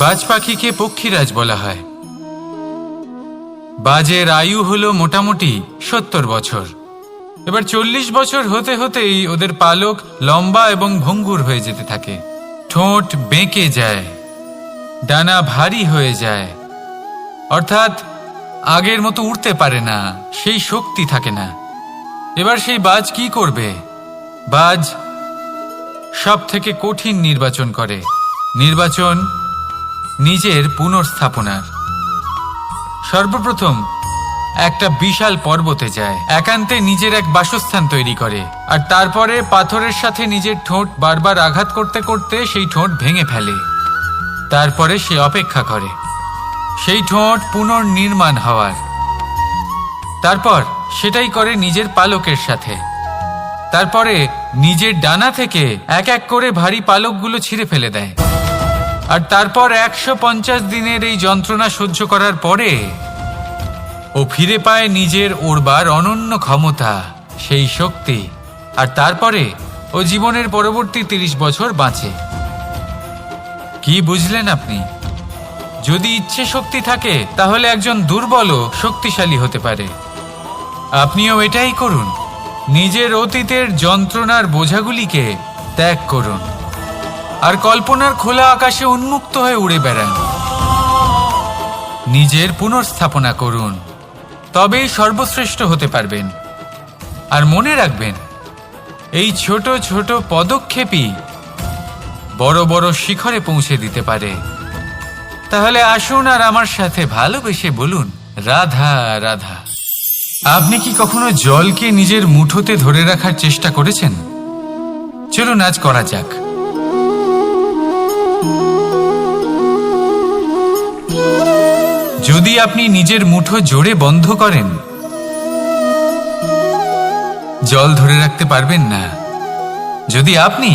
বাজ পাখিকে পক্ষীরাজ বলা হয়। বাজের আয়ু হলো মোটামুটি 70 বছর। এবার 40 বছর হতে হতেই ওদের পালক লম্বা এবং ভঙ্গুর হয়ে যেতে থাকে, ঠোঁট বেঁকে যায়, ডানা ভারী হয়ে যায়, অর্থাৎ আগের মতো উড়তে পারে না, সেই শক্তি থাকে না। এবার সেই বাজ কি করবে? বাজ সব থেকে কঠিন নির্বাচন করে, নির্বাচন নিজের পুনর্স্থাপনার। সর্বপ্রথম একটা বিশাল পর্বতে যায়, একান্তে নিজের এক বাসস্থান তৈরি করে, আর তারপরে পাথরের সাথে নিজের ঠোঁট বারবার আঘাত করতে করতে সেই ঠোঁট ভেঙে ফেলে। তারপরে সে অপেক্ষা করে সেই ঠোঁট পুনর্নির্মাণ হওয়ার। তারপর সেটাই করে নিজের পালকের সাথে। তারপরে নিজের ডানা থেকে এক এক করে ভারী পালকগুলো ছিঁড়ে ফেলে দেয়। আর তারপর 150 দিনের এই যন্ত্রণা সহ্য করার পরে ও ফিরে পায় নিজের ওড়বার অনন্য ক্ষমতা, সেই শক্তি। আর তারপরে ও জীবনের পরবর্তী 30 বছর বাঁচে। কি বুঝলেন আপনি? যদি ইচ্ছে শক্তি থাকে তাহলে একজন দুর্বলও শক্তিশালী হতে পারে। আপনিও এটাই করুন, নিজের অতীতের যন্ত্রণার বোঝাগুলিকে ত্যাগ করুন আর কল্পনার খোলা আকাশে উন্মুক্ত হয়ে উড়ে বেড়ান। নিজের পুনর্স্থাপনা করুন, তবেই সর্বশ্রেষ্ঠ হতে পারবেন। আর মনে রাখবেন, এই ছোট ছোট পদক্ষেপই বড় বড় শিখরে পৌঁছে দিতে পারে। তাহলে আসুন আর আমার সাথে ভালোবেসে বলুন, রাধা রাধা। আপনি কি কখনো জলকে নিজের মুঠোতে ধরে রাখার চেষ্টা করেছেন? চলুন আজ করা যাক। যদি আপনি নিজের মুঠো জোরে বন্ধ করেন, জল ধরে রাখতে পারবেন না। যদি আপনি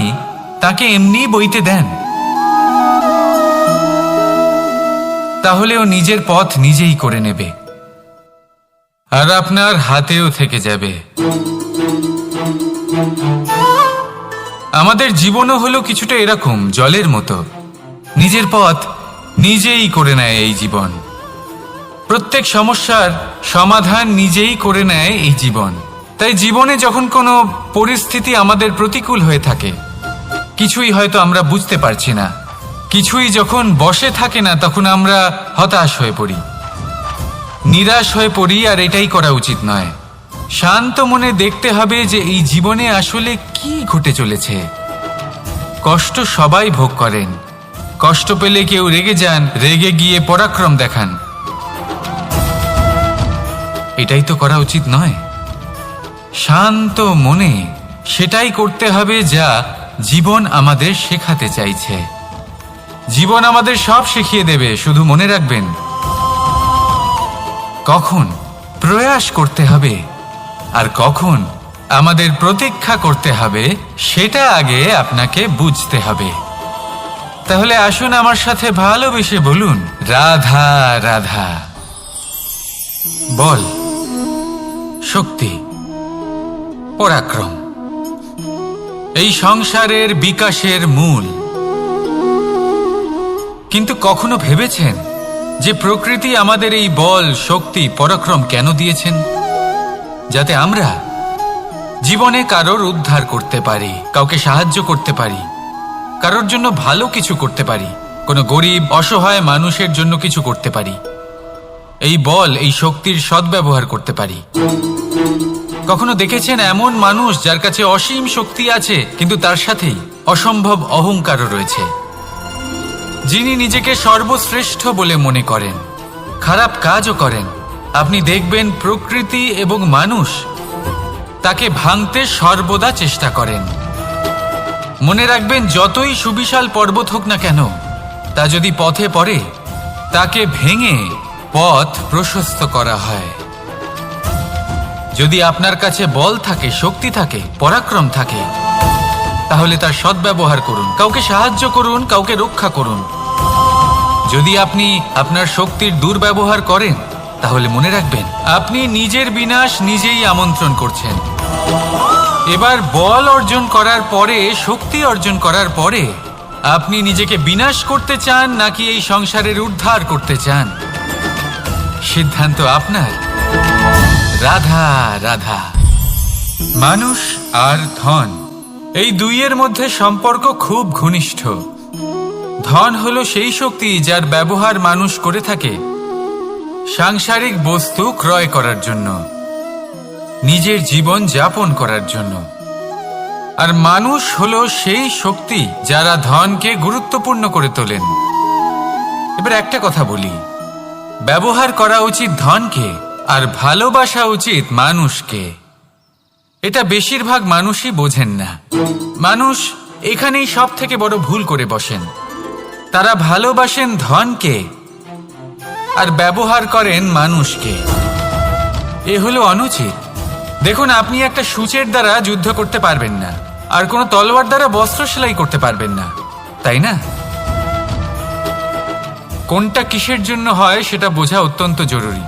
তাকে এমনি বইতে দেন, তাহলে ও নিজের পথ নিজেই করে নেবে আর আপনার হাতেও থেকে যাবে। আমাদের জীবনও হলো কিছুটা এরকম, জলের মতো। নিজের পথ নিজেই করে নেয় এই জীবন। প্রত্যেক সমস্যার সমাধান নিজেই করে নেয় এই জীবন। তাই জীবনে যখন কোনো পরিস্থিতি আমাদের প্রতিকূল হয়ে থাকে, কিছুই হয়তো আমরা বুঝতে পারছি না, কিছুই যখন বসে থাকে না, তখন আমরা হতাশ হয়ে পড়ি, নিরাশ হয়ে পড়ি। আর এটাই করা উচিত নয়। শান্ত মনে দেখতে হবে যে এই জীবনে আসলে কি ঘটে চলেছে। কষ্ট সবাই ভোগ করেন। কষ্ট পেলে কেউ রেগে যান, রেগে গিয়ে পরাক্রম দেখান। এটাই তো করা উচিত নয়। শান্ত মনে সেটাই করতে হবে যা জীবন আমাদের শেখাতে চাইছে। জীবন আমাদের সব শিখিয়ে দেবে, শুধু মনে রাখবেন কখন প্রয়াস করতে হবে আর কখন আমাদের প্রতীক্ষা করতে হবে, সেটা আগে আপনাকে বুঝতে হবে। তাহলে আসুন আমার সাথে ভালোবেসে বলুন, রাধা রাধা। বল, শক্তি, পরাক্রম এই সংসারের বিকাশের মূল। কিন্তু কখনো ভেবেছেন যে প্রকৃতি আমাদের এই বল, শক্তি, পরাক্রম কেন দিয়েছেন? যাতে আমরা জীবনে কারোর উদ্ধার করতে পারি, কাউকে সাহায্য করতে পারি, কারোর জন্য ভালো কিছু করতে পারি, কোনো গরিব অসহায় মানুষের জন্য কিছু করতে পারি। এই বল, এই শক্তির সদ্ব্যবহার করতে পারি। কখনো দেখেছেন এমন মানুষ যার কাছে অসীম শক্তি আছে, কিন্তু তার সাথেই অসম্ভব অহংকারও রয়েছে, যিনি নিজেকে সর্বশ্রেষ্ঠ বলে মনে করেন, খারাপ কাজও করেন। আপনি দেখবেন প্রকৃতি এবং মানুষ তাকে ভাঙতে সর্বদা চেষ্টা করেন। মনে রাখবেন, যতই সুবিশাল পর্বত হোক না কেন, তা যদি পথে পড়ে, তাকে ভেঙে পথ প্রশস্ত করা হয়। যদি আপনার কাছে বল থাকে, শক্তি থাকে, পরাক্রম থাকে, তাহলে তার সদ্ব্যবহার করুন, কাউকে সাহায্য করুন, কাউকে রক্ষা করুন। যদি আপনি আপনার শক্তির দুর্ব্যবহার করেন, তাহলে মনে রাখবেন আপনি নিজের বিনাশ নিজেই আমন্ত্রণ করছেন। এবার বল অর্জন করার পরে, শক্তি অর্জন করার পরে আপনি নিজেকে বিনাশ করতে চান নাকি এই সংসারের উদ্ধার করতে চান? সিদ্ধান্ত আপনার। রাধা রাধা। মানুষ আর ধন, এই দুইয়ের মধ্যে সম্পর্ক খুব ঘনিষ্ঠ। ধন হলো সেই শক্তি যার ব্যবহার মানুষ করে থাকে সাংসারিক বস্তু ক্রয় করার জন্য, নিজের জীবন যাপন করার জন্য। আর মানুষ হলো সেই শক্তি যারা ধনকে গুরুত্বপূর্ণ করে তোলেন। এবার একটা কথা বলি, ব্যবহার করা উচিত ধনকে আর ভালোবাসা উচিত মানুষকে। এটা বেশিরভাগ মানুষই বোঝেন না। মানুষ এখানেই সব থেকে বড় ভুল করে বসেন। তারা ভালোবাসেন ধনকে আর ব্যবহার করেন মানুষকে। এ হলো অনুচিত। দেখুন, আপনি একটা সূচের দ্বারা যুদ্ধ করতে পারবেন না, আর কোনো তলোয়ার দ্বারা বস্ত্র সেলাই করতে পারবেন না, তাই না? কোনটা কিসের জন্য হয় সেটা বোঝা অত্যন্ত জরুরি।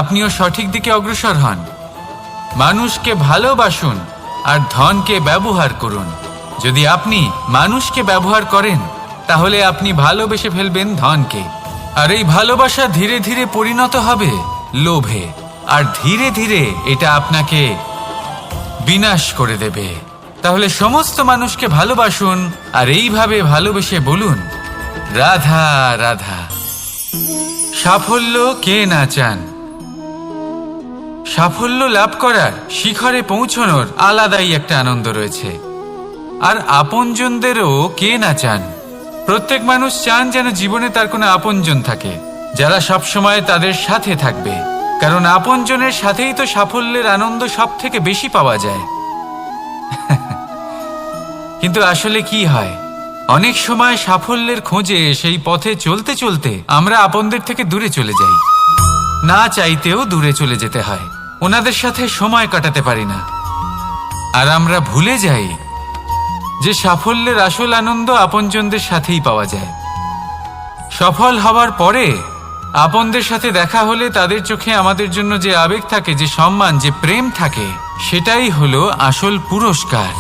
আপনিও সঠিক দিকে অগ্রসর হন। মানুষকে ভালোবাসুন আর ধনকে ব্যবহার করুন। যদি আপনি মানুষকে ব্যবহার করেন তাহলে আপনি ভালোবেসে ফেলবেন ধনকে, আর এই ভালোবাসা ধীরে ধীরে পরিণত হবে লোভে, আর ধীরে ধীরে এটা আপনাকে বিনাশ করে দেবে। তাহলে সমস্ত মানুষকে ভালোবাসুন আর এইভাবে ভালোবেসে বলুন, রাধা রাধা। সাফল্য কে না চান? সাফল্য লাভ করার, শিখরে পৌঁছানোর আলাদাই একটা আনন্দ রয়েছে। আর আপনজনদেরও কে না চান? প্রত্যেক মানুষ চান যেন জীবনে তার কোনো আপনজন থাকে, যারা সবসময় তাদের সাথে থাকবে। কারণ আপনজনের সাথেই তো সাফল্যের আনন্দ সব থেকে বেশি পাওয়া যায়। কিন্তু আসলে কি হয়, অনেক সময় সাফল্যের খোঁজে সেই পথে চলতে চলতে আমরা আপনদের থেকে দূরে চলে যাই। না চাইতেও দূরে চলে যেতে হয়, ওনাদের সাথে সময় কাটাতে পারি না। আর আমরা ভুলে যাই যে সাফল্যের আসল আনন্দ আপনজনদের সাথেই পাওয়া যায়। সফল হওয়ার পরে আপনদের সাথে দেখা হলে তাদের চোখে আমাদের জন্য যে আবেগ থাকে, যে সম্মান, যে প্রেম থাকে, সেটাই হলো আসল পুরস্কার।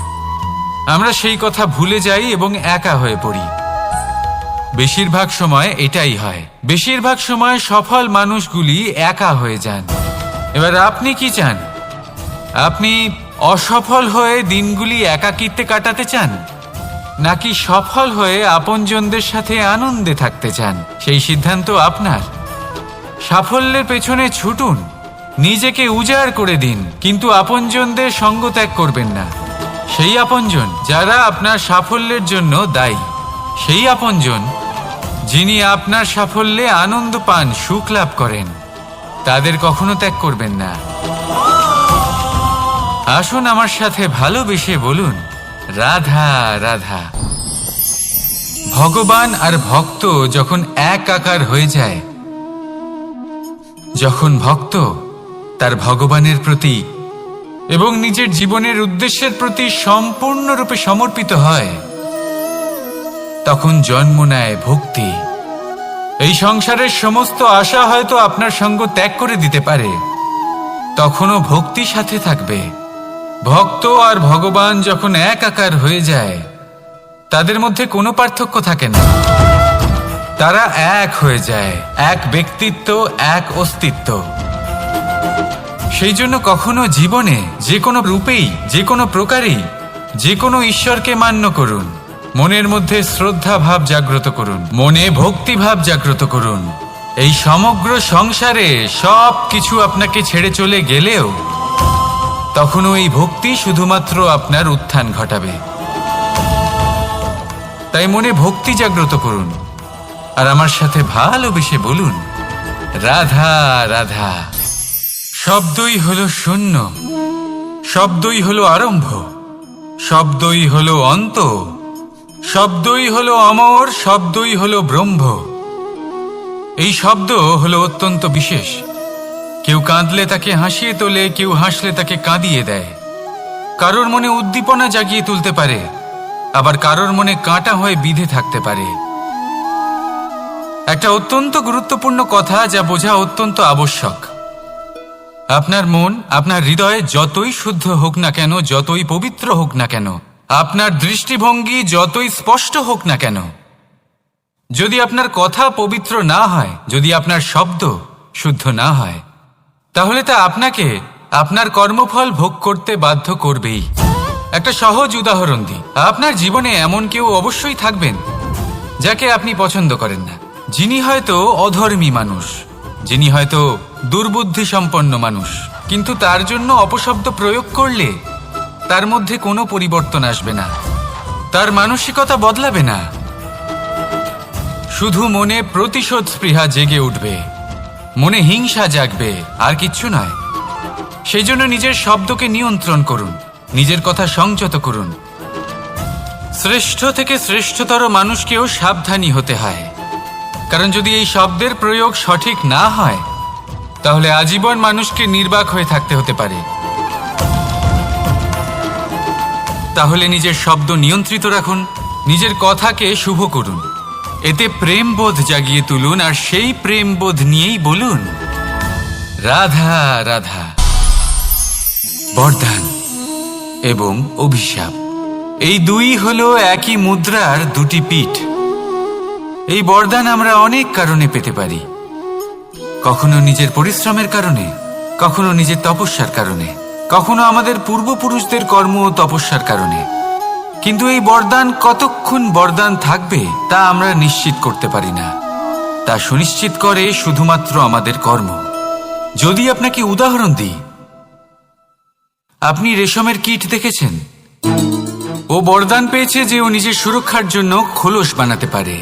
আমরা সেই কথা ভুলে যাই এবং একা হয়ে পড়ি। বেশিরভাগ সময় এটাই হয়। বেশিরভাগ সময় সফল মানুষগুলি একা হয়ে যান। এবার আপনি কি চান? আপনি অসফল হয়ে দিনগুলি একাকিত্বে কাটাতে চান, নাকি সফল হয়ে আপনজনদের সাথে আনন্দে থাকতে চান? সেই সিদ্ধান্ত আপনার। সাফল্যের পেছনে ছুটুন, নিজেকে উজাড় করে দিন, কিন্তু আপনজনদের সঙ্গ ত্যাগ করবেন না। সেই আপনজন যারা আপনার সাফল্যের জন্য দায়ী, সেই আপনজন যিনি আপনার সাফল্যে আনন্দ পান, সুখ লাভ করেন, তাদের কখনো ত্যাগ করবেন না। আসুন আমার সাথে ভালোবেসে বলুন, রাধা রাধা। ভগবান আর ভক্ত যখন এক আকার হয়ে যায়, যখন ভক্ত তার ভগবানের প্রতি এবং নিজের জীবনের উদ্দেশ্যের প্রতি সম্পূর্ণরূপে সমর্পিত হয়, তখন জন্ম নেয় ভক্তি। এই সংসারের সমস্ত আশা হয়তো আপনার সঙ্গ ত্যাগ করে দিতে পারে, তখনও ভক্তি সাথে থাকবে। ভক্ত আর ভগবান যখন এক আকার হয়ে যায়, তাদের মধ্যে কোনো পার্থক্য থাকে না। তারা এক হয়ে যায়, এক ব্যক্তিত্ব, এক অস্তিত্ব। সেই জন্য কখনো জীবনে যে কোনো রূপেই, যে কোনো প্রকারেই, যে কোনো ঈশ্বরকে মান্য করুন। মনের মধ্যে শ্রদ্ধা ভাব জাগ্রত করুন, মনে ভক্তি ভাব জাগ্রত করুন। এই সমগ্র সংসারে সব কিছু আপনাকে ছেড়ে চলে গেলেও তখনও এই ভক্তি শুধুমাত্র আপনার উত্থান ঘটাবে। তাই মনে ভক্তি জাগ্রত করুন আর আমার সাথে ভালোবেসে বলুন, রাধা রাধা। শব্দই হলো শূন্য, শব্দই হলো আরম্ভ, শব্দই হলো অন্ত, শব্দই হলো অমর, শব্দই হলো ব্রহ্ম। এই শব্দ হলো অত্যন্ত বিশেষ। কেউ কাঁদলে তাকে হাসিয়ে তোলে, কেউ হাসলে তাকে কাঁদিয়ে দেয়। কারোর মনে উদ্দীপনা জাগিয়ে তুলতে পারে, আবার কারোর মনে কাঁটা হয়ে বিঁধে থাকতে পারে। একটা অত্যন্ত গুরুত্বপূর্ণ কথা যা বোঝা অত্যন্ত আবশ্যক। আপনার মন, আপনার হৃদয় যতই শুদ্ধ হোক না কেন, যতই পবিত্র হোক না কেন, আপনার দৃষ্টিভঙ্গি যতই স্পষ্ট হোক না কেন, যদি আপনার কথা পবিত্র না হয়, যদি আপনার শব্দ শুদ্ধ না হয়, তাহলে তা আপনাকে আপনার কর্মফল ভোগ করতে বাধ্য করবেই। একটা সহজ উদাহরণ দিই। আপনার জীবনে এমন কেউ অবশ্যই থাকবেন যাকে আপনি পছন্দ করেন না, যিনি হয়তো অধর্মী মানুষ, যিনি হয়তো দুর্বুদ্ধি সম্পন্ন মানুষ, কিন্তু তার জন্য অপশব্দ প্রয়োগ করলে তার মধ্যে কোনো পরিবর্তন আসবে না, তার মানসিকতা বদলাবে না, শুধু মনে প্রতিশোধ স্পৃহা জেগে উঠবে, মনে হিংসা জাগবে, আর কিচ্ছু নয়। সেই জন্য নিজের শব্দকে নিয়ন্ত্রণ করুন, নিজের কথা সংযত করুন। শ্রেষ্ঠ থেকে শ্রেষ্ঠতর মানুষকেও সাবধানী হতে হয়, কারণ যদি এই শব্দের প্রয়োগ সঠিক না হয়, তাহলে আজীবন মানুষকে নির্বাক হয়ে থাকতে হতে পারে। তাহলে নিজের শব্দ নিয়ন্ত্রিত রাখুন, নিজের কথাকে শুভ করুন, এতে প্রেমবোধ জাগিয়ে তুলুন, আর সেই প্রেমবোধ নিয়েই বলুন রাধা রাধা। বরদান এবং অভিশাপ, এই দুই হলো একই মুদ্রার দুটি পিঠ। এই বরদান আমরা অনেক কারণে পেতে পারি, কখনো নিজের পরিশ্রমের কারণে, কখনো নিজের তপস্যার কারণে, কখনো আমাদের পূর্বপুরুষদের কর্ম ও তপস্যার কারণে। কিন্তু এই বরদান কতক্ষণ বরদান থাকবে তা আমরা নিশ্চিত করতে পারি না, তা সুনিশ্চিত করে শুধুমাত্র আমাদের কর্ম। যদি আপনাকে উদাহরণ দিই, আপনি রেশমের কীট দেখেছেন? ও বরদান পেয়েছে যে ও নিজের সুরক্ষার জন্য খোলস বানাতে পারে।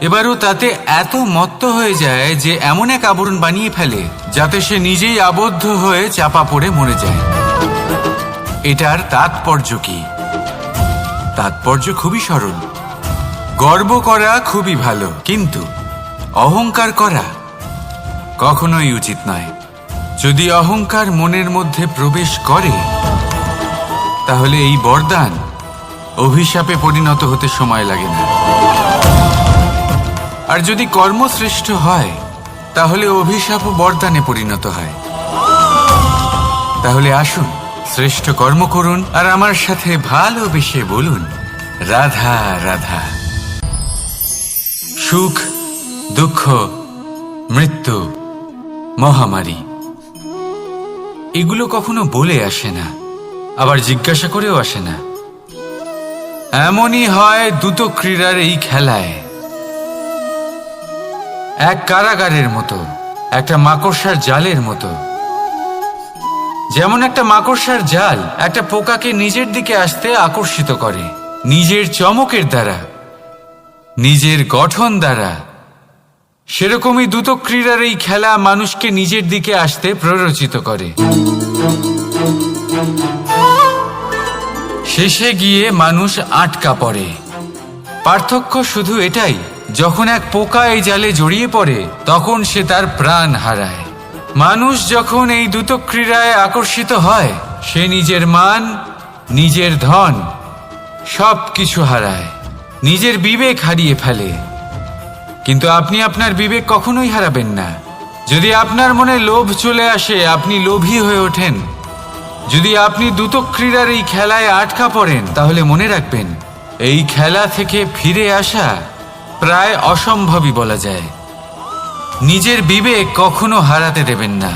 এবারও তাতে এত মত্ত হয়ে যায় যে এমন এক আবরণ বানিয়ে ফেলে যাতে সে নিজেই আবদ্ধ হয়ে চাপা পড়ে মরে যায়। এটার তাৎপর্য কি? তাৎপর্য খুবই সরল। গর্ব করা খুবই ভালো, কিন্তু অহংকার করা কখনোই উচিত নয়। যদি অহংকার মনের মধ্যে প্রবেশ করে, তাহলে এই বরদান অভিশাপে পরিণত হতে সময় লাগে না। আর যদি কর্মশ্রেষ্ঠ হয়, তাহলে অভিশাপ ও বরদানে পরিণত হয়। তাহলে আসুন শ্রেষ্ঠ কর্ম করুন, আর আমার সাথে ভালোবেসে বলুন রাধা রাধা। সুখ, দুঃখ, মৃত্যু, মহামারী, এগুলো কখনো বলে আসে না, আবার জিজ্ঞাসা করেও আসে না। এমনই হয় দ্রুত ক্রীড়ার এই খেলায়। এক কারাগারের মতো, একটা মাকড়সার জালের মতো। যেমন একটা মাকড়সার জাল একটা পোকাকে নিজের দিকে আসতে আকর্ষিত করে নিজের চমকের দ্বারা, নিজের গঠন দ্বারা, সেরকমই দ্রুত ক্রীড়ার এই খেলা মানুষকে নিজের দিকে আসতে প্ররোচিত করে। শেষে গিয়ে মানুষ আটকা পড়ে। পার্থক্য শুধু এটাই, যখন এক পোকা এই জালে জড়িয়ে পড়ে তখন সে তার প্রাণ হারায়। মানুষ যখন এই দ্রুত ক্রীড়ায় আকর্ষিত হয়, সে নিজের মান, নিজের ধন সব কিছু হারায়, নিজের বিবেক হারিয়ে ফেলে। কিন্তু আপনি আপনার বিবেক কখনোই হারাবেন না। যদি আপনার মনে লোভ চলে আসে, আপনি লোভী হয়ে ওঠেন। যদি আপনি দ্রুত ক্রীড়ার এই খেলায় আটকা পড়েন, তাহলে মনে রাখবেন এই খেলা থেকে ফিরে আসা প্রায় অসম্ভবই বলা যায়। নিজের বিবেক কখনো হারাতে দেবেন না,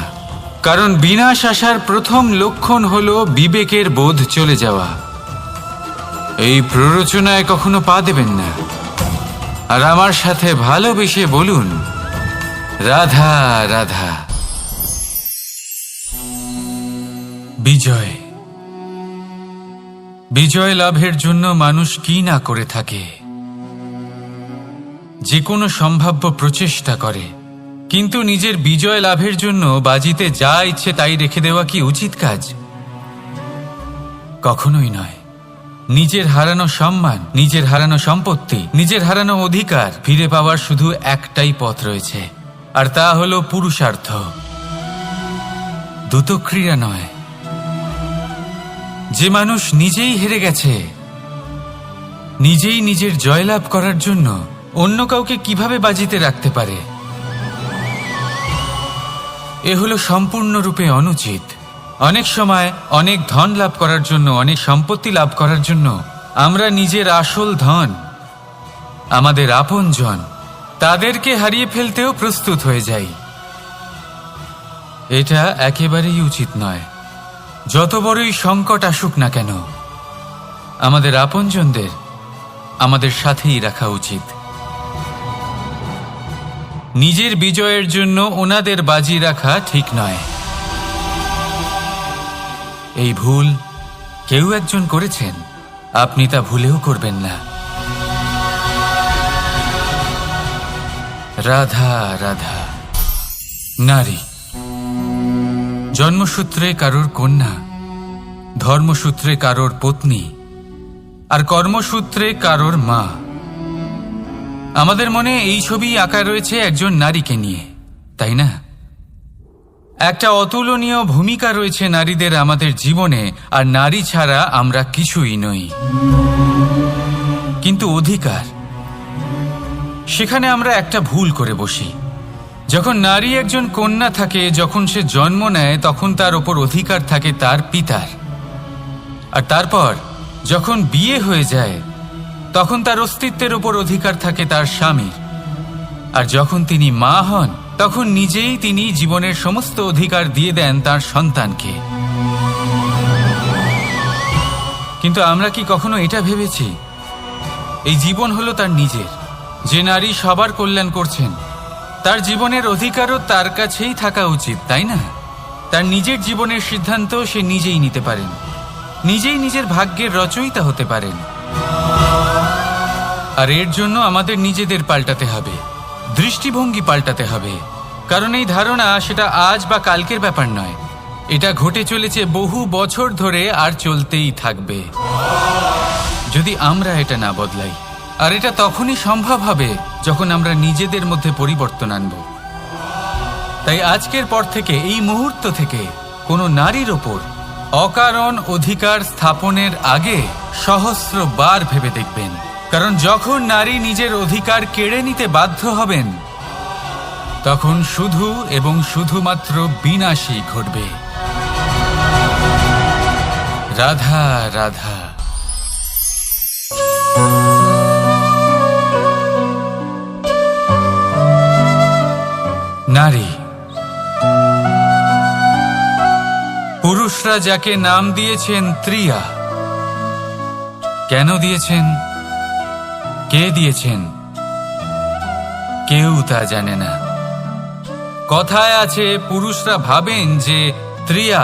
কারণ বিনাশ আসার প্রথম লক্ষণ হলো বিবেকের বোধ চলে যাওয়া। এই প্ররোচনায় কখনো পা দেবেন না। আর আমার সাথে ভালোবেসে বলুন রাধা রাধা। বিজয়, বিজয় লাভের জন্য মানুষ কি না করে থাকে, যে কোনো সম্ভাব্য প্রচেষ্টা করে। কিন্তু নিজের বিজয় লাভের জন্য বাজিতে যা ইচ্ছে তাই রেখে দেওয়া কি উচিত কাজ? কখনোই নয়। নিজের হারানো সম্মান, নিজের হারানো সম্পত্তি, নিজের হারানো অধিকার ফিরে পাওয়ার শুধু একটাই পথ রয়েছে, আর তা হলো পুরুষার্থ, দ্রুত ক্রীড়া নয়। যে মানুষ নিজেই হেরে গেছে, নিজেই নিজের জয়লাভ করার জন্য অন্য কাউকে কিভাবে বাজিতে রাখতে পারে? এ হলো সম্পূর্ণরূপে অনুচিত। অনেক সময় অনেক ধন লাভ করার জন্য, অনেক সম্পত্তি লাভ করার জন্য আমরা নিজের আসল ধন, আমাদের আপনজন, তাদেরকে হারিয়ে ফেলতেও প্রস্তুত হয়ে যাই। এটা একেবারেই উচিত নয়। যত বড়ই সংকট আসুক না কেন, আমাদের আপনজনদের আমাদের সাথেই রাখা উচিত। নিজের বিজয়ের জন্য ওনাদের বাজি রাখা ঠিক নয়। এই ভুল কেউ একজন করেছেন, আপনি তা ভুলেও করবেন না। রাধা রাধা। নারী জন্মসূত্রে কারোর কন্যা, ধর্মসূত্রে কারোর পত্নী, আর কর্মসূত্রে কারোর মা। আমাদের মনে এই ছবি আঁকা রয়েছে একজন নারীকে নিয়ে, তাই না? একটা অতুলনীয় ভূমিকা রয়েছে নারীদের আমাদের জীবনে, আর নারী ছাড়া আমরা কিছুই নই। কিন্তু অধিকার, সেখানে আমরা একটা ভুল করে বসি। যখন নারী একজন কন্যা থাকে, যখন সে জন্ম নেয়, তখন তার ওপর অধিকার থাকে তার পিতার। আর তারপর যখন বিয়ে হয়ে যায়, তখন তার অস্তিত্বের ওপর অধিকার থাকে তার স্বামীর। আর যখন তিনি মা হন, তখন নিজেই তিনি জীবনের সমস্ত অধিকার দিয়ে দেন তার সন্তানকে। কিন্তু আমরা কি কখনো এটা ভেবেছি এই জীবন হলো তার নিজের? যে নারী সবার কল্যাণ করছেন, তার জীবনের অধিকারও তার কাছেই থাকা উচিত, তাই না? তার নিজের জীবনের সিদ্ধান্ত সে নিজেই নিতে পারেন, নিজেই নিজের ভাগ্যের রচয়িতা হতে পারেন। আর এর জন্য আমাদের নিজেদের পাল্টাতে হবে, দৃষ্টিভঙ্গি পাল্টাতে হবে। কারণ এই ধারণা সেটা আজ বা কালকের ব্যাপার নয়, এটা ঘটে চলেছে বহু বছর ধরে, আর চলতেই থাকবে যদি আমরা এটা না বদলাই। আর এটা তখনই সম্ভব হবে যখন আমরা নিজেদের মধ্যে পরিবর্তন আনব। তাই আজকের পর থেকে, এই মুহূর্ত থেকে, কোনো নারীর ওপর অকারণ অধিকার স্থাপনের আগে সহস্রবার ভেবে দেখবেন। কারণ যখন নারী নিজের অধিকার কেড়ে নিতে বাধ্য হবেন, তখন শুধু এবং শুধুমাত্র বিনাশই ঘটবে। রাধা রাধা। নারী, পুরুষরা যাকে নাম দিয়েছেন ত্রিয়া, কেন দিয়েছেন, কে দিয়েছেন, কেউ তা জানে না। কথায় আছে, পুরুষরা ভাবেন যে ত্রিয়া,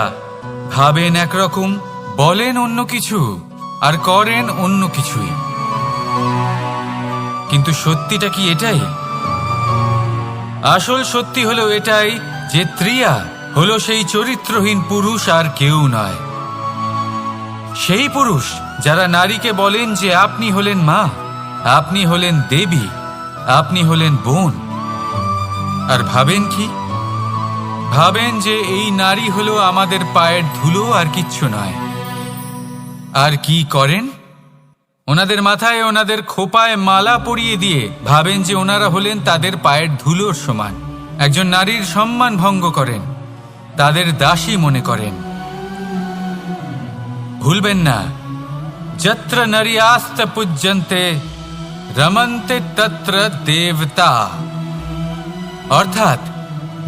ভাবেন একরকম, বলেন অন্য কিছু, আর করেন অন্য কিছুই। কিন্তু সত্যিটা কি এটাই? আসল সত্যি হলো এটাই যে ত্রিয়া হলো সেই চরিত্রহীন পুরুষ, আর কেউ নয়। সেই পুরুষ যারা নারীকে বলেন যে আপনি হলেন মা, আপনি হলেন দেবী, আপনি হলেন বোন। আর ভাবেন কি? ভাবেন যে এই নারী হলো আমাদের পায়ের ধুলো, আর কিচ্ছু নয়। আর কি করেন? ওনাদের মাথায়, ওনাদের খোপায় মালা পরিয়ে দিয়ে ভাবেন যে ওনারা হলেন তাদের পায়ের ধুলোর সমান। একজন নারীর সম্মান ভঙ্গ করেন, তাদের দাসী মনে করেন। ভুলবেন না, যত্র নারী আস্ত পূজ্যন্তে রমন্তে তত্র দেবতা। অর্থাৎ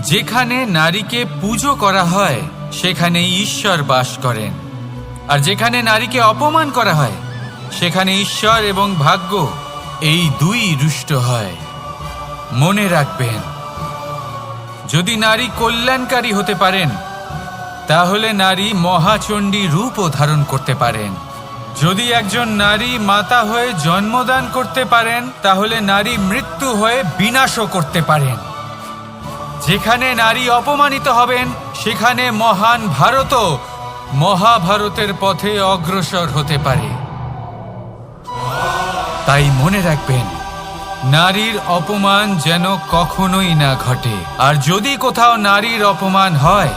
যেখানে নারীকে পুজো করা হয়, সেখানে ঈশ্বর বাস করেন। আর যেখানে নারীকে অপমান করা হয়, সেখানে ঈশ্বর এবং ভাগ্য এই দুই রুষ্ট হয়। মনে রাখবেন, যদি নারী কল্যাণকারী হতে পারেন, তাহলে নারী মহাচণ্ডী রূপও ধারণ করতে পারেন। যদি একজন নারী মাতা হয়ে জন্মদান করতে পারেন, তাহলে নারী মৃত্যু হয়ে বিনাশও করতে পারেন। যেখানে নারী অপমানিত হবেন, সেখানে মহান ভারতও মহাভারতের পথে অগ্রসর হতে পারে। তাই মনে রাখবেন, নারীর অপমান যেন কখনোই না ঘটে। আর যদি কোথাও নারীর অপমান হয়,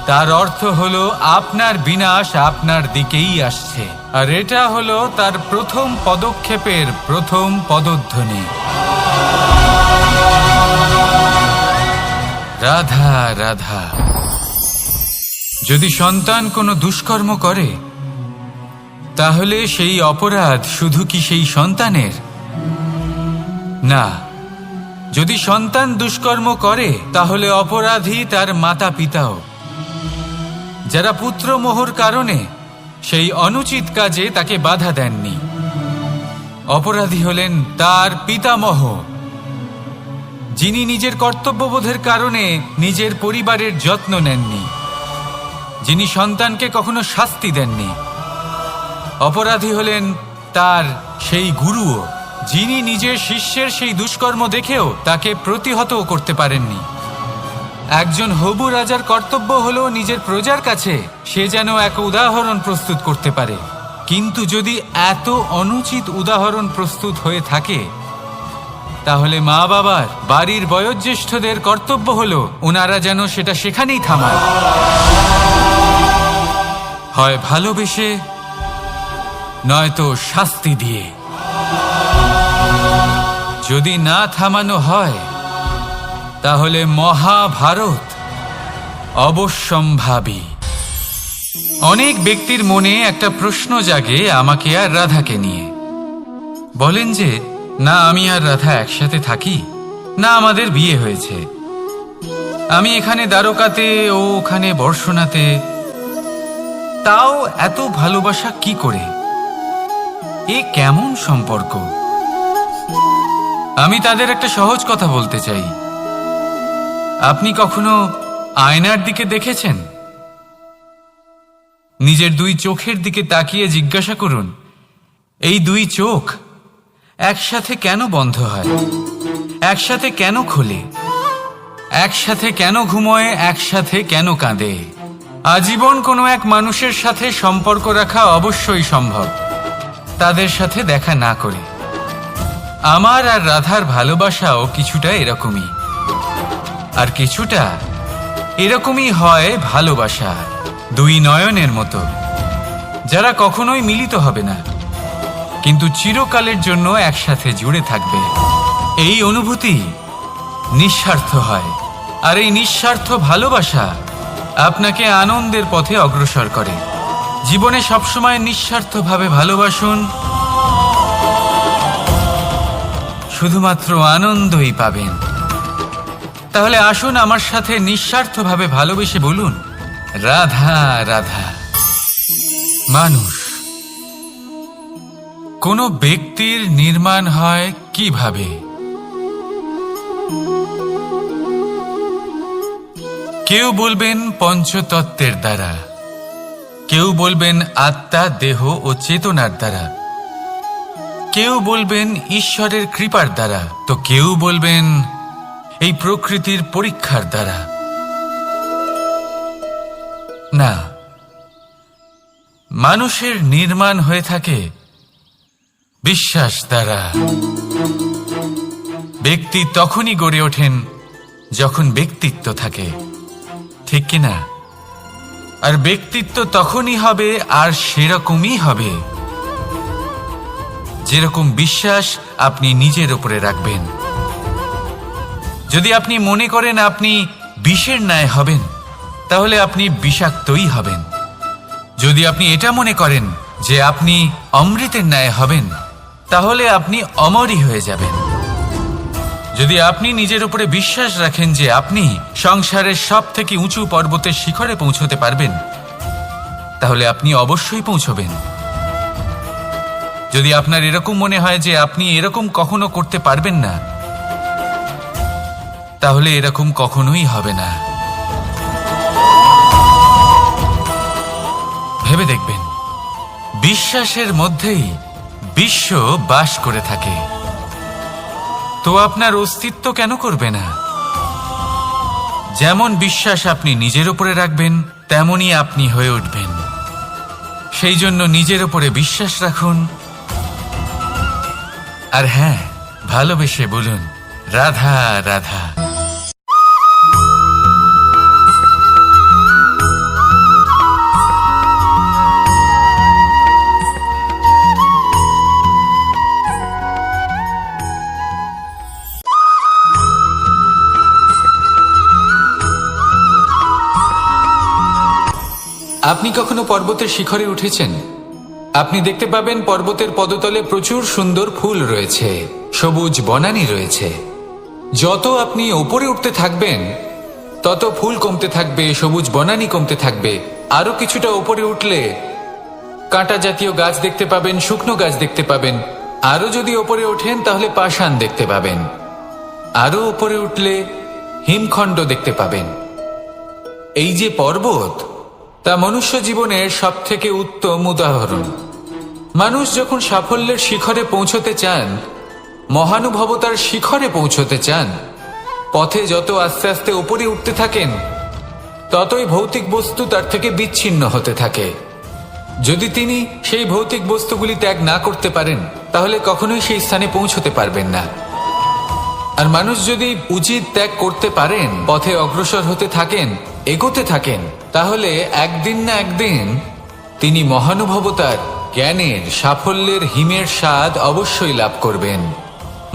তার অর্থ হলো আপনার বিনাশ আপনার দিকেই আসছে। আর এটা হলো তার প্রথম পদক্ষেপের প্রথম পদধ্বনি। রাধা রাধা। যদি সন্তান কোনো দুষ্কর্ম করে তাহলে সেই অপরাধ শুধু কি সেই সন্তানের? না, যদি সন্তান দুষ্কর্ম করে তাহলে অপরাধী তার মাতা পিতাও, যারা পুত্রমোহর কারণে সেই অনুচিত কাজে তাকে বাধা দেননি। অপরাধী হলেন তার পিতামহ, যিনি নিজের কর্তব্যবোধের কারণে নিজের পরিবারের যত্ন নেননি, যিনি সন্তানকে কখনো শাস্তি দেননি। অপরাধী হলেন তার সেই গুরুও, যিনি নিজের শিষ্যের সেই দুষ্কর্ম দেখেও তাকে প্রতিহত করতে পারেননি। একজন হবু রাজার কর্তব্য হলো নিজের প্রজার কাছে সে যেন এক উদাহরণ প্রস্তুত করতে পারে, কিন্তু যদি এত অনুচিত উদাহরণ প্রস্তুত হয়ে থাকে তাহলে মা বাবার, বাড়ির বয়োজ্যেষ্ঠদের কর্তব্য হলো ওনারা যেন সেটা সেখানেই থামায়, হয় ভালোবেসে নয়তো শাস্তি দিয়ে। যদি না থামানো হয় তাহলে মহাভারত অবশ্যম্ভাবী। অনেক ব্যক্তির মনে একটা প্রশ্ন জাগে আমাকে আর রাধাকে নিয়ে। বলেন যে না আমি আর রাধা একসাথে থাকি, না আমাদের বিয়ে হয়েছে, আমি এখানে দ্বারকাতে ও ওখানে বর্ষণাতে, তাও এত ভালোবাসা কি করে? এ কেমন সম্পর্ক? আমি তাদের একটা সহজ কথা বলতে চাই। আপনি কখনো আয়নার দিকে দেখেছেন? নিজের দুই চোখের দিকে তাকিয়ে জিজ্ঞাসা করুন, এই দুই চোখ একসাথে কেন বন্ধ হয়, একসাথে কেন খোলে, একসাথে কেন ঘুমোয়, একসাথে কেন কাঁদে? আজীবন কোনো এক মানুষের সাথে সম্পর্ক রাখা অবশ্যই সম্ভব, তাদের সাথে দেখা না করে। আমার আর রাধার ভালোবাসাও কিছুটা এরকমই, আর কিছুটা এরকমই হয় ভালোবাসা দুই নয়নের মতো, যারা কখনোই মিলিত হবে না কিন্তু চিরকালের জন্য একসাথে জুড়ে থাকবে। এই অনুভূতি নিঃস্বার্থ হয়, আর এই নিঃস্বার্থ ভালোবাসা আপনাকে আনন্দের পথে অগ্রসর করে। জীবনে সবসময় নিঃস্বার্থভাবে ভালোবাসুন, শুধুমাত্র আনন্দই পাবেন। তাহলে আসুন আমার সাথে নিঃস্বার্থভাবে ভালোবেসে বলুন, রাধা রাধা। মানুষ, কোনো ব্যক্তির নির্মাণ হয় কিভাবে? কেউ বলবেন পঞ্চতত্ত্বের দ্বারা, কেউ বলবেন আত্মা, দেহ ও চেতনার দ্বারা, কেউ বলবেন ঈশ্বরের কৃপার দ্বারা, তো কেউ বলবেন এই প্রকৃতির পরীক্ষার দ্বারা। না, মানুষের নির্মাণ হয়ে থাকে বিশ্বাস দ্বারা। ব্যক্তি তখনই গড়ে ওঠেন যখন ব্যক্তিত্ব থাকে, ঠিক কিনা? আর ব্যক্তিত্ব তখনই হবে আর সেরকমই হবে যেরকম বিশ্বাস আপনি নিজের উপরে রাখবেন। যদি আপনি মনে করেন আপনি বিষের ন্যায় হবেন তাহলে আপনি বিষাক্তই হবেন। যদি আপনি এটা মনে করেন যে আপনি অমৃতের ন্যায় হবেন তাহলে আপনি অমরই হয়ে যাবেন। যদি আপনি নিজের উপরে বিশ্বাস রাখেন যে আপনি সংসারের সব থেকে উঁচু পর্বতের শিখরে পৌঁছতে পারবেন তাহলে আপনি অবশ্যই পৌঁছবেন। যদি আপনার এরকম মনে হয় যে আপনি এরকম কখনো করতে পারবেন না তাহলে এরকম কখনোই হবে না। ভেবে দেখবেন, বিশ্বাসের মধ্যেই বিশ্ব বাস করে থাকে, তো আপনার অস্তিত্ব কেন করবে না? যেমন বিশ্বাস আপনি নিজের উপরে রাখবেন তেমনই আপনি হয়ে উঠবেন। সেই জন্য নিজের উপরে বিশ্বাস রাখুন, আর হ্যাঁ, ভালোবেসে বলুন, রাধা রাধা। আপনি কখনো পর্বতের শিখরে উঠেছেন? আপনি দেখতে পাবেন পর্বতের পদতলে প্রচুর সুন্দর ফুল রয়েছে, সবুজ বনানী রয়েছে। যত আপনি ওপরে উঠতে থাকবেন তত ফুল কমতে থাকবে, সবুজ বনানী কমতে থাকবে। আরো কিছুটা ওপরে উঠলে কাঁটা জাতীয় গাছ দেখতে পাবেন, শুকনো গাছ দেখতে পাবেন। আরো যদি ওপরে ওঠেন তাহলে পাষাণ দেখতে পাবেন। আরো ওপরে উঠলে হিমখণ্ড দেখতে পাবেন। এই যে পর্বত, তা মনুষ্য জীবনের সবথেকে উত্তম উদাহরণ। মানুষ যখন সাফল্যের শিখরে পৌঁছতে চান, মহানুভবতার শিখরে পৌঁছতে চান, পথে যত আস্তে আস্তে উপরে উঠতে থাকেন ততই ভৌতিক বস্তু তার থেকে বিচ্ছিন্ন হতে থাকে। যদি তিনি সেই ভৌতিক বস্তুগুলি ত্যাগ না করতে পারেন তাহলে কখনোই সেই স্থানে পৌঁছতে পারবেন না। আর মানুষ যদি উচিত ত্যাগ করতে পারেন, পথে অগ্রসর হতে থাকেন, এগোতে থাকেন, তাহলে একদিন না একদিন তিনি মহানুভবতার, জ্ঞানের, সাফল্যের হিমের স্বাদ অবশ্যই লাভ করবেন।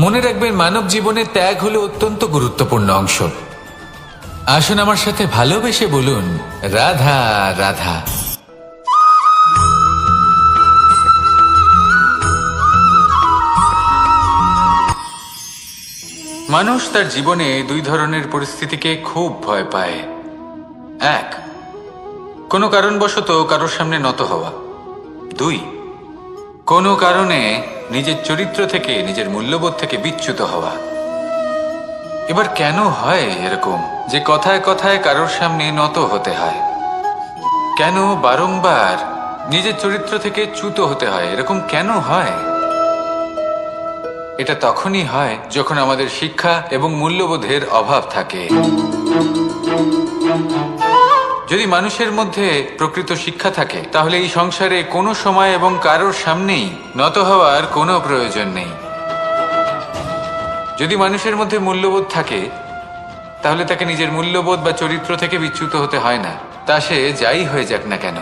মনে রাখবেন, মানব জীবনে ত্যাগ হলো অত্যন্ত গুরুত্বপূর্ণ অংশ। আসুন আমার সাথে ভালোবেসে বলুন, রাধা রাধা। মানুষ তার জীবনে দুই ধরনের পরিস্থিতিকে খুব ভয় পায়। এক, কোনো কারণবশত কারোর সামনে নত হওয়া। দুই, কোনো কারণে নিজের চরিত্র থেকে, নিজের মূল্যবোধ থেকে বিচ্যুত হওয়া। এবার কেন হয় এরকম যে কথায় কথায় কারোর সামনে নত হতে হয়? কেন বারংবার নিজের চরিত্র থেকে চ্যুত হতে হয়? এরকম কেন হয়? এটা তখনই হয় যখন আমাদের শিক্ষা এবং মূল্যবোধের অভাব থাকে। যদি মানুষের মধ্যে প্রকৃত শিক্ষা থাকে তাহলে এই সংসারে কোনো সময় এবং কারোর সামনেই নত হওয়ার কোনো প্রয়োজন নেই। যদি মানুষের মধ্যে মূল্যবোধ থাকে তাহলে তাকে নিজের মূল্যবোধ বা চরিত্র থেকে বিচ্যুত হতে হয় না, তা সে যাই হয়ে যাক না কেন।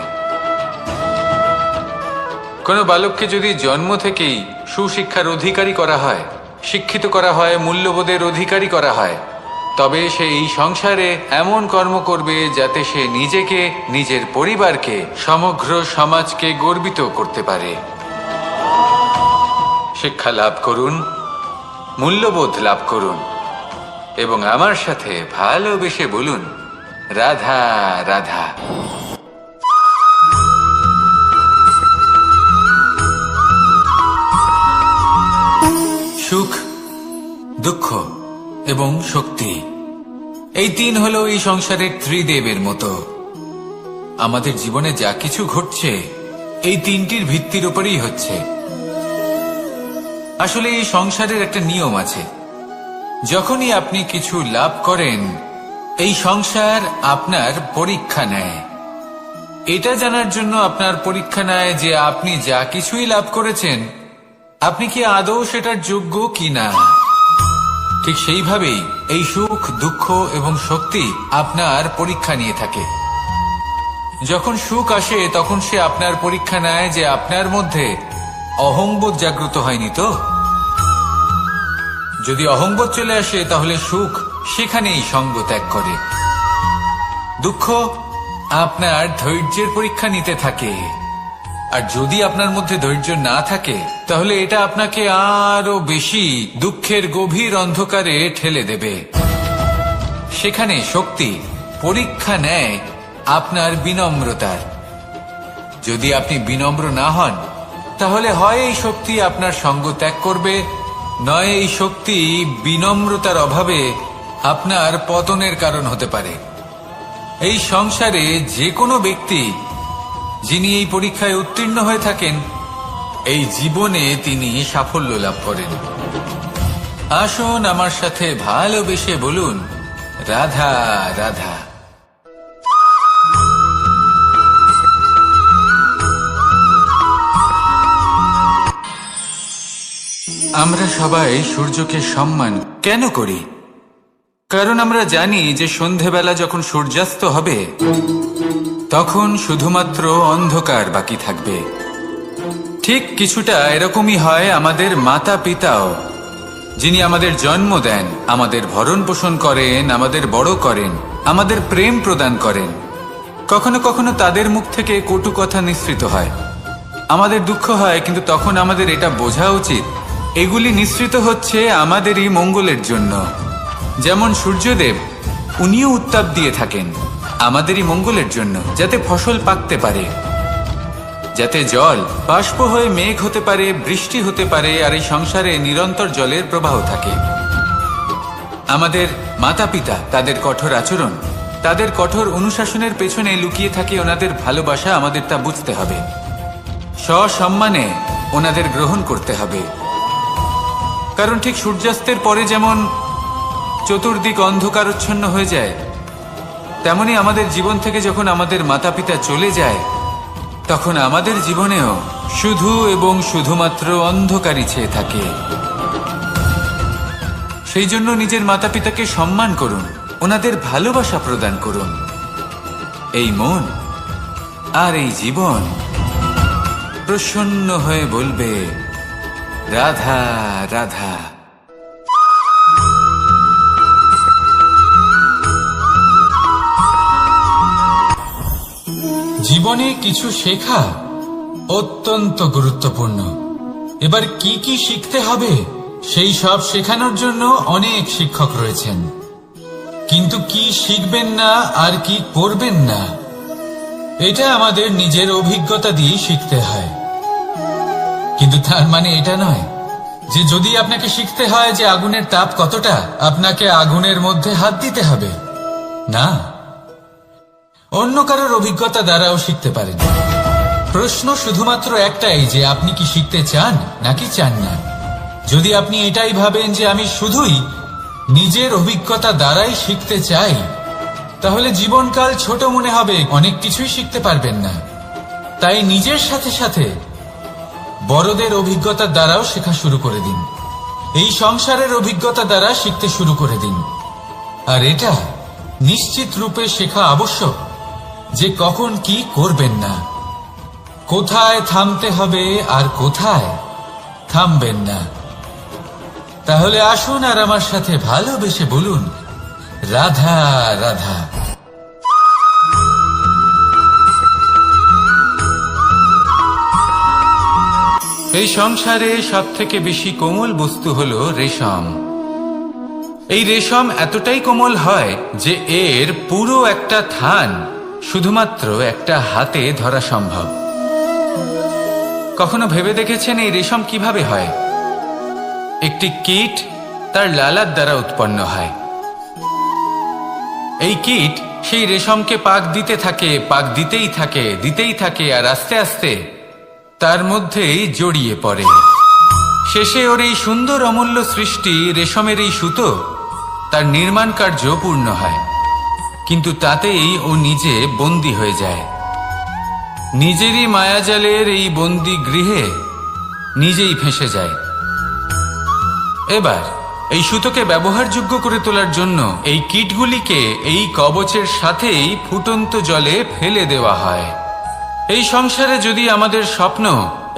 কোনো বালককে যদি জন্ম থেকেই সুশিক্ষার অধিকারী করা হয়, শিক্ষিত করা হয়, মূল্যবোধের অধিকারী করা হয়, তবে সে এই সংসারে এমন কর্ম করবে যাতে সে নিজেকে, নিজের পরিবারকে, সমগ্র সমাজকে গর্বিত করতে পারে। শিক্ষা লাভ করুন, মূল্যবোধ লাভ করুন এবং আমার সাথে ভালোবেসে বলুন, রাধা রাধা। সুখ, দুঃখ এবং শক্তি, এই তিন হলো এই সংসারের ত্রিদেবের মতো। আমাদের জীবনে যা কিছু ঘটছে এই তিনটির ভিত্তির উপরেই হচ্ছে। আসলে এই সংসারের একটা নিয়ম আছে, যখনই আপনি কিছু লাভ করেন এই সংসার আপনার পরীক্ষা নেয়। এটা জানার জন্য আপনার পরীক্ষা নেয় যে আপনি যা কিছুই লাভ করেছেন আপনি কি আদৌ সেটার যোগ্য কিনা। ঠিক সেইভাবেই এই সুখ, দুঃখ এবং শক্তি আপনার পরীক্ষা নিয়ে থাকে। যখন সুখ আসে তখন সে আপনার পরীক্ষা নেয় যে আপনার মধ্যে অহংবোধ জাগ্রত হয়নি তো। যদি অহংবোধ চলে আসে তাহলে সুখ সেখানেই সঙ্গ ত্যাগ করে। দুঃখ আপনার ধৈর্যের পরীক্ষা নিতে থাকে, আর যদি আপনার মধ্যে ধৈর্য না থাকে তাহলে এটা আপনাকে আরো বেশি দুঃখের গভীর অন্ধকারে ঠেলে দেবে। সেখানে শক্তি পরীক্ষা নেয় আপনার বিনম্রতার। যদি আপনি বিনম্র না হন তাহলে হয় এই শক্তি আপনার সঙ্গ ত্যাগ করবে, নয় এই শক্তি বিনম্রতার অভাবে আপনার পতনের কারণ হতে পারে। এই সংসারে যে কোনো ব্যক্তি যিনি এই পরীক্ষায় উত্তীর্ণ হয়ে থাকেন এই জীবনে তিনি সাফল্য লাভ করেন। আসুন আমার সাথে ভালোবেসে বলুন, রাধা রাধা। আমরা সবাই সূর্যকে সম্মান কেন করি? কারণ আমরা জানি যে সন্ধেবেলা যখন সূর্যাস্ত হবে তখন শুধুমাত্র অন্ধকার বাকি থাকবে। ঠিক কিছুটা এরকমই হয় আমাদের মাতা পিতাও, যিনি আমাদের জন্ম দেন, আমাদের ভরণ পোষণ করেন, আমাদের বড় করেন, আমাদের প্রেম প্রদান করেন। কখনো কখনো তাদের মুখ থেকে কটু কথা নিঃসৃত হয়। আমাদের দুঃখ হয়, কিন্তু তখন আমাদের এটা বোঝা উচিত এগুলি নিঃসৃত হচ্ছে আমাদেরই মঙ্গলের জন্য। যেমন সূর্যদেব, উনিও উত্তাপ দিয়ে থাকেন আমাদেরই মঙ্গলের জন্য, যাতে ফসল পাকতে পারে, যাতে জল বাষ্প হয়ে মেঘ হতে পারে, বৃষ্টি হতে পারে, আর এই সংসারে নিরন্তর জলের প্রবাহ থাকে। আমাদের মাতা পিতা, তাদের কঠোর আচরণ, তাদের কঠোর অনুশাসনের পেছনে লুকিয়ে থাকে ওনাদের ভালোবাসা। আমাদের তা বুঝতে হবে, সসম্মানে ওনাদের গ্রহণ করতে হবে। কারণ ঠিক সূর্যাস্তের পরে যেমন চতুর্দিক অন্ধকারচ্ছন্ন হয়ে যায়, তেমনি আমাদের জীবন থেকে যখন আমাদের মাতা পিতা চলে যায়, তখন আমাদের জীবনেও শুধু এবং শুধুমাত্র অন্ধকারই ছেয়ে থাকে। সেই জন্য নিজের মাতা পিতাকে সম্মান করুন, ওনাদের ভালোবাসা প্রদান করুন। এই মন আর এই জীবন প্রসন্ন হয়ে বলবে, রাধা রাধা। জীবনে কিছু শেখা অত্যন্ত গুরুত্বপূর্ণ। এবার কি কি শিখতে হবে সেই সব শেখানোর জন্য অনেক শিক্ষক রয়েছেন, কিন্তু কি শিখবেন না আর কি করবেন না, এটা আমাদের নিজের অভিজ্ঞতা দিয়ে শিখতে হয়। কিন্তু তার মানে এটা নয় যে যদি আপনাকে শিখতে হয় যে আগুনের তাপ কতটা, আপনাকে আগুনের মধ্যে হাত দিতে হবে। না, অন্য কারোর অভিজ্ঞতা দ্বারাও শিখতে পারেন। প্রশ্ন শুধুমাত্র একটাই যে আপনি কি শিখতে চান নাকি চান না। যদি আপনি এটাই ভাবেন যে আমি শুধুই নিজের অভিজ্ঞতা দ্বারাই শিখতে চাই, তাহলে জীবনকাল ছোট মনে হবে, অনেক কিছুই শিখতে পারবেন না। তাই নিজের সাথে সাথে বড়দের অভিজ্ঞতার দ্বারাও শেখা শুরু করে দিন। এই সংসারের অভিজ্ঞতা দ্বারা শিখতে শুরু করে দিন। আর এটা নিশ্চিত রূপে শেখা আবশ্যক যে কখন কি করবেন না, কোথায় থামতে হবে আর কোথায় থামবেন না। তাহলে আসুন আর আমার সাথে ভালোবেসে বলুন, রাধা রাধা। এই সংসারে সব থেকে বেশি কোমল বস্তু হলো রেশম। এই রেশম এতটাই কোমল হয় যে এর পুরো একটা থান শুধুমাত্র একটা হাতে ধরা সম্ভব। কখনো ভেবে দেখেছেন এই রেশম কিভাবে হয়? একটি কীট তার লালার দ্বারা উৎপন্ন হয়। এই কীট সেই রেশমকে পাক দিতে থাকে, পাক দিতেই থাকে, আর আস্তে আস্তে তার মধ্যেই জড়িয়ে পড়ে। শেষে ওর এই সুন্দর অমূল্য সৃষ্টি রেশমের এই সুতো, তার নির্মাণ কার্য পূর্ণ হয়। কিন্তু তাতেই ও নিজে বন্দী হয়ে যায়। নিজেরই মায়াজালের এই বন্দী গৃহে নিজেই ফেঁসে যায়। এবার এই সুতোকে ব্যবহারযোগ্য করে তোলার জন্য এই কীটগুলিকে এই কবচের সাথেই ফুটন্ত জলে ফেলে দেওয়া হয়। এই সংসারে যদি আমাদের স্বপ্ন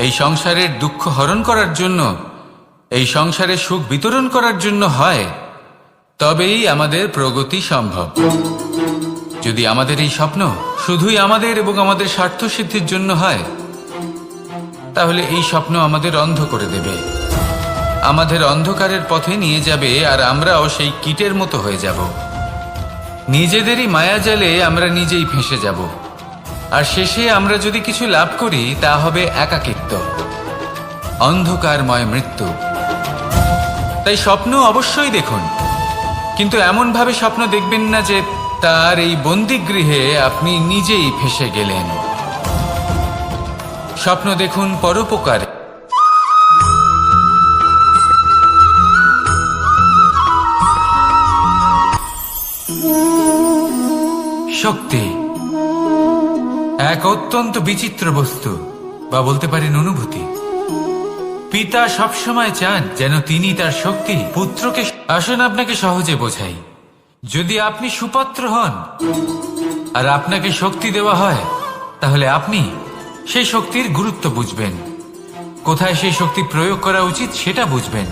এই সংসারের দুঃখ হরণ করার জন্য, এই সংসারে সুখ বিতরণ করার জন্য হয়, তবেই আমাদের প্রগতি সম্ভব। যদি আমাদের এই স্বপ্ন শুধুই আমাদের এবং আমাদের স্বার্থ সিদ্ধির জন্য হয়, তাহলে এই স্বপ্ন আমাদের অন্ধ করে দেবে, আমাদের অন্ধকারের পথে নিয়ে যাবে, আর আমরাও সেই কীটের মতো হয়ে যাব। নিজেদেরই মায়াজালে আমরা নিজেই ফেঁসে যাব, আর শেষে আমরা যদি কিছু লাভ করি তা হবে একাকিত্ব, অন্ধকারময় মৃত্যু। তাই স্বপ্ন অবশ্যই দেখুন, কিন্তু এমনভাবে স্বপ্ন দেখবেন না যে তার এই বন্দিগৃহে আপনি নিজেই ফেঁসে গেলেন। স্বপ্ন দেখুন পরোপকারে। শক্তি এক অত্যন্ত বিচিত্র বস্তু, বা বলতে পারেন অনুভূতি। পিতা সবসময় চান যেন তিনি তার শক্তি পুত্রকে। আসুন আপনাকে সহজে বোঝাই। যদি আপনি সুপাত্র হন আর আপনাকে শক্তি দেওয়া হয়, তাহলে আপনি সেই শক্তির গুরুত্ব বুঝবেন, কোথায় সেই শক্তি প্রয়োগ করা উচিত সেটা বুঝবেন।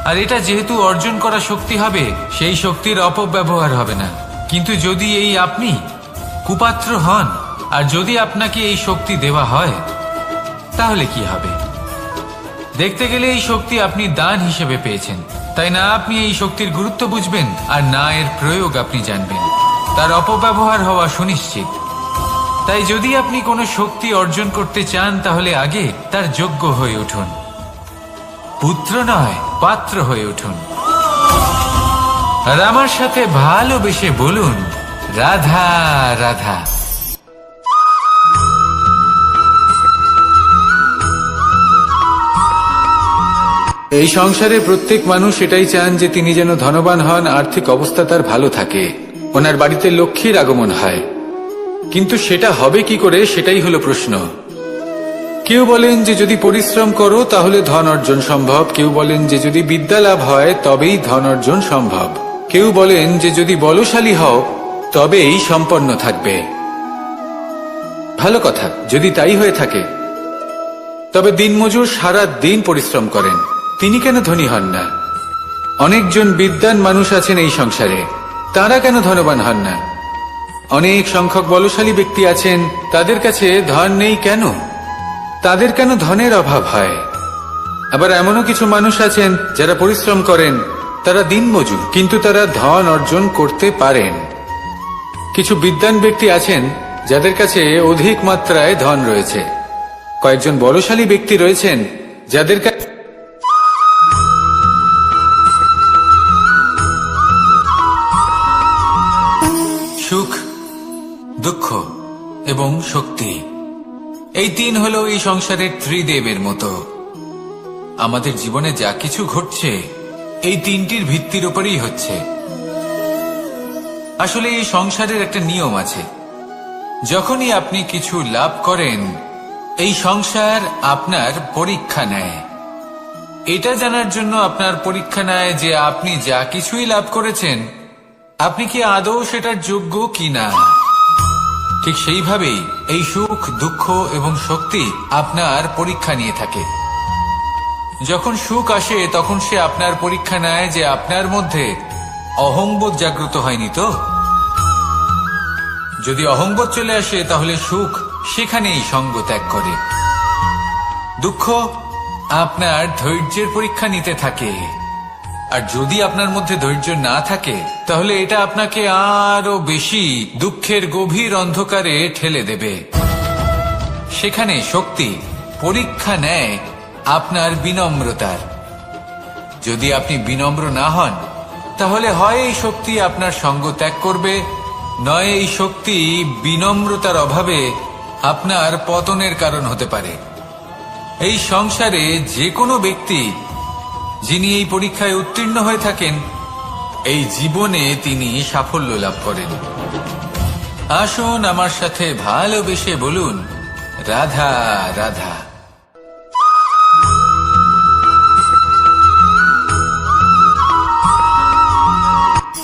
আর এটা যেহেতু অর্জন করা শক্তি হবে, সেই শক্তির অপব্যবহার হবে না। কিন্তু যদি এই আপনি কুপাত্র হন, আর যদি আপনাকে এই শক্তি দেওয়া হয় তাহলে কি হবে? দেখতে গেলে এই শক্তি আপনি দান হিসেবে পেয়েছেন, তাই না আপনি এই শক্তির গুরুত্ব বুঝবেন, আর না এর প্রয়োগ আপনি জানবেন। তার অপব্যবহার হওয়া সুনিশ্চিত। তাই যদি আপনি কোনো শক্তি অর্জন করতে চান তাহলে আগে তার যোগ্য হয়ে উঠুন। পুত্র নয়, পাত্র হয়ে উঠুন। আর আমার সাথে ভালোবেসে বলুন, রাধা রাধা। এই সংসারে প্রত্যেক মানুষ এটাই চান যে তিনি যেন ধনবান হন, আর্থিক অবস্থা তার ভালো থাকে, ওনার বাড়িতে লক্ষ্মীর আগমন হয়। কিন্তু সেটা হবে কি করে, সেটাই হলো প্রশ্ন। কেউ বলেন যে যদি পরিশ্রম করো তাহলে ধন অর্জন সম্ভব, কেউ বলেন যে যদি বিদ্যা লাভ হয় তবেই ধন অর্জন সম্ভব, কেউ বলেন যে যদি বলশালী হও তবেই সম্পন্ন থাকবে। ভালো কথা, যদি তাই হয়ে থাকে, তবে দিনমজুর সারা দিন পরিশ্রম করেন, তিনি কেন ধনী হন না? অনেকজন বিদ্বান মানুষ আছেন এই সংসারে, তারা কেন ধনবান হন না? অনেক সংখ্যক বলশালী ব্যক্তি আছেন, তাদের কাছে ধন নেই কেন? তাদের কেন ধনের অভাব হয়? আবার এমনও কিছু মানুষ আছেন যারা পরিশ্রম করেন, তারা দিনমজুর, কিন্তু তারা ধন অর্জন করতে পারেন। কিছু বিদ্বান ব্যক্তি আছেন যাদের কাছে অধিক মাত্রায় ধন রয়েছে। কয়েকজন বলশালী ব্যক্তি রয়েছেন যাদের কাছে সুখ, দুঃখ এবং শক্তি, এই তিন হলো এই সংসারের ত্রিদেবের মতো। আমাদের জীবনে যা কিছু ঘটছে এই তিনটির ভিত্তির উপরেই হচ্ছে। আসলে এই সংসারের একটা নিয়ম আছে, যখনই আপনি কিছু লাভ করেন এই সংসার আপনার পরীক্ষা নেয়। এটা জানার জন্য আপনার পরীক্ষা নেয় যে আপনি যা কিছুই লাভ করেছেন আপনি কি আদৌ সেটার যোগ্য কিনা। ঠিক সেইভাবেই এই সুখ, দুঃখ এবং শক্তি আপনার পরীক্ষা নিয়ে থাকে। যখন সুখ আসে তখন সে আপনার পরীক্ষা নেয় যে আপনার মধ্যে অহংবোধ জাগ্রত হয়নি তো। যদি অহংবোধ চলে আসে তাহলে সুখ সেখানেই সঙ্গ ত্যাগ করে। দুঃখ আপনার ধৈর্যের পরীক্ষা নিতে থাকে, আর যদি আপনার মধ্যে ধৈর্য না থাকে তাহলে এটা আপনাকে আরো বেশি দুঃখের গভীর অন্ধকারে ঠেলে দেবে। সেখানে শক্তি পরীক্ষা নেয় আপনার বিনম্রতার। যদি আপনি বিনম্র না হন তাহলে হয় এই শক্তি আপনার সঙ্গ ত্যাগ করবে, নয় এই শক্তি বিনম্রতার অভাবে আপনার পতনের কারণ হতে পারে। এই সংসারে যে কোনো ব্যক্তি যিনি এই পরীক্ষায় উত্তীর্ণ হয়ে থাকেন এই জীবনে তিনি সাফল্য লাভ করেন। আসুন আমার সাথে ভালোবেসে বলুন, রাধা রাধা।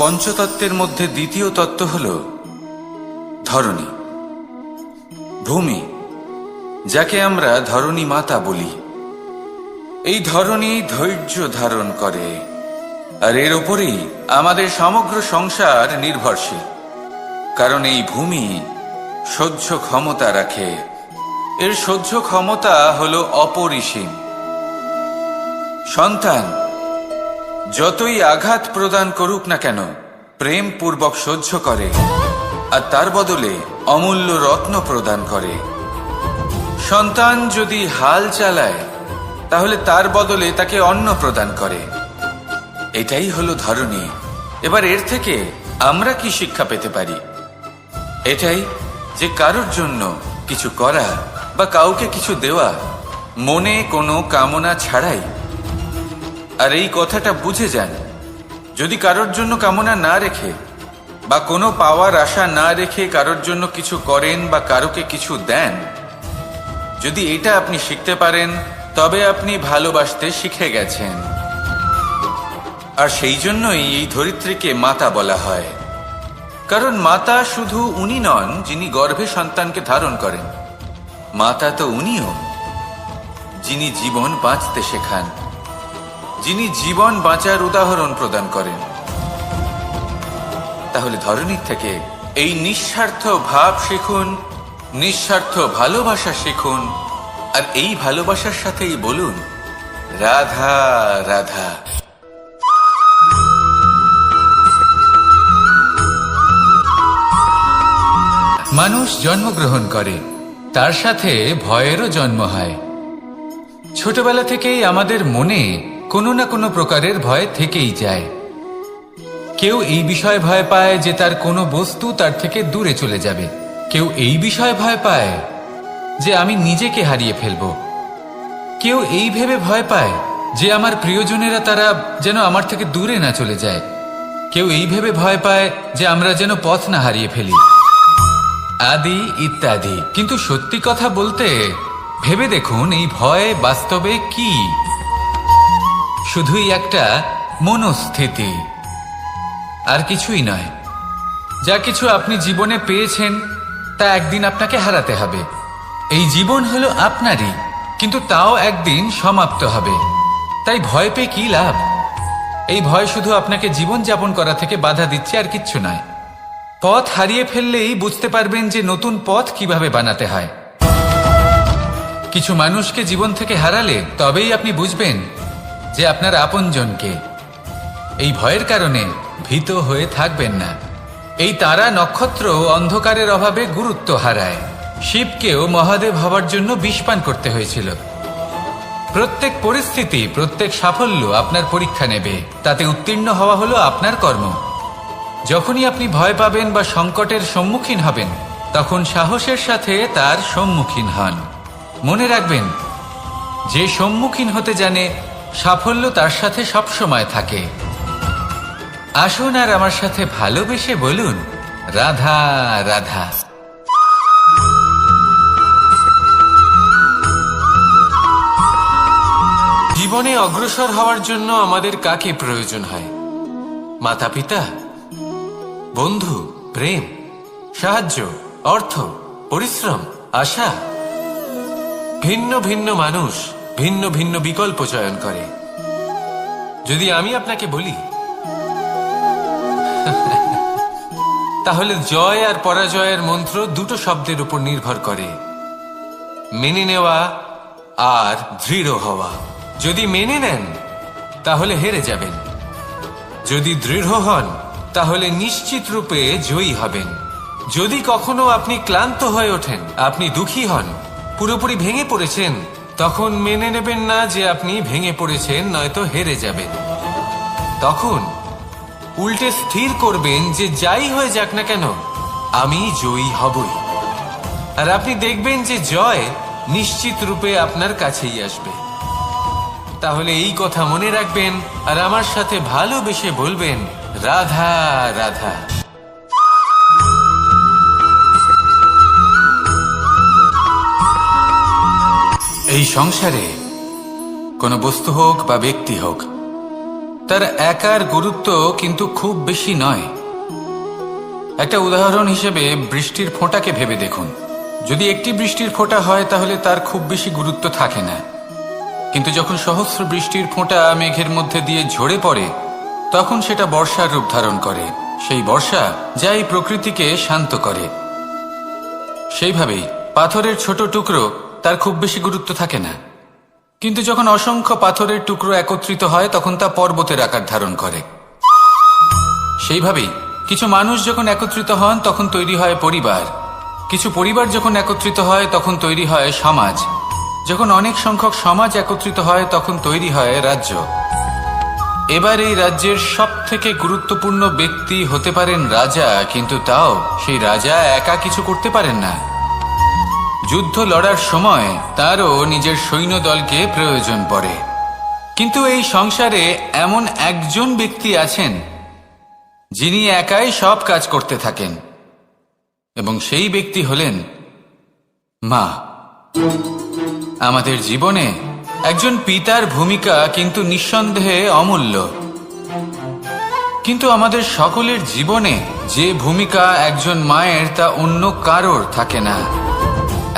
পঞ্চতত্ত্বের মধ্যে দ্বিতীয় তত্ত্ব হল ধরণী, ভূমি, যাকে আমরা ধরণী মাতা বলি। এই ধরণী ধৈর্য ধারণ করে, আর এর ওপরেই আমাদের সমগ্র সংসার নির্ভরশীল। কারণ এই ভূমি সহ্য ক্ষমতা রাখে, এর সহ্য ক্ষমতা হল অপরিসীম। সন্তান যতই আঘাত প্রদান করুক না কেন প্রেম পূর্বক সহ্য করে, আর তার বদলে অমূল্য রত্ন প্রদান করে। সন্তান যদি হাল চালায় তাহলে তার বদলে তাকে অন্ন প্রদান করে। এটাই হলো ধরণী। এবার এর থেকে আমরা কি শিক্ষা পেতে পারি? এটাই যে কারোর জন্য কিছু করা বা কাউকে কিছু দেওয়া মনে কোনো কামনা ছাড়াই। আর এই কথাটা বুঝে যান, যদি কারোর জন্য কামনা না রেখে বা কোনো পাওয়ার আশা না রেখে কারোর জন্য কিছু করেন বা কারোকে কিছু দেন, যদি এটা আপনি শিখতে পারেন তবে আপনি ভালোবাসতে শিখে গেছেন। আর সেই জন্যই এই ধরিত্রীকে মাতা বলা হয়। কারণ মাতা শুধু উনি নন যিনি গর্ভে সন্তানকে ধারণ করেন, মাতা তো উনিও যিনি জীবন বাঁচতে শেখান, যিনি জীবন বাঁচার উদাহরণ প্রদান করেন। তাহলে ধরণীর থেকে এই নিঃস্বার্থ ভাব শিখুন, নিঃস্বার্থ ভালোবাসা শিখুন, আর এই ভালোবাসার সাথেই বলুন রাধা রাধা। মানুষ জন্মগ্রহণ করে, তার সাথে ভয়েরও জন্ম হয়। ছোটবেলা থেকেই আমাদের মনে কোনো না কোনো প্রকারের ভয় থেকেই যায়। কেউ এই বিষয়ে ভয় পায় যে তার কোনো বস্তু তার থেকে দূরে চলে যাবে, কেউ এই বিষয়ে ভয় পায় যে আমি নিজেকে হারিয়ে ফেলব, কেউ এই ভেবে ভয় পায় যে আমার প্রিয়জনেরা তারা যেন আমার থেকে দূরে না চলে যায়, কেউ এই ভেবে ভয় পায় যে আমরা যেন পথ না হারিয়ে ফেলি, আদি ইত্যাদি। কিন্তু সত্যি কথা বলতে ভেবে দেখুন এই ভয় বাস্তবে কি? শুধুই একটা মনস্থিতি, আর কিছুই নয়। যা কিছু আপনি জীবনে পেয়েছেন তা একদিন আপনাকে হারাতে হবে। এই জীবন হলো আপনারই, কিন্তু তাও একদিন সমাপ্ত হবে। তাই ভয় পেয়ে কি লাভ? এই ভয় শুধু আপনাকে জীবন যাপন করা থেকে বাধা দিচ্ছে, আর কিচ্ছু নয়। পথ হারিয়ে ফেললেই বুঝতে পারবেন যে নতুন পথ কিভাবে বানাতে হয়। কিছু মানুষকে জীবন থেকে হারালে তবেই আপনি বুঝবেন যে আপনার আপনজনকে। এই ভয়ের কারণে ভীত হয়ে থাকবেন না। এই তারা নক্ষত্র অন্ধকারের অভাবে গুরুত্ব হারায়। শিবকেও মহাদেব হবার জন্য বিষ পান করতে হয়েছিল। প্রত্যেক পরিস্থিতি, প্রত্যেক সাফল্য আপনার পরীক্ষা নেবে, তাতে উত্তীর্ণ হওয়া হলো আপনার কর্ম। যখনই আপনি ভয় পাবেন বা সংকটের সম্মুখীন হবেন, তখন সাহসের সাথে তার সম্মুখীন হন। মনে রাখবেন, যে সম্মুখীন হতে জানে সাফল্য তার সাথে সবসময় থাকে। আসুন আর আমার সাথে ভালোবেসে বলুন রাধা রাধা। জীবনে অগ্রসর হওয়ার জন্য আমাদের কাকে প্রয়োজন হয়? মাতা পিতা, বন্ধু, প্রেম, সাহায্য, অর্থ, পরিশ্রম, আশা। ভিন্ন ভিন্ন মানুষ ভিন্ন ভিন্ন বিকল্প চয়ন করে। যদি আমি আপনাকে বলি তাহলে জয় আর পরাজয়ের মন্ত্র দুটো শব্দের উপর নির্ভর করে, মেনে নেওয়া আর দৃঢ় হওয়া। যদি মেনে নেন তাহলে হেরে যাবেন, যদি দৃঢ় হন তাহলে নিশ্চিত রূপে জয়ী হবেন। যদি কখনো আপনি ক্লান্ত হয়ে ওঠেন, আপনি দুঃখী হন, পুরোপুরি ভেঙে পড়েছেন, তখন মেনে নেবেন না যে আপনি ভেঙে পড়েছেন, নয়তো হেরে যাবেন। তখন উল্টে স্থির করবেন যে যাই হয়ে যাক না কেন আমি জয়ী হবই। আর আপনি দেখবেন যে জয় নিশ্চিত রূপে আপনার কাছেই আসবে। তাহলে এই কথা মনে রাখবেন আর আমার সাথে ভালোবেসে বলবেন রাধা রাধা। এই সংসারে কোনো বস্তু হোক বা ব্যক্তি হোক, তার একার গুরুত্ব কিন্তু খুব বেশি নয়। একটা উদাহরণ হিসেবে বৃষ্টির ফোঁটাকে ভেবে দেখুন। যদি একটি বৃষ্টির ফোঁটা হয় তাহলে তার খুব বেশি গুরুত্ব থাকে না, কিন্তু যখন সহস্র বৃষ্টির ফোঁটা মেঘের মধ্যে দিয়ে ঝরে পড়ে, তখন সেটা বর্ষার রূপ ধারণ করে। সেই বর্ষা যা এই প্রকৃতিকে শান্ত করে। সেইভাবেই পাথরের ছোট টুকরো, তার খুব বেশি গুরুত্ব থাকে না, কিন্তু যখন অসংখ্য পাথরের টুকরো একত্রিত হয় তখন তা পর্বতের আকার ধারণ করে। সেইভাবেই কিছু মানুষ যখন একত্রিত হন তখন তৈরি হয় পরিবার, কিছু পরিবার যখন একত্রিত হয় তখন তৈরি হয় সমাজ, যখন অনেক সংখ্যক সমাজ একত্রিত হয় তখন তৈরি হয় রাজ্য। এবার এই রাজ্যের সব থেকে গুরুত্বপূর্ণ ব্যক্তি হতে পারেন রাজা, কিন্তু তাও সেই রাজা একা কিছু করতে পারেন না। যুদ্ধ লড়ার সময় তারও নিজের সৈন্যদলকে প্রয়োজন পড়ে। কিন্তু এই সংসারে এমন একজন ব্যক্তি আছেন যিনি একাই সব কাজ করতে থাকেন, এবং সেই ব্যক্তি হলেন মা। আমাদের জীবনে একজন পিতার ভূমিকা কিন্তু নিঃসন্দেহে অমূল্য, কিন্তু আমাদের সকলের জীবনে যে ভূমিকা একজন মায়ের তা অন্য কারোর থাকে না।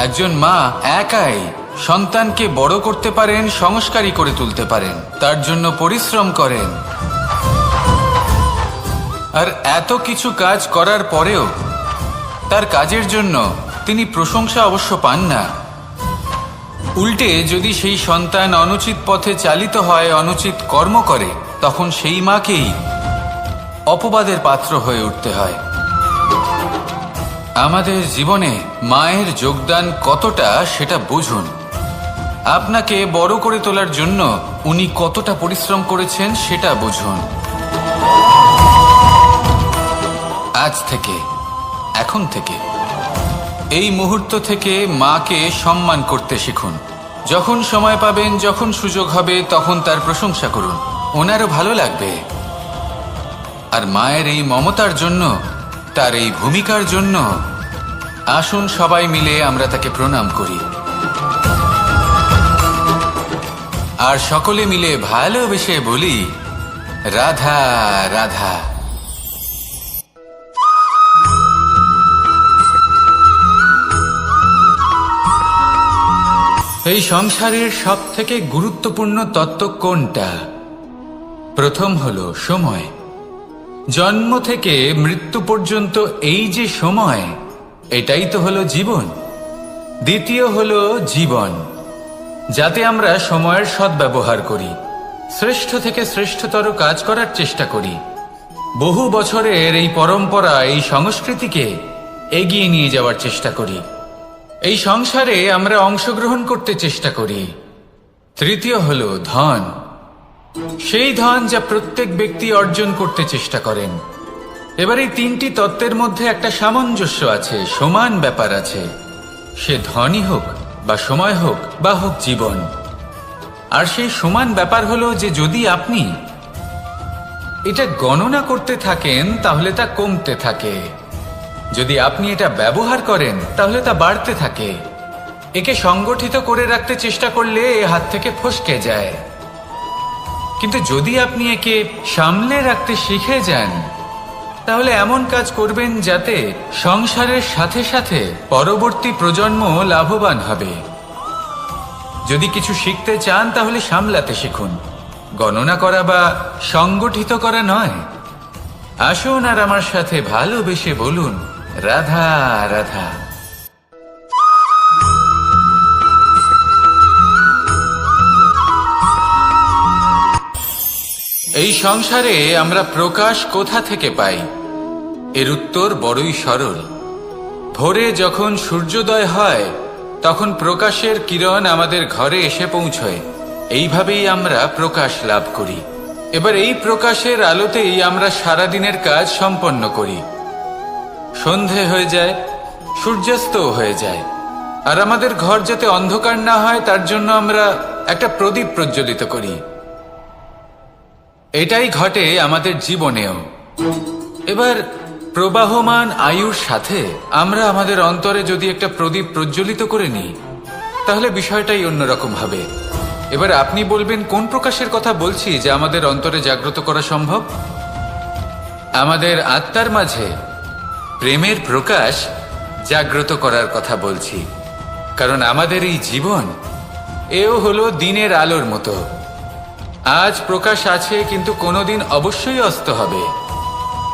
একজন মা একাই সন্তানকে বড় করতে পারেন, সংস্কারী করে তুলতে পারেন, তার জন্য পরিশ্রম করেন। আর এত কিছু কাজ করার পরেও তার কাজের জন্য তিনি প্রশংসা অবশ্য পান না। উল্টে যদি সেই সন্তান অনুচিত পথে চালিত হয়, অনুচিত কর্ম করে, তখন সেই মাকেই অপবাদের পাত্র হয়ে উঠতে হয়। আমাদের জীবনে মায়ের যোগদান কতটা সেটা বুঝুন। আপনাকে বড় করে তোলার জন্য উনি কতটা পরিশ্রম করেছেন সেটা বুঝুন। আজ থেকে, এখন থেকে, এই মুহূর্ত থেকে মাকে সম্মান করতে শিখুন। যখন সময় পাবেন, যখন সুযোগ হবে, তখন তার প্রশংসা করুন, ওনারও ভালো লাগবে। আর মায়ের এই মমতার জন্য, তার এই ভূমিকার জন্য আসুন সবাই মিলে আমরা তাকে প্রণাম করি, আর সকলে মিলে ভালোবেসে বলি, রাধা রাধা। এই সংসারের সব থেকে গুরুত্বপূর্ণ তত্ত্ব কোনটা? প্রথম হলো সময়। জন্ম থেকে মৃত্যু পর্যন্ত এই যে সময়, এটাই তো হলো জীবন। দ্বিতীয় হলো জীবন, যাতে আমরা সময়ের সদ্ব্যবহার করি, শ্রেষ্ঠ থেকে শ্রেষ্ঠতর কাজ করার চেষ্টা করি, বহু বছরের এই পরম্পরা, এই সংস্কৃতিকে এগিয়ে নিয়ে যাওয়ার চেষ্টা করি, এই সংসারে আমরা অংশগ্রহণ করতে চেষ্টা করি। তৃতীয় হলো ধন, সেই ধন যা প্রত্যেক ব্যক্তি অর্জন করতে চেষ্টা করেন। এবার এই তিনটি তত্ত্বের মধ্যে একটা সামঞ্জস্য আছে, সমান ব্যাপার আছে, সে ধনই হোক বা সময় হোক বা হোক জীবন। আর সেই সমান ব্যাপার হলো যে যদি আপনি এটা গণনা করতে থাকেন তাহলে তা কমতে থাকে, যদি আপনি এটা ব্যবহার করেন তাহলে তা বাড়তে থাকে। একে সংগঠিত করে রাখতে চেষ্টা করলে এ হাত থেকে ফসকে যায়, কিন্তু যদি আপনি একে সামলে রাখতে শিখে যান তাহলে এমন কাজ করবেন যাতে সংসারের সাথে সাথে পরবর্তী প্রজন্ম লাভবান হবে। যদি কিছু শিখতে চান তাহলে সামলাতে শিখুন, গণনা করা বা সংগঠিত করা নয়। আসুন আর আমার সাথে ভালোবেসে বলুন, রাধা রাধা। এই সংসারে আমরা প্রকাশ কোথা থেকে পাই? এর উত্তর বড়ই সরল। ভোরে যখন সূর্যোদয় হয় তখন প্রকাশের কিরণ আমাদের ঘরে এসে পৌঁছয়, এইভাবেই আমরা প্রকাশ লাভ করি। এবার এই প্রকাশের আলোতেই আমরা সারাদিনের কাজ সম্পন্ন করি। সন্ধে হয়ে যায়, সূর্যাস্তও হয়ে যায়, আর আমাদের ঘর যাতে অন্ধকার না হয় তার জন্য আমরা একটা প্রদীপ প্রজ্বলিত করি। এটাই ঘটে আমাদের জীবনেও। এবার প্রবাহমান আয়ুর সাথে আমরা আমাদের অন্তরে যদি একটা প্রদীপ প্রজ্বলিত করে নিই তাহলে বিষয়টাই অন্যরকম হবে। এবার আপনি বলবেন কোন প্রকাশের কথা বলছি যা আমাদের অন্তরে জাগ্রত করা সম্ভব? আমাদের আত্মার মাঝে প্রেমের প্রকাশ জাগ্রত করার কথা বলছি, কারণ আমাদের এই জীবন এও হলো দিনের আলোর মতো। আজ প্রকাশ আছে, কিন্তু কোনোদিন অবশ্যই অস্ত হবে।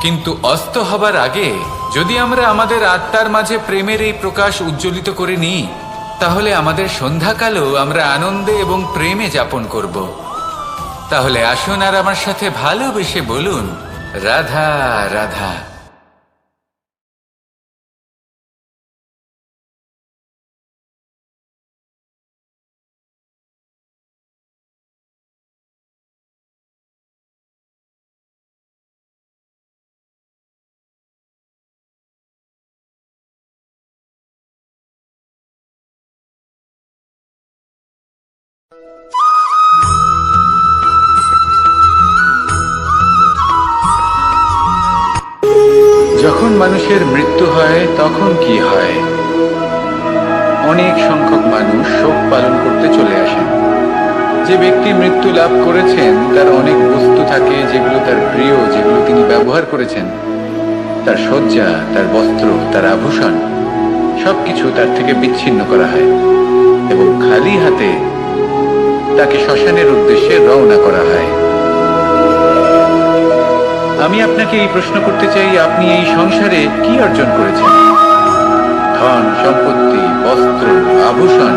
কিন্তু অস্ত হবার আগে যদি আমরা আমাদের আত্মার মাঝে প্রেমের এই প্রকাশ উজ্জ্বলিত করে নিই তাহলে আমাদের সন্ধ্যাকালও আমরা আনন্দে এবং প্রেমে যাপন করব। তাহলে আসুন আর আমার সাথে ভালোবেসে বলুন, রাধা রাধা। যখন মানুষের মৃত্যু হয় তখন কি হয়? অনেক সংখ্যক মানুষ শোক পালন করতে চলে আসেন। যে ব্যক্তি মৃত্যু লাভ করেছেন তার অনেক বস্তু থাকে যেগুলো তার প্রিয়, যেগুলো তিনি ব্যবহার করেছেন। তার শয্যা, তার বস্ত্র, তার আভূষণ সবকিছু তার থেকে বিচ্ছিন্ন করা হয় এবং খালি হাতে তাকে শ্মশানের উদ্দেশ্যে রওনা করা হয়। আমি আপনাকে এই প্রশ্ন করতে চাই, আপনি এই সংসারে কি অর্জন করেছেন? ধন সম্পত্তি, বস্ত্র, আভূষণ,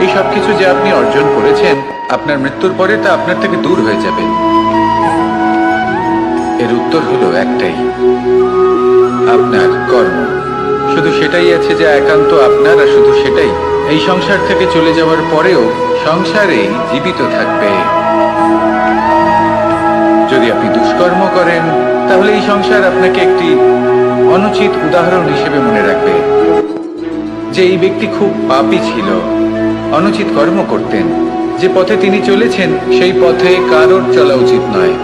এই সব কিছু যে আপনি অর্জন করেছেন, আপনার মৃত্যুর পরে তা আপনার থেকে দূর হয়ে যাবে। এর উত্তর হলো একটাই, আপনার কর্ম। শুধু সেটাই আছে যা একান্ত আপনার, আর শুধু সেটাই এই সংসার থেকে চলে যাওয়ার পরেও সংসারেই জীবিত থাকবে। যদি আপনি দুষ্কর্ম করেন, তাহলে এই সংসার আপনাকে একটি অনুচিত উদাহরণ হিসেবে মনে রাখবে যে এই ব্যক্তি খুব পাপী ছিল, অনুচিত কর্ম করতেন। যে পথে তিনি চলেছেন সেই পথে কারোর চলা উচিত নয়।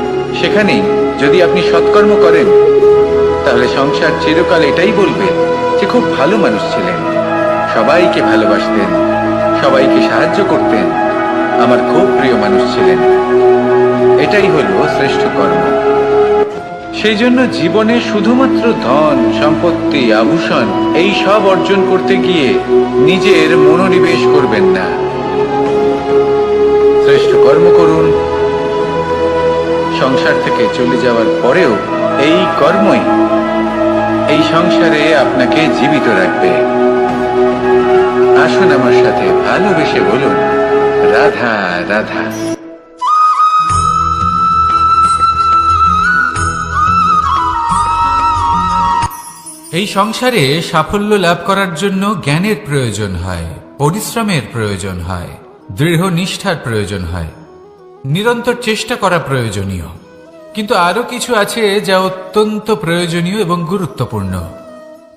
সেখানেই যদি আপনি সৎকর্ম করেন, তাহলে সংসার চিরকাল এটাই বলবে যে খুব ভালো মানুষ ছিলেন, সবাইকে ভালোবাসতেন, সবাইকে সাহায্য করতেন, আমার খুব প্রিয় মানুষ ছিলেন। এটাই হলো শ্রেষ্ঠ কর্ম। সেই জন্য জীবনে শুধুমাত্র ধন সম্পত্তি, আভূষণ এই সব অর্জন করতে গিয়ে নিজের মনোনিবেশ করবেন না। শ্রেষ্ঠ কর্ম করুন। সংসার থেকে চলে যাওয়ার পরেও এই কর্মই এই সংসারে আপনাকে জীবিত রাখবে। আসুন আমার সাথে ভালোবেসে বলুন, রাধা রাধা। এই সংসারে সাফল্য লাভ করার জন্য জ্ঞানের প্রয়োজন হয়, পরিশ্রমের প্রয়োজন হয়, দৃঢ় নিষ্ঠার প্রয়োজন হয়, নিরন্তর চেষ্টা করা প্রয়োজনীয়। কিন্তু আরো কিছু আছে যা অত্যন্ত প্রয়োজনীয় এবং গুরুত্বপূর্ণ।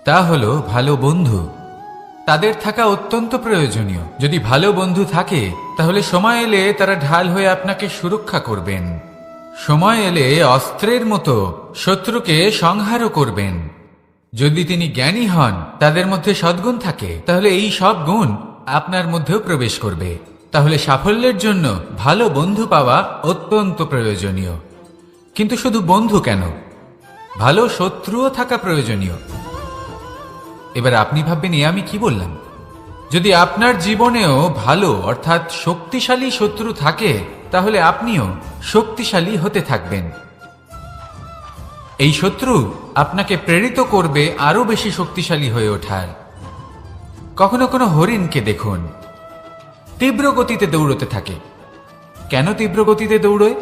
তা হলো ভালো বন্ধু। তাদের থাকা অত্যন্ত প্রয়োজনীয়। যদি ভালো বন্ধু থাকে, তাহলে সময় এলে তারা ঢাল হয়ে আপনাকে সুরক্ষা করবেন। সময় এলে অস্ত্রের মতো শত্রুকে সংহারও করবেন। যদি তিনি জ্ঞানী হন, তাদের মধ্যে সদ্গুণ থাকে, তাহলে এই সব গুণ আপনার মধ্যেও প্রবেশ করবে। তাহলে সাফল্যের জন্য ভালো বন্ধু পাওয়া অত্যন্ত প্রয়োজনীয়। কিন্তু শুধু বন্ধু কেন, ভালো শত্রুও থাকা প্রয়োজনীয়। এবার আপনি ভাববেন, আমি কি বললাম? যদি আপনার জীবনেও ভালো অর্থাৎ শক্তিশালী শত্রু থাকে, তাহলে আপনিও শক্তিশালী হতে থাকবেন। এই শত্রু আপনাকে প্রেরিত করবে আরো বেশি শক্তিশালী হয়ে ওঠার। কখনো কোনো হরিণকে দেখুন, তীব্র গতিতে দৌড়তে থাকে। কেন তীব্র গতিতে দৌড়য়?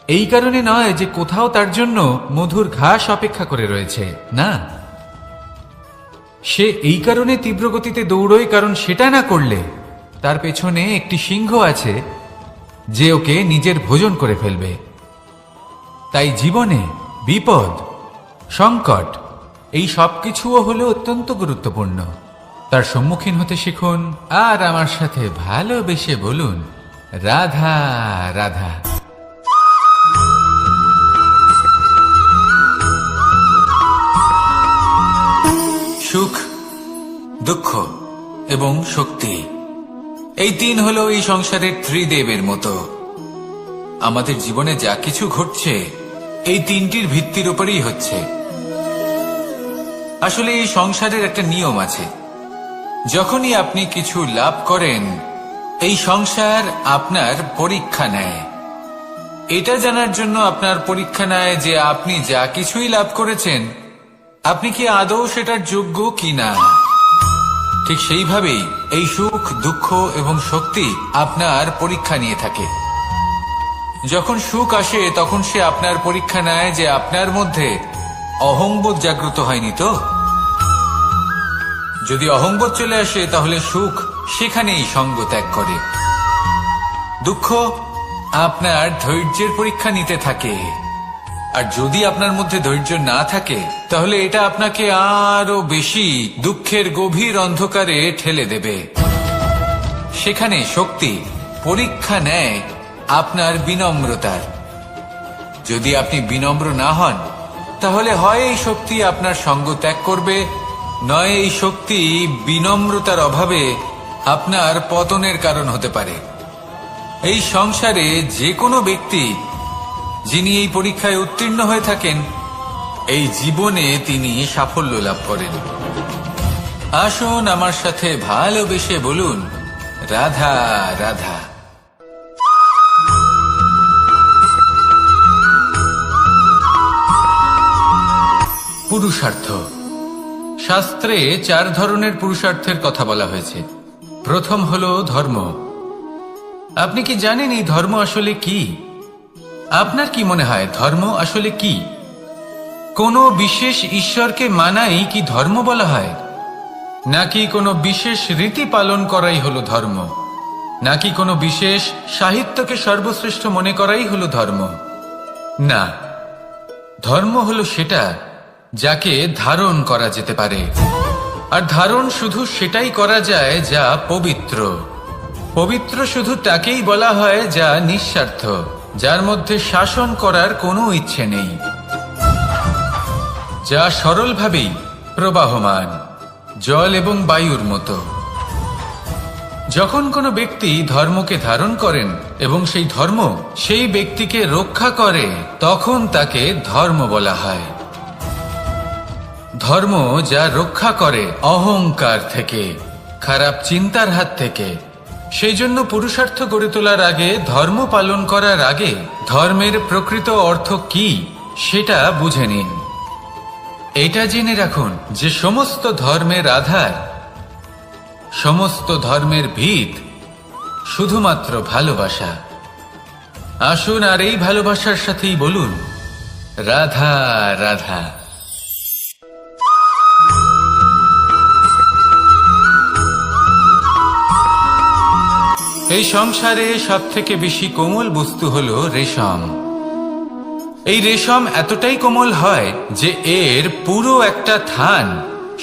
এই কারণে নয় যে কোথাও তার জন্য মধুর ঘাস অপেক্ষা করে রয়েছে, না। সে এই কারণে তীব্র গতিতে দৌড়য় কারণ সেটা না করলে তার পেছনে একটি সিংহ আছে যে ওকে নিজের ভোজন করে ফেলবে। তাই জীবনে বিপদ, সংকট এই সবকিছুও হলো অত্যন্ত গুরুত্বপূর্ণ। তার সম্মুখীন হতে শিখুন আর আমার সাথে ভালোবেসে বলুন, রাধা রাধা। সুখ, দুঃখ এবং শক্তি, এই তিন হলো এই সংসারের ত্রিদেবের মতো। আমাদের জীবনে যা কিছু ঘটছে এই তিনটির ভিত্তির উপরেই হচ্ছে। আসলে এই সংসারের একটা নিয়ম আছে, যখনই আপনি কিছু লাভ করেন, এই সংসার আপনার পরীক্ষা নেয়। এটা জানার জন্য আপনার পরীক্ষা নেয় যে আপনি যা কিছুই লাভ করেছেন, আপনি কি আদৌ সেটার যোগ্য কিনা। ঠিক সেইভাবেই এই সুখ, দুঃখ এবং শক্তি আপনার পরীক্ষা নিয়ে থাকে। যখন সুখ আসে, তখন সে আপনার পরীক্ষা নেয় যে আপনার মধ্যে অহংবোধ জাগ্রত হয়নি তো। যদি অহংবোধ চলে আসে, তাহলে সুখ সেখানেই সঙ্গ ত্যাগ করে। দুঃখ আপনার ধৈর্যের পরীক্ষা নিতে থাকে, আর যদি আপনার মধ্যে ধৈর্য না থাকে, তাহলে এটা আপনাকে আরো বেশি দুঃখের গভীর অন্ধকারে ঠেলে দেবে। সেখানে শক্তি পরীক্ষা নেয় আপনার বিনম্রতার। যদি আপনি বিনম্র না হন, তাহলে হয় এই শক্তি আপনার সঙ্গ ত্যাগ করবে, নয় এই শক্তি বিনম্রতার অভাবে আপনার পতনের কারণ হতে পারে। এই সংসারে যে কোনো ব্যক্তি যিনি এই পরীক্ষায় উত্তীর্ণ হয়ে থাকেন, এই জীবনে তিনি সাফল্য লাভ করেন। আসুন আমার সাথে ভালোবেসে বলুন, রাধা রাধা। পুরুষার্থ, শাস্ত্রে 4 ধরনের পুরুষার্থের কথা বলা হয়েছে। প্রথম হলো ধর্ম। আপনি কি জানেন এই ধর্ম আসলে কি? আপনার কি মনে হয় ধর্ম আসলে কি? কোনো বিশেষ ঈশ্বরকে মানাই কি ধর্ম বলা হয়? নাকি কোনো বিশেষ রীতি পালন করাই হলো ধর্ম? নাকি কোনো বিশেষ সাহিত্যকে সর্বশ্রেষ্ঠ মনে করাই হলো ধর্ম? না, ধর্ম হলো সেটা যাকে ধারণ করা যেতে পারে। আর ধারণ শুধু সেটাই করা যায় যা পবিত্র। পবিত্র শুধু তাকেই বলা হয় যা নিঃস্বার্থ, যার মধ্যে শাসন করার কোনো ইচ্ছে নেই, যা সরলভাবেই প্রবাহমান, জল এবং বায়ুর মতো। যখন কোনো ব্যক্তি ধর্মকে ধারণ করেন এবং সেই ধর্ম সেই ব্যক্তিকে রক্ষা করে, তখন তাকে ধর্ম বলা হয়। ধর্ম যা রক্ষা করে অহংকার থেকে, খারাপ চিন্তার হাত থেকে। সেই জন্য পুরুষার্থ গড়ে তোলার আগে, ধর্ম পালন করার আগে ধর্মের প্রকৃত অর্থ কি সেটা বুঝে নিন। এটা জেনে রাখুন যে সমস্ত ধর্মের আধার, সমস্ত ধর্মের ভিত শুধুমাত্র ভালোবাসা। আসুন আর এই ভালোবাসার সাথেই বলুন রাধা রাধা। এই সংসারে সবথেকে বেশি কোমল বস্তু হলো রেশম। এই রেশম এতটাই কোমল হয় যে এর পুরো একটা থান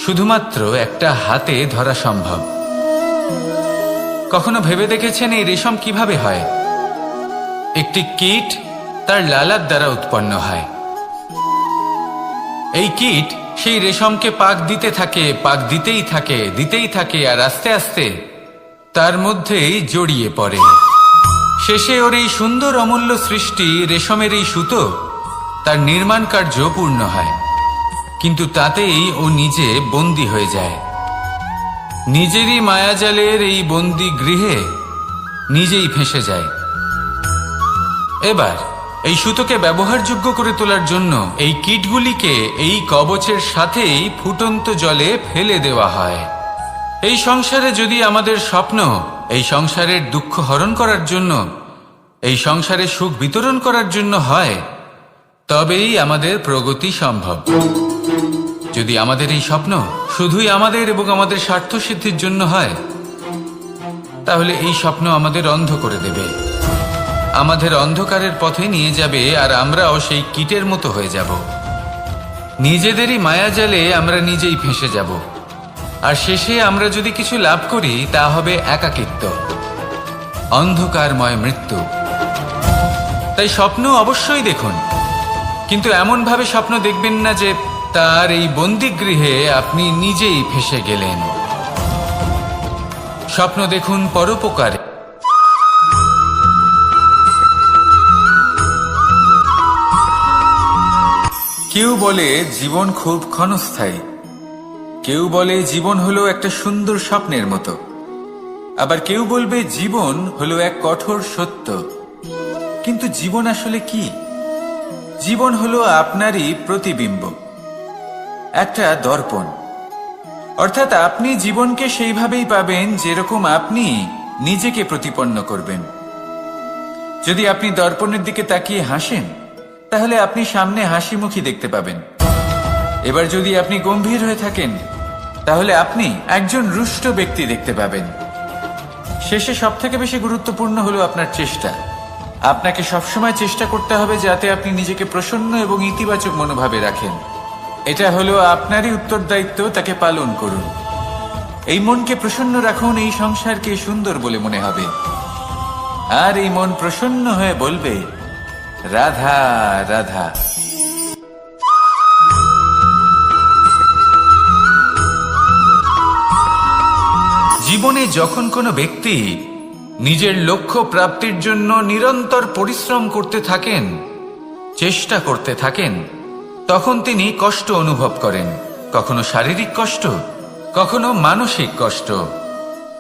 শুধুমাত্র একটা হাতে ধরা সম্ভব। কখনো ভেবে দেখেছেন এই রেশম কিভাবে হয়? একটি কীট তার লালার দ্বারা উৎপন্ন হয়। এই কীট সেই রেশমকে পাক দিতে থাকে, পাক দিতেই থাকে আর আস্তে আস্তে তার মধ্যেই জড়িয়ে পড়ে। শেষে ওর এই সুন্দর অমূল্য সৃষ্টি রেশমের এই সুতো, তার নির্মাণ কার্য পূর্ণ হয়, কিন্তু তাতেই ও নিজে বন্দী হয়ে যায়। নিজেরই মায়াজালের এই বন্দী গৃহে নিজেই ফেঁসে যায়। এবার এই সুতোকে ব্যবহারযোগ্য করে তোলার জন্য এই কীটগুলিকে এই কবচের সাথেই ফুটন্ত জলে ফেলে দেওয়া হয়। এই সংসারে যদি আমাদের স্বপ্ন এই সংসারের দুঃখ হরণ করার জন্য, এই সংসারে সুখ বিতরণ করার জন্য হয়, তবেই আমাদের প্রগতি সম্ভব। যদি আমাদের এই স্বপ্ন শুধুই আমাদের এবং আমাদের স্বার্থ সিদ্ধির জন্য হয়, তাহলে এই স্বপ্ন আমাদের অন্ধ করে দেবে, আমাদের অন্ধকারের পথে নিয়ে যাবে, আর আমরাও সেই কীটের মতো হয়ে যাব। নিজেদেরই মায়াজালে আমরা নিজেই ফেঁসে যাব, আর শেষে আমরা যদি কিছু লাভ করি তা হবে একাকিত্ব, অন্ধকারময় মৃত্যু। তাই স্বপ্ন অবশ্যই দেখুন, কিন্তু এমন ভাবে স্বপ্ন দেখবেন না যে তার এই বন্দিগৃহে আপনি নিজেই ফেঁসে গেলেন। স্বপ্ন দেখুন পরোপকারে। কেউ বলে জীবন খুব ক্ষণস্থায়ী, কেউ বলে জীবন হলো একটা সুন্দর স্বপ্নের মতো, আবার কেউ বলবে জীবন হলো এক কঠোর সত্য। কিন্তু জীবন আসলে কি? জীবন হলো আপনারই প্রতিবিম্ব, একটা দর্পণ। অর্থাৎ আপনি জীবনকে সেইভাবেই পাবেন যেরকম আপনি নিজেকে প্রতিপন্ন করবেন। যদি আপনি দর্পণের দিকে তাকিয়ে হাসেন, তাহলে আপনি সামনে হাসি মুখী দেখতে পাবেন। এবার যদি আপনি গম্ভীর হয়ে থাকেন, তাহলে আপনি একজন রুষ্ট ব্যক্তি দেখতে পাবেন। শেষে সবথেকে বেশি গুরুত্বপূর্ণ হলো আপনার চেষ্টা। আপনাকে সবসময় চেষ্টা করতে হবে যাতে আপনি নিজেকে প্রসন্ন এবং ইতিবাচক মনোভাবে রাখেন। এটা হলো আপনারই উত্তরদায়িত্ব, তাকে পালন করুন। এই মনকে প্রসন্ন রাখুন, এই সংসারকে সুন্দর বলে মনে হবে, আর এই মন প্রসন্ন হয়ে বলবে রাধা রাধা। জীবনে যখন কোনো ব্যক্তি নিজের লক্ষ্য প্রাপ্তির জন্য নিরন্তর পরিশ্রম করতে থাকেন, চেষ্টা করতে থাকেন, তখন তিনি কষ্ট অনুভব করেন, কখনো শারীরিক কষ্ট, কখনো মানসিক কষ্ট।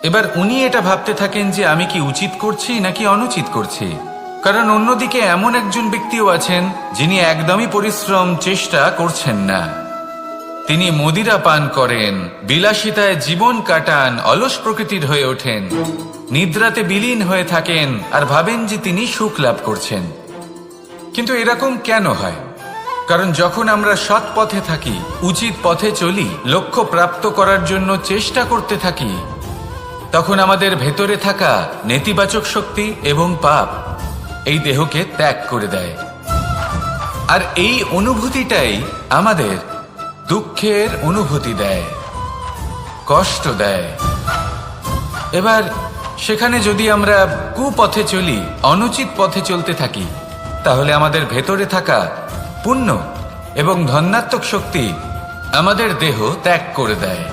এবার উনি এটা ভাবতে থাকেন যে আমি কি উচিত করছি নাকি অনুচিত করছি, কারণ অন্যদিকে এমন একজন ব্যক্তিও আছেন যিনি একদমই পরিশ্রম চেষ্টা করছেন না। তিনি মদিরা পান করেন, বিলাসিতায় জীবন কাটান, অলস প্রকৃতির হয়ে ওঠেন, নিদ্রাতে বিলীন হয়ে থাকেন আর ভাবেন যে তিনি সুখ লাভ করছেন। কিন্তু এরকম কেন হয়? কারণ যখন আমরা সৎ পথে থাকি, উচিত পথে চলি, লক্ষ্য প্রাপ্ত করার জন্য চেষ্টা করতে থাকি, তখন আমাদের ভেতরে থাকা নেতিবাচক শক্তি এবং পাপ এই দেহকে ত্যাগ করে দেয়। আর এই অনুভূতিটাই আমাদের দুঃখের অনুভূতি দেয়, কষ্ট দেয়। এবার সেখানে যদি আমরা কুপথে চলি, অনুচিত পথে চলতে থাকি, তাহলে আমাদের ভেতরে থাকা পুণ্য এবং ধনাত্মক শক্তি আমাদের দেহ ত্যাগ করে দেয়।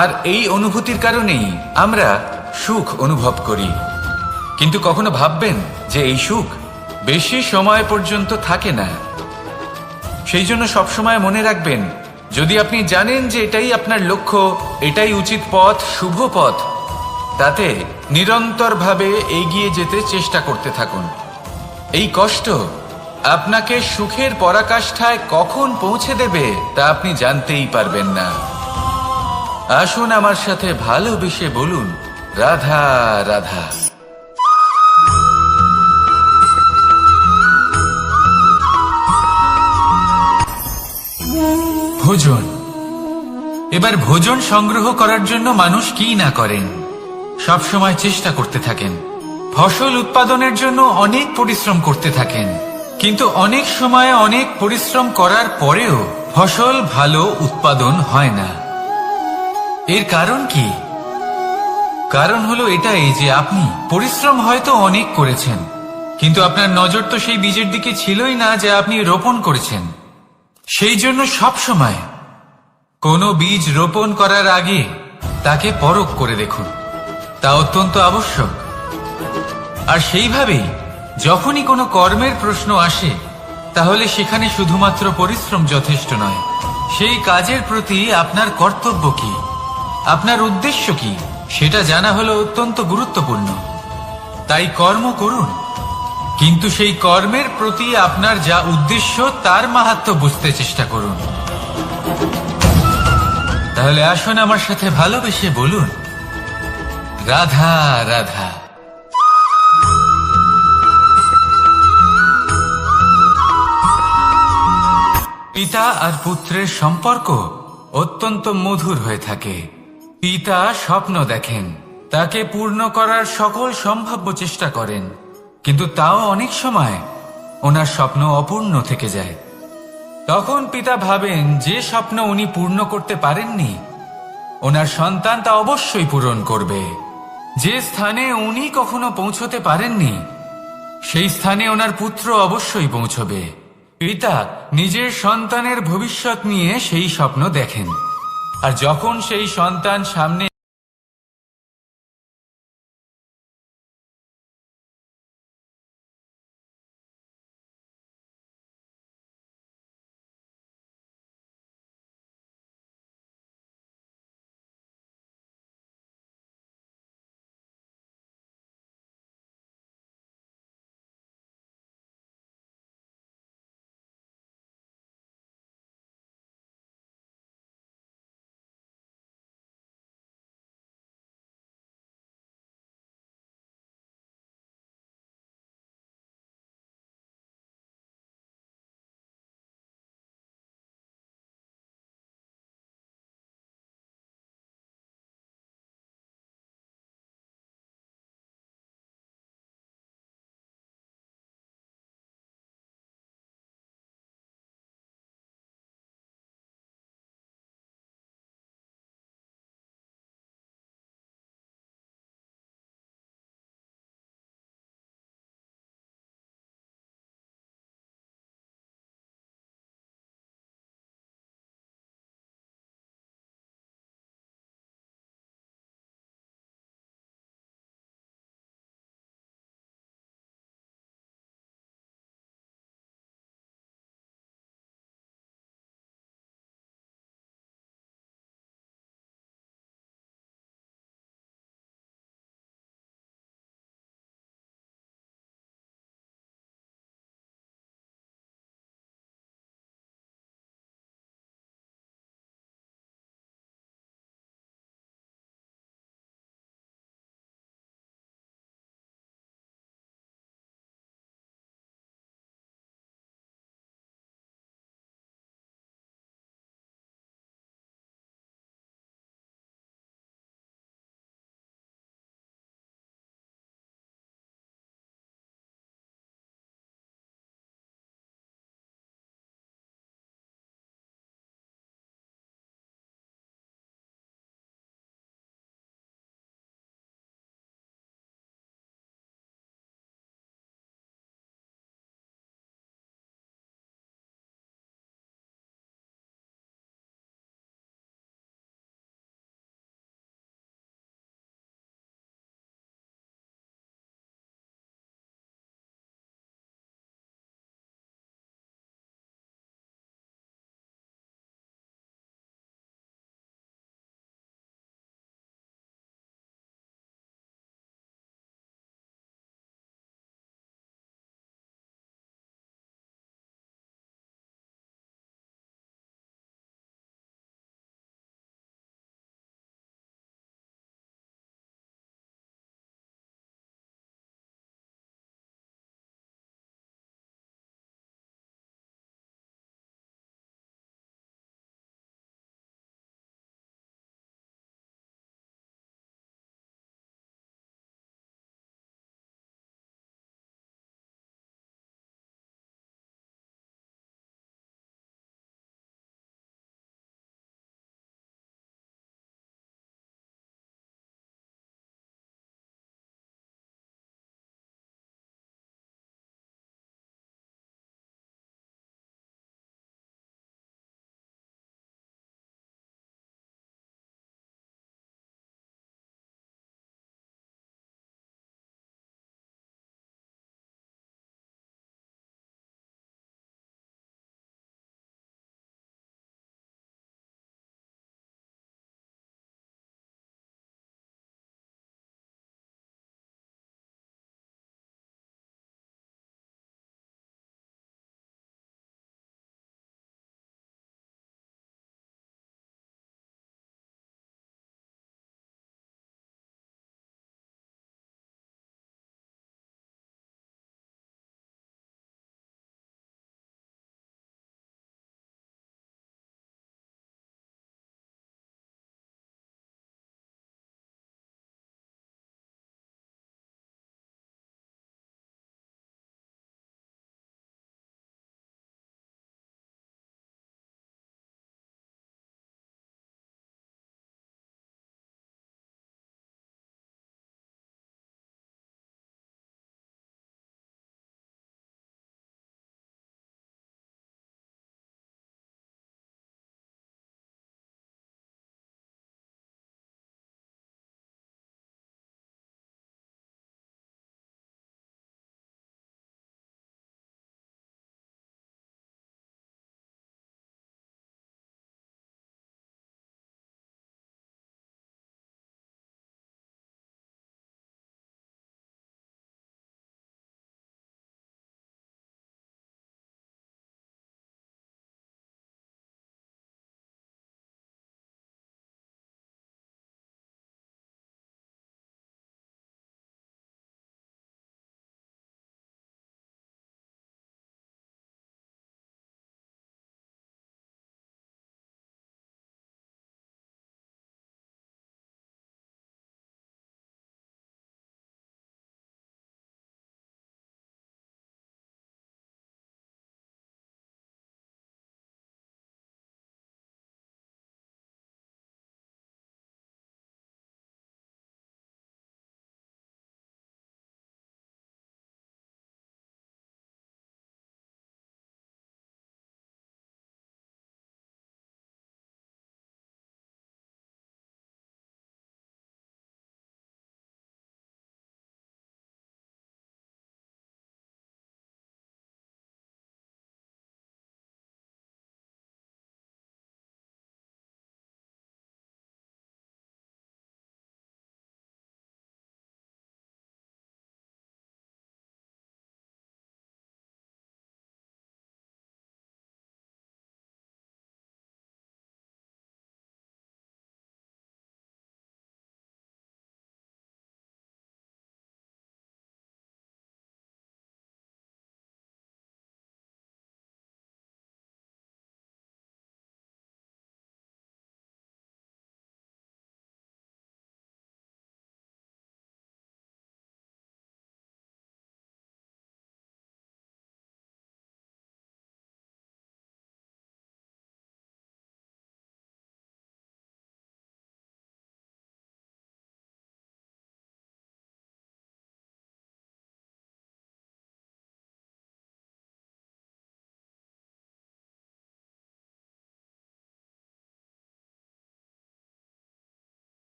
আর এই অনুভূতির কারণেই আমরা সুখ অনুভব করি। কিন্তু কখনো ভাববেন যে এই সুখ বেশি সময় পর্যন্ত থাকে না। সেই জন্য সবসময় মনে রাখবেন, যদি আপনি জানেন যে এটাই আপনার লক্ষ্য, এটাই উচিত পথ, শুভ পথ, তাতে নিরন্তরভাবে এগিয়ে যেতে চেষ্টা করতে থাকুন। এই কষ্ট আপনাকে সুখের পরাকাষ্ঠায় কখন পৌঁছে দেবে তা আপনি জানতেই পারবেন না। আসুন আমার সাথে ভালোবেসে বলুন, রাধা রাধা। ভোজন। এবার ভোজন সংগ্রহ করার জন্য মানুষ কি না করেন, সব সময় চেষ্টা করতে থাকেন। ফসল উৎপাদনের জন্য অনেক পরিশ্রম করতে থাকেন, কিন্তু অনেক সময় অনেক পরিশ্রম করার পরেও ফসল ভালো উৎপাদন হয় না। এর কারণ কি? কারণ হলো এটাই যে আপনি পরিশ্রম হয়তো অনেক করেছেন, কিন্তু আপনার নজর তো সেই বীজের দিকে ছিলই না যা আপনি রোপণ করেছেন। সেই জন্য সব সময় কোনো বীজ রোপণ করার আগে তাকে পরখ করে দেখুন, তা অত্যন্ত আবশ্যক। আর সেইভাবেই যখনই কোনো কর্মের প্রশ্ন আসে, তাহলে সেখানে শুধুমাত্র পরিশ্রম যথেষ্ট নয়। সেই কাজের প্রতি আপনার কর্তব্য কি, আপনার উদ্দেশ্য কি, সেটা জানা হলো অত্যন্ত গুরুত্বপূর্ণ। তাই কর্ম করুন, কিন্তু সেই কর্মের প্রতি আপনার যা উদ্দেশ্য তার মাহাত্ম্য বুঝতে চেষ্টা করুন। তাহলে আসুন আমার সাথে ভালোবেসে বলুন, রাধা রাধা। পিতা আর পুত্রের সম্পর্ক অত্যন্ত মধুর হয়ে থাকে। পিতা স্বপ্ন দেখেন, তাকে পূর্ণ করার সকল সম্ভাব্য চেষ্টা করেন, কিন্তু তাও অনেক সময় ওনার স্বপ্ন অপূর্ণ থেকে যায়। তখন পিতা ভাবেন যে স্বপ্ন উনি পূর্ণ করতে পারেননি, ওনার সন্তান তা অবশ্যই পূরণ করবে। যে স্থানে উনি কখনো পৌঁছতে পারেননি, সেই স্থানে ওনার পুত্র অবশ্যই পৌঁছবে। পিতা নিজের সন্তানের ভবিষ্যৎ নিয়ে সেই স্বপ্ন দেখেন, আর যখন সেই সন্তান সামনে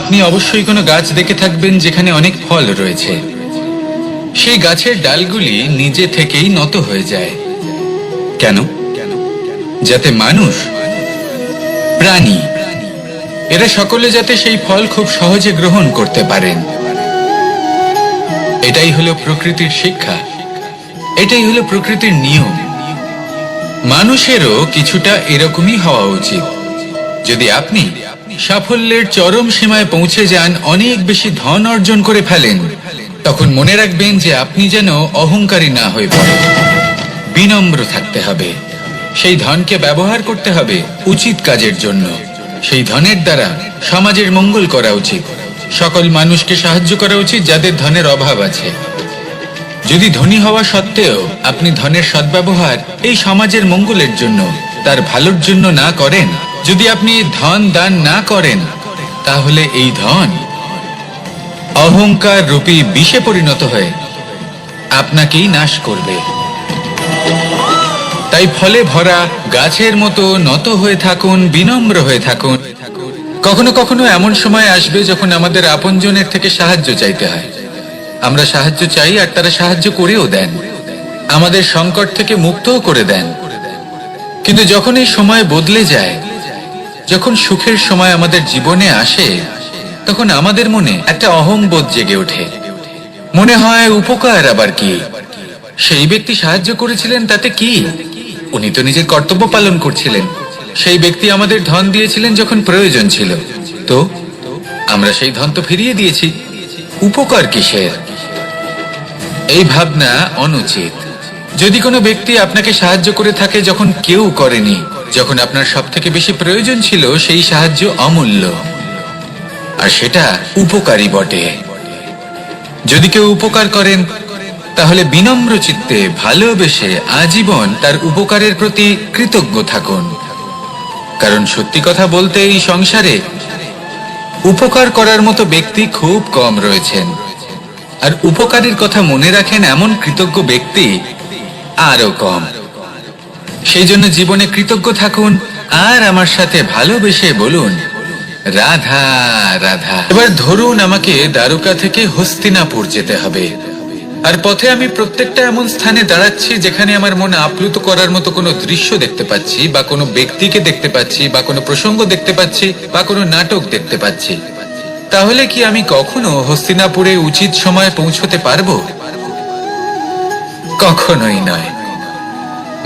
আপনি অবশ্যই কোনো গাছ দেখে থাকবেন যেখানে অনেক ফল রয়েছে। সেই গাছের ডালগুলি নিজে থেকেই নত হয়ে যায়। কেন? যাতে মানুষ, প্রাণী, এরা সকলে যাতে সেই ফল খুব সহজে গ্রহণ করতে পারেন। এটাই হলো প্রকৃতির শিক্ষা, এটাই হলো প্রকৃতির নিয়ম। মানুষেরও কিছুটা এরকমই হওয়া উচিত। যদি আপনি সাফল্যের চরম সীমায় পৌঁছে যান, অনেক বেশি ধন অর্জন করে ফেলেন, তখন মনে রাখবেন যে আপনি যেন অহংকারী না হয়ে পড়েন। বিনম্র থাকতে হবে। সেই ধনকে ব্যবহার করতে হবে উচিত কাজের জন্য। সেই ধনের দ্বারা সমাজের মঙ্গল করা উচিত। সকল মানুষকে সাহায্য করা উচিত যাদের ধনের অভাব আছে। যদি ধনী হওয়া সত্ত্বেও আপনি ধনের সদ্ব্যবহার এই সমাজের মঙ্গলের জন্য, তার ভালোর জন্য না করেন, যদি আপনি ধন দান না করেন, তাহলে এই ধন অহংকার রূপী বিষে পরিণত হয়ে আপনাকেই নাশ করবে। তাই ফলে ভরা গাছের মতো নত হয়ে থাকুন, বিনম্র হয়ে থাকুন। কখনো কখনো এমন সময় আসবে যখন আমাদের আপনজনের থেকে সাহায্য চাইতে হয়। আমরা সাহায্য চাই আর তারা সাহায্য করেও দেন, আমাদের সংকট থেকে মুক্তও করে দেন। কিন্তু যখন এই সময় বদলে যায়, যখন সুখের সময় আমাদের জীবনে আসে, তখন আমাদের মনে একটা অহংবোধ জেগে ওঠে। মনে হয় উপকার আবার কি? সেই ব্যক্তি সাহায্য করেছিলেন তাতে কি? উনি তো নিজের কর্তব্য পালন করছিলেন। সেই ব্যক্তি আমাদের ধন দিয়েছিলেন যখন প্রয়োজন ছিল, তো আমরা সেই ধন তো ফিরিয়ে দিয়েছি, উপকার কিসের? এই ভাবনা অনুচিত। যদি কোনো ব্যক্তি আপনাকে সাহায্য করে থাকে যখন কেউ করেনি, যখন আপনার সব থেকে বেশি প্রয়োজন ছিল, সেই সাহায্য অমূল্য, আর সেটা উপকারী বটে। যদি কেউ উপকার করেন, তাহলে বিনম্র চিত্তে ভালোবেসে আজীবন তার উপকারের প্রতি কৃতজ্ঞ থাকুন। কারণ সত্যি কথা বলতে এই সংসারে উপকার করার মতো ব্যক্তি খুব কম রয়েছেন, আর উপকারের কথা মনে রাখেন এমন কৃতজ্ঞ ব্যক্তি আরো কম। সেই জন্য জীবনে কৃতজ্ঞ থাকুন আর আমার সাথে ভালোবেসে বলুন, রাধা রাধা। এবার ধরুন আমাকে দ্বারকা থেকে হস্তিনাপুর যেতে হবে, আর পথে আমি প্রত্যেকটা এমন স্থানে দাঁড়াচ্ছি যেখানে আমার মন আপ্লুত করার মতো কোনো দৃশ্য দেখতে পাচ্ছি, বা কোনো ব্যক্তিকে দেখতে পাচ্ছি, বা কোনো প্রসঙ্গ দেখতে পাচ্ছি, বা কোনো নাটক দেখতে পাচ্ছি। তাহলে কি আমি কখনো হস্তিনাপুরে উচিত সময়ে পৌঁছতে পারবো? কখনোই নয়।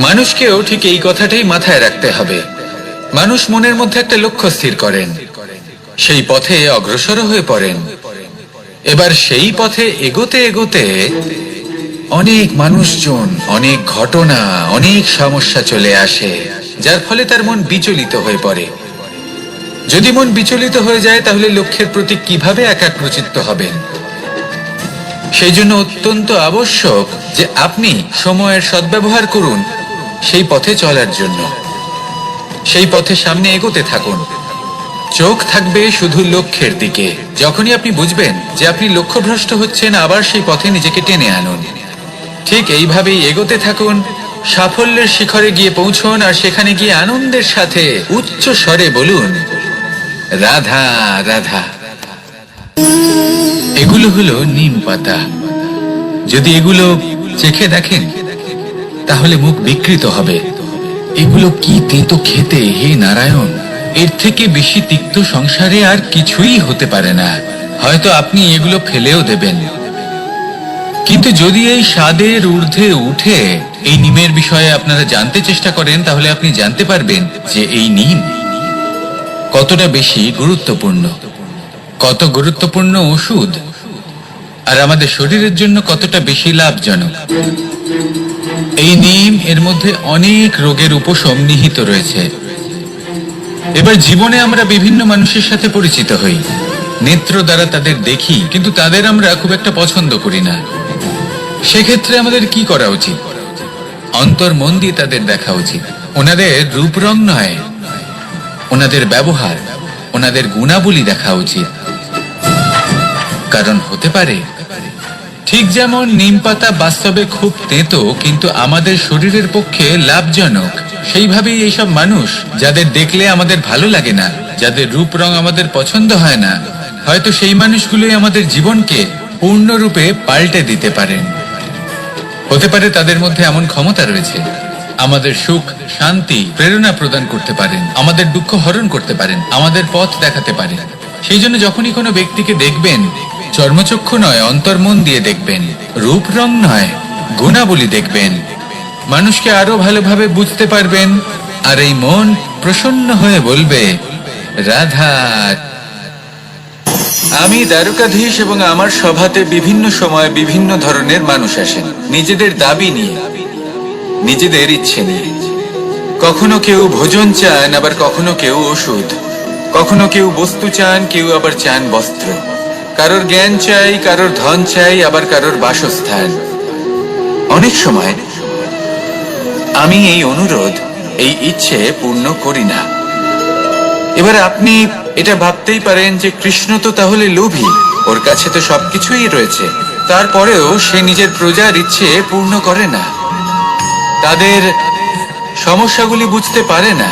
মানুষকেও ঠিক এই কথাটাই মাথায় রাখতে হবে। মানুষ মনের মধ্যে একটা লক্ষ্য স্থির করেন, সেই পথে অগ্রসর হয়ে পড়েন। এবার সেই পথে এগোতে এগোতে অনেক মানুষজন, অনেক ঘটনা, অনেক সমস্যা চলে আসে, যার ফলে তার মন বিচলিত হয়ে পড়ে। যদি মন বিচলিত হয়ে যায়, তাহলে লক্ষ্যের প্রতি কিভাবে একাগ্রচিত্ত হবেন? সেই জন্য অত্যন্ত আবশ্যক যে আপনি সময়ের সদ্ব্যবহার করুন সেই পথে চলার জন্য। সেই পথে সামনে এগোতে থাকুন, চোখ থাকবে শুধু লক্ষ্যের দিকে। যখনই আপনি বুঝবেন যে আপনি লক্ষ্যভ্রষ্ট হচ্ছেন, আবার সেই পথে নিজেকে টেনে আনুন। ঠিক এইভাবেই এগোতে থাকুন, সাফল্যের শিখরে গিয়ে পৌঁছুন, আর সেখানে গিয়ে আনন্দের সাথে উচ্চ স্বরে বলুন, রাধা রাধা। এগুলো হলো নিম পাতা। যদি এগুলো চেখে দেখেন, তাহলে মুখ বিকৃত হবে। এগুলো কি তেতো খেতে, হে নারায়ণ! এর থেকে বেশি তিক্ত সংসারে আর কিছুই হতে পারে না। হয়তো আপনি এগুলো ফেলেও দেবেন, কিন্তু যদি এই স্বাদের ঊর্ধ্বে উঠে এই নিমের বিষয়ে আপনারা জানতে চেষ্টা করেন, তাহলে আপনি জানতে পারবেন যে এই নিম কতটা বেশি গুরুত্বপূর্ণ, কত গুরুত্বপূর্ণ ওষুধ, আর আমাদের শরীরের জন্য কতটা বেশি লাভজনক। এই নিম, এর মধ্যে অনেক রোগের উপশম নিহিত রয়েছে। এবার জীবনে আমরা বিভিন্ন মানুষের সাথে পরিচিত হই, নেত্র দ্বারা তাদের দেখি, কিন্তু তাদের আমরা খুব একটা পছন্দ করি না। সেক্ষেত্রে আমাদের কি করা উচিত? অন্তর মন দিয়ে তাদের দেখা উচিত। ওনাদের রূপ রং নয়, ওনাদের ব্যবহার, ওনাদের গুণাবলী দেখা উচিত। কারণ হতে পারে ঠিক যেমন নিম পাতা বাস্তবে খুব তেতো কিন্তু আমাদের শরীরের পক্ষে লাভজনক, সেইভাবেই এইসব মানুষ যাদের দেখলে আমাদের ভালো লাগে না, যাদের রূপ রং আমাদের পছন্দ হয় না, হয়তো সেই মানুষগুলোই আমাদের জীবনকে পূর্ণরূপে পাল্টে দিতে পারেন। হতে পারে তাদের মধ্যে এমন ক্ষমতা রয়েছে, আমাদের সুখ, শান্তি, প্রেরণা প্রদান করতে পারেন, আমাদের দুঃখ হরণ করতে পারেন, আমাদের পথ দেখাতে পারেন। সেই জন্য যখনই কোনো ব্যক্তিকে দেখবেন, চর্মচক্ষু নয় অন্তর্মন দিয়ে দেখবেন, রূপ রং নয় গুণাবলী দেখবেন, মানুষকে আরো ভালোভাবে বুঝতে পারবেন। আর এই মন প্রসন্ন হয়ে বলবে, রাধা। আমি দ্বারকাধীশ এবং আমার সভাতে বিভিন্ন সময় বিভিন্ন ধরনের মানুষ আসেন, নিজেদের দাবি নিয়ে, নিজেদের ইচ্ছে নিয়ে। কখনো কেউ ভোজন চান, আবার কখনো কেউ ওষুধ, কখনো কেউ বস্তু চান, কেউ আবার চান বস্ত্র। কারোর জ্ঞান চাই, কারোর ধন চাই, আবার কারোর বাসস্থান। অনেক সময় আমি এই অনুরোধ, এই ইচ্ছে পূর্ণ করি না। এবার আপনি এটা ভাবতেই পারেন যে কৃষ্ণ তো তাহলে লোভী, ওর কাছে তো সবকিছুই রয়েছে, তারপরেও সে নিজের প্রজার ইচ্ছে পূর্ণ করে না, তাদের সমস্যাগুলি বুঝতে পারে না,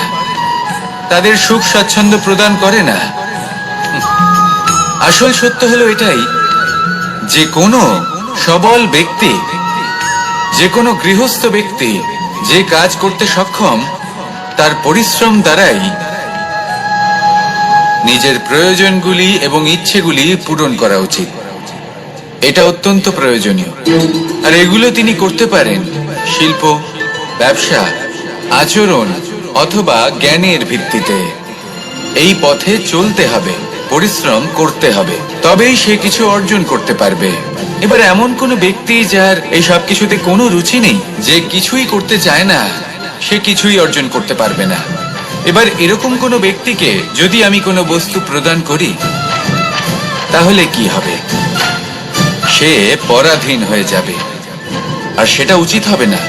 তাদের সুখ স্বাচ্ছন্দ্য প্রদান করে না। আসল সত্য হলো এটাই যে কোনো সবল ব্যক্তি, যে কোনো গৃহস্থ ব্যক্তি যে কাজ করতে সক্ষম, তার পরিশ্রম দ্বারাই নিজের প্রয়োজনগুলি এবং ইচ্ছেগুলি পূরণ করা উচিত। এটা অত্যন্ত প্রয়োজনীয়। আর এগুলো তিনি করতে পারেন শিল্প, ব্যবসা, আচরণ অথবা জ্ঞানের ভিত্তিতে। এই পথে চলতে হবে, পরিশ্রম করতে হবে, তবেই সে কিছু অর্জন করতে পারবে। এবার এমন কোনো ব্যক্তি যার এই সব কিছুতে কোনো রুচি নেই, যে কিছুই করতে চায় না, সে কিছুই অর্জন করতে পারবে না। এবার এরকম কোনো ব্যক্তিকে যদি আমি কোনো বস্তু প্রদান করি, তাহলে কি হবে? সে পরাধীন হয়ে যাবে, আর সেটা উচিত হবে না।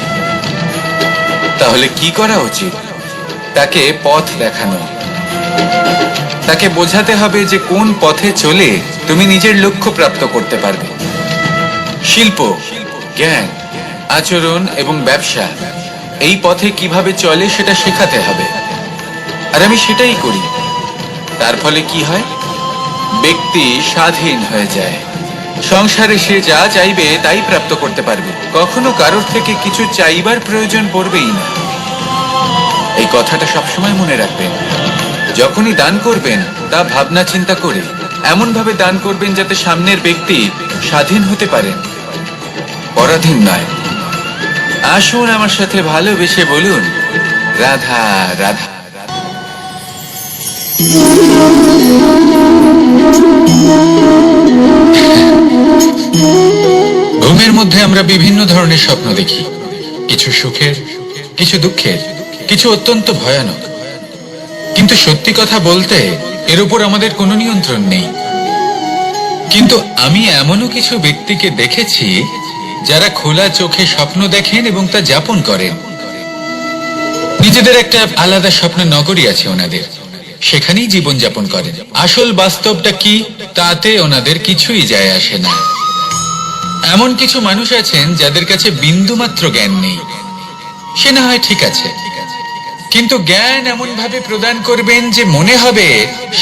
তাহলে কি করা উচিত? তাকে পথ দেখানো, তাকে বোঝাতে হবে যে কোন পথে চলে তুমি নিজের লক্ষ্য প্রাপ্ত করতে পারবে। শিল্প, জ্ঞান, আচরণ এবং ব্যবসা, এই পথে কিভাবে চলে সেটা শেখাতে হবে। আর আমি সেটাই করি। তার ফলে কি হয়? ব্যক্তি স্বাধীন হয়ে যায়। সংসারে সে যা চাইবে তাই প্রাপ্ত করতে পারবে, কখনো কারোর থেকে কিছু চাইবার প্রয়োজন পড়বেই না। এই কথাটা সবসময় মনে রাখবেন। যখনই দান করবেন, তা ভাবনা চিন্তা করে এমন ভাবে দান করবেন যাতে সামনের ব্যক্তি স্বাধীন হতে পারেন, পরাধীন নয়। আসুন আমার সাথে ভালোবেসে বলুন, রাধা রাধা। ঘুমের মধ্যে আমরা বিভিন্ন ধরনের স্বপ্ন দেখি, কিছু সুখের, কিছু দুঃখের, কিছু অত্যন্ত ভয়ানক। কিন্তু সত্যি কথা বলতে এর উপর আমাদের কোনো নিয়ন্ত্রণ নেই। কিন্তু আমি এমনও কিছু ব্যক্তিকে দেখেছি যারা খোলা চোখে স্বপ্ন দেখেন এবং তা যাপন করেন। নিজেদের একটা আলাদা স্বপ্ন নগরী আছে ওনাদের, সেখানেই জীবন যাপন করেন। আসল বাস্তবটা কি তাতে ওনাদের কিছুই যায় আসে না। এমন কিছু মানুষ আছেন যাদের কাছে বিন্দুমাত্র জ্ঞান নেই, সে না হয় ঠিক আছে, কিন্তু জ্ঞান এমন ভাবে প্রদান করবেন যে মনে হবে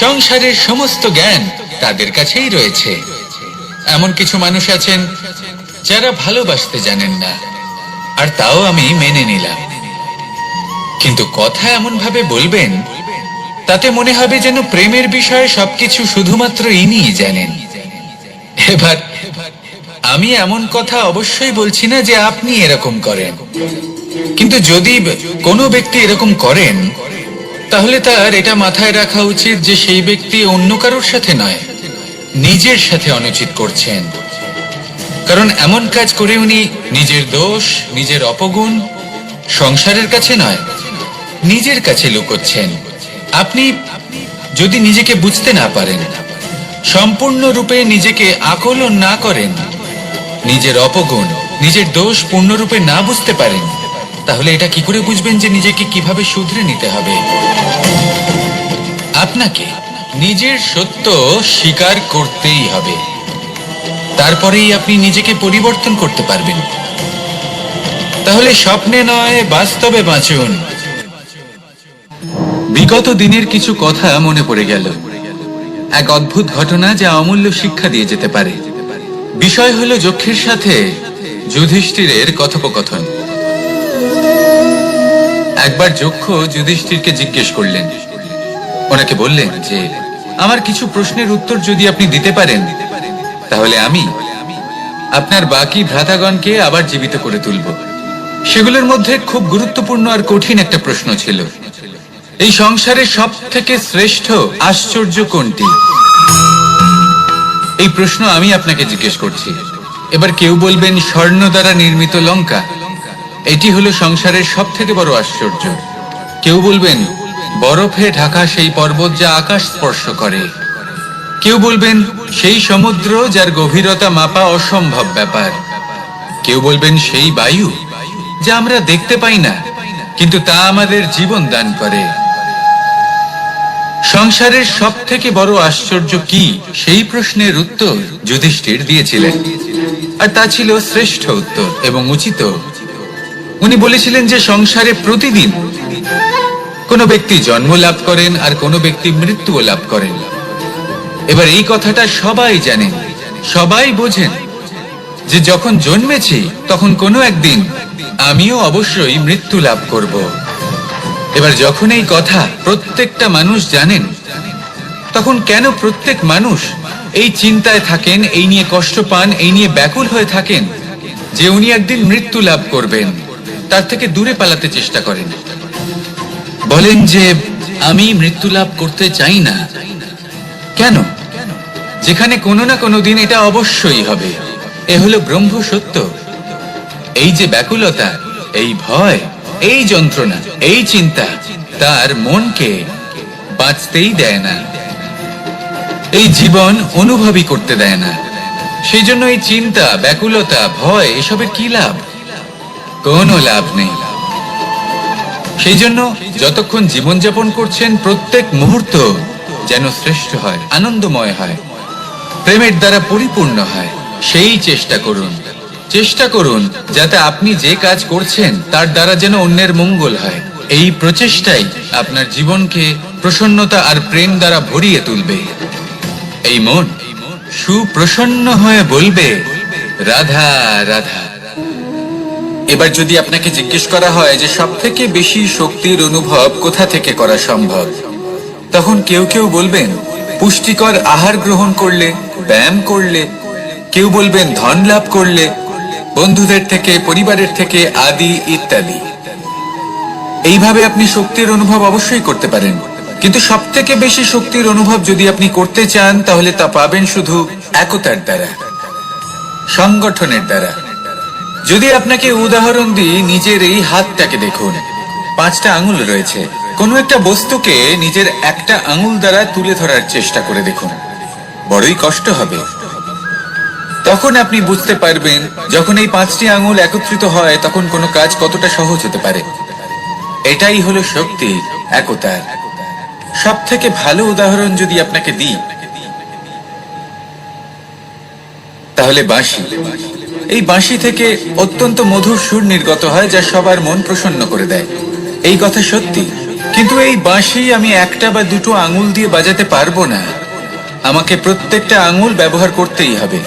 সংসারের সমস্ত জ্ঞান তাদের কাছেই রয়েছে। এমন কিছু মানুষ আছেন যারা ভালোবাসতে জানেন না, আর তাও আমি মেনে নিলাম। কিন্তু কথা এমন ভাবে বলবেন তাতে মনে হবে যেন প্রেমের বিষয়ে সবকিছু শুধুমাত্র ইনিই জানেন। এবার আমি এমন কথা অবশ্যই বলছি না যে আপনি এরকম করেন, কিন্তু যদি কোনো ব্যক্তি এরকম করেন, তাহলে তার এটা মাথায় রাখা উচিত যে সেই ব্যক্তি অন্য কারোর সাথে নয়, নিজের সাথে অনুচিত করছেন। কারণ এমন কাজ করে উনি নিজের দোষ, নিজের অপগুণ সংসারের কাছে নয়, নিজের কাছে লুকোচ্ছেন। আপনি যদি নিজেকে বুঝতে না পারেন, সম্পূর্ণরূপে নিজেকে আকলন না করেন, নিজের অপগুণ, নিজের দোষ পূর্ণরূপে না বুঝতে পারেন, তাহলে এটা কি করে বুঝবেন যে নিজেকে কিভাবে শুধরে নিতে হবে? আপনাকে নিজের সত্য স্বীকার করতেই হবে, তারপরেই আপনি নিজেকে পরিবর্তন করতে পারবেন। তাহলে স্বপ্নে নয়, বাস্তবে বাঁচুন। বিগত দিনের কিছু কথা মনে পড়ে গেল। এক অদ্ভুত ঘটনা যা অমূল্য শিক্ষা দিয়ে যেতে পারে। বিষয় হলো যক্ষের সাথে যুধিষ্ঠিরের কথোপকথন। একবার যক্ষ যুধিষ্ঠিরকে জিজ্ঞেস করলেন, ওনাকে বললেন যে আমার কিছু প্রশ্নের উত্তর যদি আপনি দিতে পারেন তাহলে আমি আপনার বাকি ভ্রাতাগণকে আবার জীবিত করে তুলব। সেগুলোর মধ্যে খুব গুরুত্বপূর্ণ আর কঠিন একটা প্রশ্ন ছিল, এই সংসারে সব থেকে শ্রেষ্ঠ আশ্চর্য কোনটি? এই প্রশ্ন আমি আপনাকে জিজ্ঞেস করছি। এবার কেউ বলবেন স্বর্ণ দ্বারা নির্মিত লঙ্কা, এটি হলো সংসারের সব থেকে বড় আশ্চর্য। কেউ বলবেন বরফে ঢাকা সেই পর্বত যা আকাশ স্পর্শ করে। কেউ বলবেন সেই সমুদ্র যার গভীরতা মাপা অসম্ভব ব্যাপার। কেউ বলবেন সেই বায়ু যা আমরা দেখতে পাই না কিন্তু তা আমাদের জীবন দান করে। সংসারের সব থেকে বড় আশ্চর্য কি, সেই প্রশ্নের উত্তর যুধিষ্ঠির দিয়েছিলেন, আর তা ছিল শ্রেষ্ঠ উত্তর এবং উচিত। উনি বলেছিলেন যে সংসারে প্রতিদিন কোনো ব্যক্তি জন্ম লাভ করেন আর কোনো ব্যক্তি মৃত্যুও লাভ করেন। এবার এই কথাটা সবাই জানেন, সবাই বোঝেন যে যখন জন্মেছি তখন কোনো একদিন আমিও অবশ্যই মৃত্যু লাভ করব। এবার যখন এই কথা প্রত্যেকটা মানুষ জানেন, তখন কেন প্রত্যেক মানুষ এই চিন্তায় থাকেন, এই নিয়ে কষ্ট পান, এই নিয়ে ব্যাকুল হয়ে থাকেন যে উনি একদিন মৃত্যু লাভ করবেন, তার থেকে দূরে পালাতে চেষ্টা করেন? বলেন যে আমি মৃত্যু লাভ করতে চাই না। কেন? যেখানে কোনো না কোনো দিন এটা অবশ্যই হবে। এ হলো ব্রহ্ম সত্য। এই যে ব্যাকুলতা, এই ভয়, এই যন্ত্রণা, এই চিন্তা তার মনকে বাঁচতেই দেয় না, এই জীবন অনুভবই করতে দেয় না। সেই জন্য এই চিন্তা, ব্যাকুলতা, ভয় এসবের কি লাভ? কোনো লাভ নেই। সেই জন্য যতক্ষণ জীবনযাপন করছেন প্রত্যেক মুহূর্ত যেন শ্রেষ্ঠ হয়, আনন্দময় হয়, প্রেমের দ্বারা পরিপূর্ণ হয়, সেই চেষ্টা করুন। চেষ্টা করুন যাতে আপনি যে কাজ করছেন তার দ্বারা যেন অন্যের মঙ্গল হয়। এই প্রচেষ্টাই আপনার জীবনকে প্রসন্নতা আর প্রেম দ্বারা ভরিয়ে তুলবে। এই মন সুপ্রসন্ন হয়ে বলবে রাধা রাধা। এবার যদি আপনাকে জিজ্ঞেস করা হয় যে সব থেকে বেশি শক্তির অনুভব কোথা থেকে করা সম্ভব, তখন কেউ কেউ বলবেন পুষ্টিকর আহার গ্রহণ করলে, ব্যায়াম করলে। কেউ বলবেন ধন লাভ করলে, বন্ধুদের থেকে, পরিবারের থেকে, আদি ইত্যাদি। এইভাবে আপনি শক্তির অনুভব অবশ্যই করতে পারেন, কিন্তু সব থেকে বেশি শক্তির অনুভব যদি আপনি করতে চান তাহলে তা পাবেন শুধু একতার দ্বারা, সংগঠনের দ্বারা। যদি আপনাকে উদাহরণ দিই, নিজের এই হাতটাকে দেখুন, 5টা আঙুল রয়েছে। কোনো একটা বস্তুকে নিজের একটা আঙুল দ্বারা তুলে ধরার চেষ্টা করে দেখুন, বড়ই কষ্ট হবে। তখন আপনি বুঝতে পারবেন যখন এই 5টি আঙুল একত্রিত হয় তখন কোনো কাজ কতটা সহজ হতে পারে। এটাই হলো শক্তি, একতার। সব থেকে ভালো উদাহরণ যদি আপনাকে দিই তাহলে বাঁশি। এই বাঁশি থেকে অত্যন্ত মধুর সুর নির্গত হয় যা সবার মন প্রসন্ন করে দেয়। এই কথা সত্যি, কিন্তু এই বাঁশি আমি একটা বা দুটো আঙুল দিয়ে বাজাতে পারবো না। আমাকে প্রত্যেকটা আঙুল ব্যবহার করতেই হবে,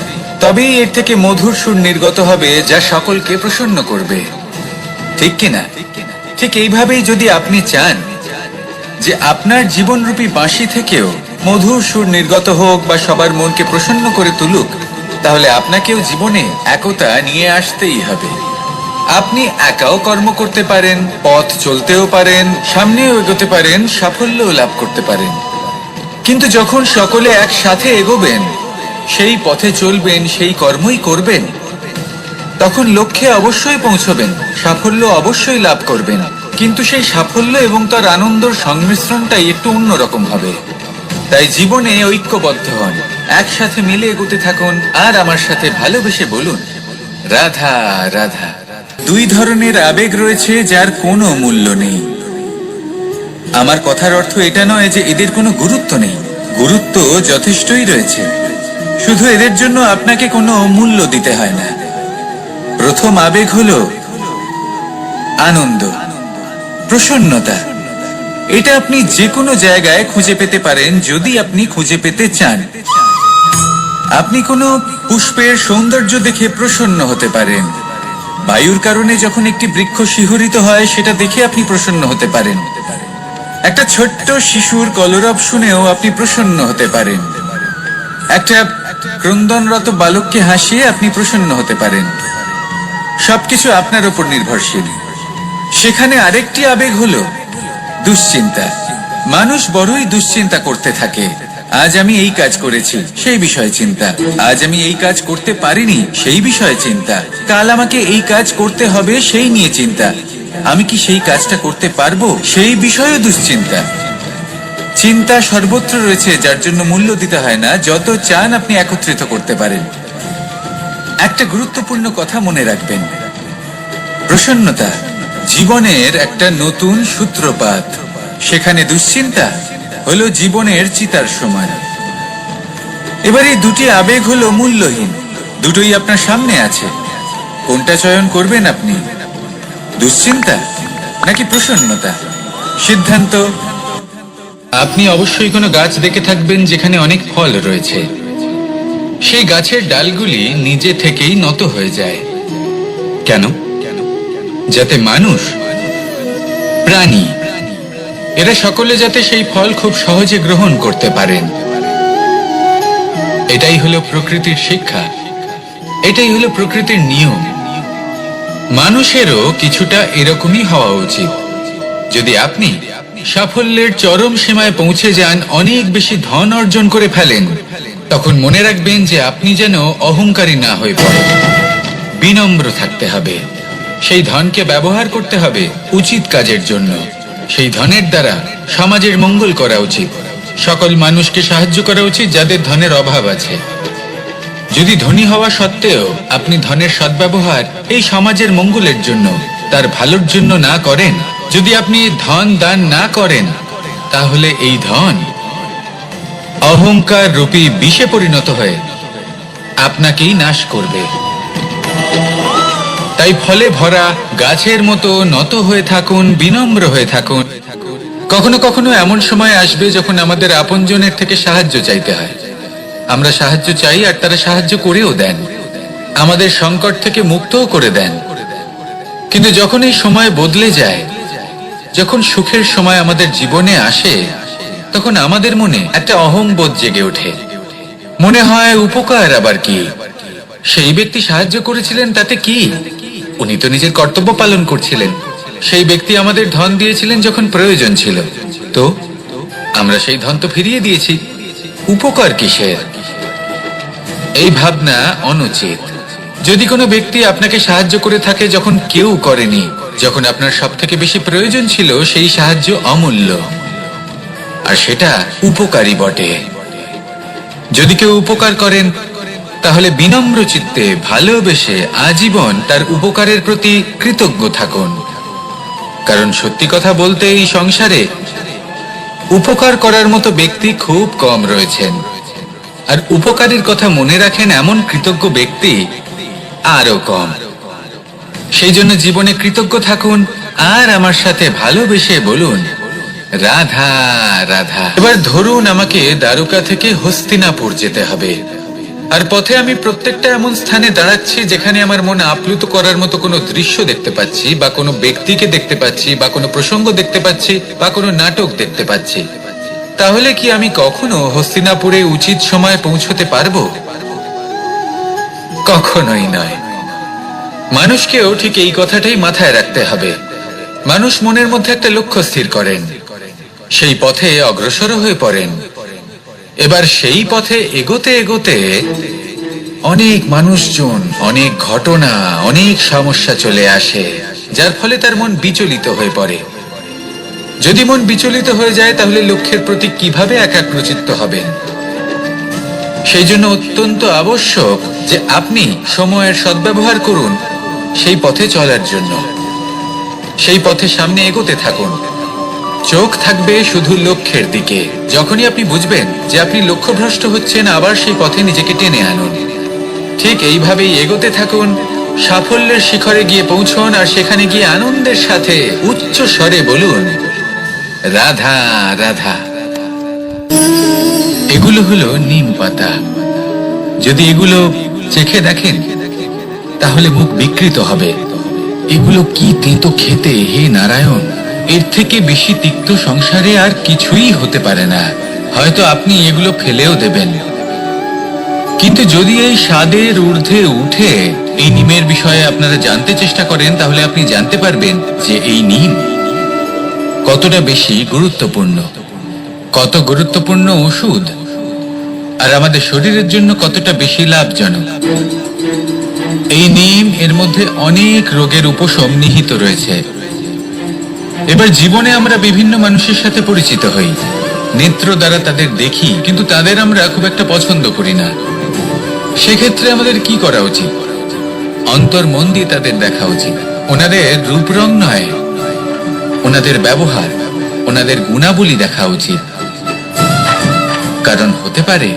তবেই এর থেকে মধুর সুর নির্গত হবে যা সকলকে প্রসন্ন করবে। ঠিক কিনা? ঠিক এইভাবেই যদি আপনি চান যে আপনার জীবনরূপী বাঁশি থেকেও মধুর সুর নির্গত হোক বা সবার মনকে প্রসন্ন করে তুলুক, তাহলে আপনাকেও জীবনে একতা নিয়ে আসতেই হবে। আপনি একাও কর্ম করতে পারেন, পথ চলতেও পারেন, সামনেও এগোতে পারেন, সাফল্যও লাভ করতে পারেন। কিন্তু যখন সকলে একসাথে এগোবেন, সেই পথে চলবেন, সেই কর্মই করবেন, তখন লক্ষ্যে অবশ্যই পৌঁছবেন, সাফল্য অবশ্যই লাভ করবেন। কিন্তু সেই সাফল্য এবং তার আনন্দর সংমিশ্রণটাই একটু অন্যরকম হবে। তাই জীবনে ঐক্যবদ্ধ হন, একসাথে মিলে এগোতে থাকুন, আর আমার সাথে ভালোবেসে বলুন রাধা রাধা। 2 ধরনের আবেগ রয়েছে যার কোনো মূল্য নেই। আমার কথার অর্থ এটা নয় যে এদের কোনো গুরুত্ব নেই, গুরুত্ব যথেষ্টই রয়েছে, শুধু এদের জন্য আপনাকে কোনো মূল্য দিতে হয় না। প্রথম আবেগ হলো আনন্দ, প্রসন্নতা। এটা আপনি যে কোনো জায়গায় খুঁজে পেতে পারেন যদি আপনি খুঁজে পেতে চান। আপনি কোনো পুষ্পের সৌন্দর্য দেখে প্রসন্ন হতে পারেন। বায়ুর কারণে যখন একটি বৃক্ষ শিহরিত হয় সেটা দেখে আপনি প্রসন্ন হতে পারেন। একটা ছোট্ট শিশুর কলরব শুনেও আপনি প্রসন্ন হতে পারেন। একটা ক্রন্দনরত বালককে হাসিয়ে আপনি প্রসন্ন হতে পারেন। সবকিছু আপনার উপর নির্ভরশীল। সেখানে আরেকটি আবেগ হলো দুশ্চিন্তা। মানুষ বড়ই দুশ্চিন্তা করতে থাকে। আজ আমি এই কাজ করেছি, সেই বিষয়ে চিন্তা। আজ আমি এই কাজ করতে পারিনি, সেই বিষয়ে চিন্তা। কাল আমাকে এই কাজ করতে হবে, সেই নিয়ে চিন্তা। আমি কি সেই কাজটা করতে পারবো, সেই বিষয়েও দুশ্চিন্তা। চিন্তা সর্বত্র রয়েছে, যার জন্য মূল্য দিতে হয় না। যত চান আপনি একত্রিত করতে পারেন। একটা গুরুত্বপূর্ণ কথা মনে রাখবেন, প্রসন্নতা জীবনের একটা নতুন সূত্রপাত। সেখানে দুশ্চিন্তা হলো জীবনের চিতার সমান। এবার এই দুটি আবেগ হলো মূল্যহীন, দুটোই আপনার সামনে আছে। কোনটা চয়ন করবেন আপনি, দুশ্চিন্তা নাকি প্রসন্নতা? সিদ্ধান্ত। আপনি অবশ্যই কোনো গাছ দেখে থাকবেন যেখানে অনেক ফল রয়েছে। সেই গাছের ডালগুলি নিজে থেকেই নত হয়ে যায়। কেন? যাতে মানুষ, প্রাণী, এরা সকলে যাতে সেই ফল খুব সহজে গ্রহণ করতে পারেন। এটাই হলো প্রকৃতির শিক্ষা, এটাই হলো প্রকৃতির নিয়ম। মানুষেরও কিছুটা এরকমই হওয়া উচিত। যদি আপনি সাফল্যের চরম সীমায় পৌঁছে যান, অনেক বেশি ধন অর্জন করে ফেলেন, তখন মনে রাখবেন যে আপনি যেন অহংকারী না হয়ে পড়েন। বিনম্র থাকতে হবে। সেই ধনকে ব্যবহার করতে হবে উচিত কাজের জন্য। সেই ধনের দ্বারা সমাজের মঙ্গল করা উচিত। সকল মানুষকে সাহায্য করা উচিত যাদের ধনের অভাব আছে। যদি ধনী হওয়া সত্ত্বেও আপনি ধনের সদ্ব্যবহার এই সমাজের মঙ্গলের জন্য, তার ভালোর জন্য না করেন, যদি আপনি ধন দান না করেন, তাহলে এই ধন অহংকার রূপী বিষে পরিণত হয়ে আপনাকেই নাশ করবে। তাই ফলে ভরা গাছের মতো নত হয়ে থাকুন, বিনম্র হয়ে থাকুন। কখনো কখনো এমন সময় আসবে যখন আমাদের আপনজনের থেকে সাহায্য চাইতে হয়। আমরা সাহায্য চাই আর তারা সাহায্য করেও দেন, আমাদের সংকট থেকে মুক্তও করে দেন। কিন্তু যখন এই সময় বদলে যায়, যখন সুখের সময় আমাদের জীবনে আসে, তখন আমাদের মনে একটা অহংবোধ জেগে ওঠে। মনে হয় উপকার আবার কি, সেই ব্যক্তি সাহায্য করেছিলেন তাতে কি, উনি তো নিজের কর্তব্য পালন করছিলেন। সেই ব্যক্তি আমাদের ধন দিয়েছিলেন যখন প্রয়োজন ছিল, তো আমরা সেই ধন তো ফিরিয়ে দিয়েছি, উপকার কিসের? এই ভাবনা অনুচিত। যদি কোনো ব্যক্তি আপনাকে সাহায্য করে থাকে যখন কেউ করেনি, যখন আপনার সব থেকে বেশি প্রয়োজন ছিল, সেই সাহায্য অমূল্য, আর সেটা উপকারী বটে। যদি কেউ উপকার করেন, তাহলে বিনম্র চিত্তে ভালোবেসে আজীবন তার উপকারের প্রতি কৃতজ্ঞ থাকুন। কারণ সত্যি কথা বলতে এই সংসারে উপকার করার মতো ব্যক্তি খুব কম রয়েছেন, আর উপকারের কথা মনে রাখেন এমন কৃতজ্ঞ ব্যক্তি আরো কম। সেই জন্য জীবনে কৃতজ্ঞ থাকুন আর আমার সাথে ভালোবেসে বলুন, রাধা রাধা। এবার ধরুন আমাকে দ্বারকা থেকে হস্তিনাপুর যেতে হবে, আর পথে আমি প্রত্যেকটা এমন স্থানে দাঁড়াচ্ছি যেখানে আমার মন আপ্লুত করার মতো কোনো দৃশ্য দেখতে পাচ্ছি, বা কোনো ব্যক্তিকে দেখতে পাচ্ছি, বা কোনো প্রসঙ্গ দেখতে পাচ্ছি, বা কোনো নাটক দেখতে পাচ্ছি। তাহলে কি আমি কখনো হস্তিনাপুরে উচিত সময়ে পৌঁছতে পারবো? কখনোই নয়। মানুষকেও ঠিক এই কথাটাই মাথায় রাখতে হবে। মানুষ মনের মধ্যে একটা লক্ষ্য স্থির করেন, সেই পথে অগ্রসর হয়ে পড়েন। এবার সেই পথে এগোতে এগোতে অনেক মানুষজন, অনেক ঘটনা, অনেক সমস্যা চলে আসে, যার ফলে তার মন বিচলিত হয়ে পড়ে। যদি মন বিচলিত হয়ে যায়, তাহলে লক্ষ্যের প্রতি কিভাবে একাগ্রচিত্ত হবেন? সেই জন্য অত্যন্ত আবশ্যক যে আপনি সময়ের সদ্ব্যবহার করুন সেই পথে চলার জন্য। সেই পথে সামনে এগোতে থাকুন, চোখ থাকবে শুধু লক্ষ্যের দিকে। যখনই আপনি বুঝবেন যে আপনি লক্ষ্যভ্রষ্ট হচ্ছেন, আবার সেই পথে নিজেকে টেনে আনুন। ঠিক এইভাবেই এগোতে থাকুন, সাফল্যের শিখরে গিয়ে পৌঁছন, আর সেখানে গিয়ে আনন্দের সাথে উচ্চ স্বরে বলুন, রাধা রাধা। এগুলো হলো নিম পাতা। যদি এগুলো চেখে দেখেন তাহলে মুখ বিকৃত হবে। এগুলো কি তেতো খেতে, হে নারায়ণ! এর থেকে বেশি তিক্ত সংসারে আর কিছুই হতে পারে না। হয়তো আপনি এগুলো ফেলেও দেবেন, কিন্তু যদি এই স্বাদের ঊর্ধ্বে উঠে এই নিমের বিষয়ে আপনারা জানতে চেষ্টা করেন, তাহলে আপনি জানতে পারবেন যে এই নিম কতটা বেশি গুরুত্বপূর্ণ, কত গুরুত্বপূর্ণ ওষুধ, আর আমাদের শরীরের জন্য কতটা বেশি লাভজনক। এই নিম এর মধ্যে অনেক রোগের উপশম নিহিত রয়েছে। এবার জীবনে আমরা বিভিন্ন মানুষের সাথে পরিচিত হই, নেত্র দ্বারা তাদের দেখি, কিন্তু তাদের আমরা খুব একটা পছন্দ করি না। সেক্ষেত্রে আমাদের কি করা উচিত? অন্তর মন দিয়ে তাদের দেখা উচিত। ওনাদের রূপ রং নয়, ওনাদের ব্যবহার, ওনাদের গুণাবলী দেখা উচিত। কারণ হতে পারে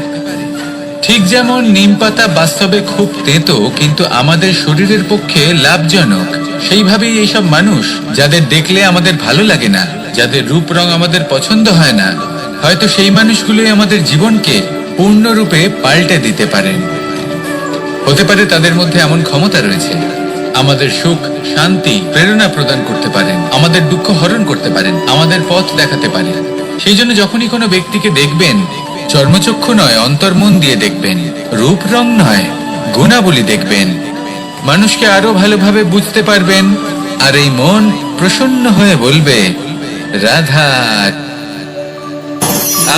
ঠিক যেমন নিম পাতা বাস্তবে খুব তেতো কিন্তু আমাদের শরীরের পক্ষে লাভজনক, সেইভাবেই এইসব মানুষ যাদের দেখলে আমাদের ভালো লাগে না, যাদের রূপ রং আমাদের পছন্দ হয় না, হয়তো সেই মানুষগুলোই আমাদের জীবনকে পূর্ণরূপে পাল্টে দিতে পারেন। হতে পারে তাদের মধ্যে এমন ক্ষমতা রয়েছে, আমাদের সুখ, শান্তি, প্রেরণা প্রদান করতে পারেন, আমাদের দুঃখ হরণ করতে পারেন, আমাদের পথ দেখাতে পারেন। সেই জন্য যখনই কোনো ব্যক্তিকে দেখবেন, চর্মচক্ষু নয় অন্তর্মন দিয়ে দেখবেন, রূপ রং নয় গুণাবলী দেখবেন, মানুষকে আরো ভালোভাবে বুঝতে পারবেন। আর এই মন প্রসন্ন হয়ে বলবে, রাধা।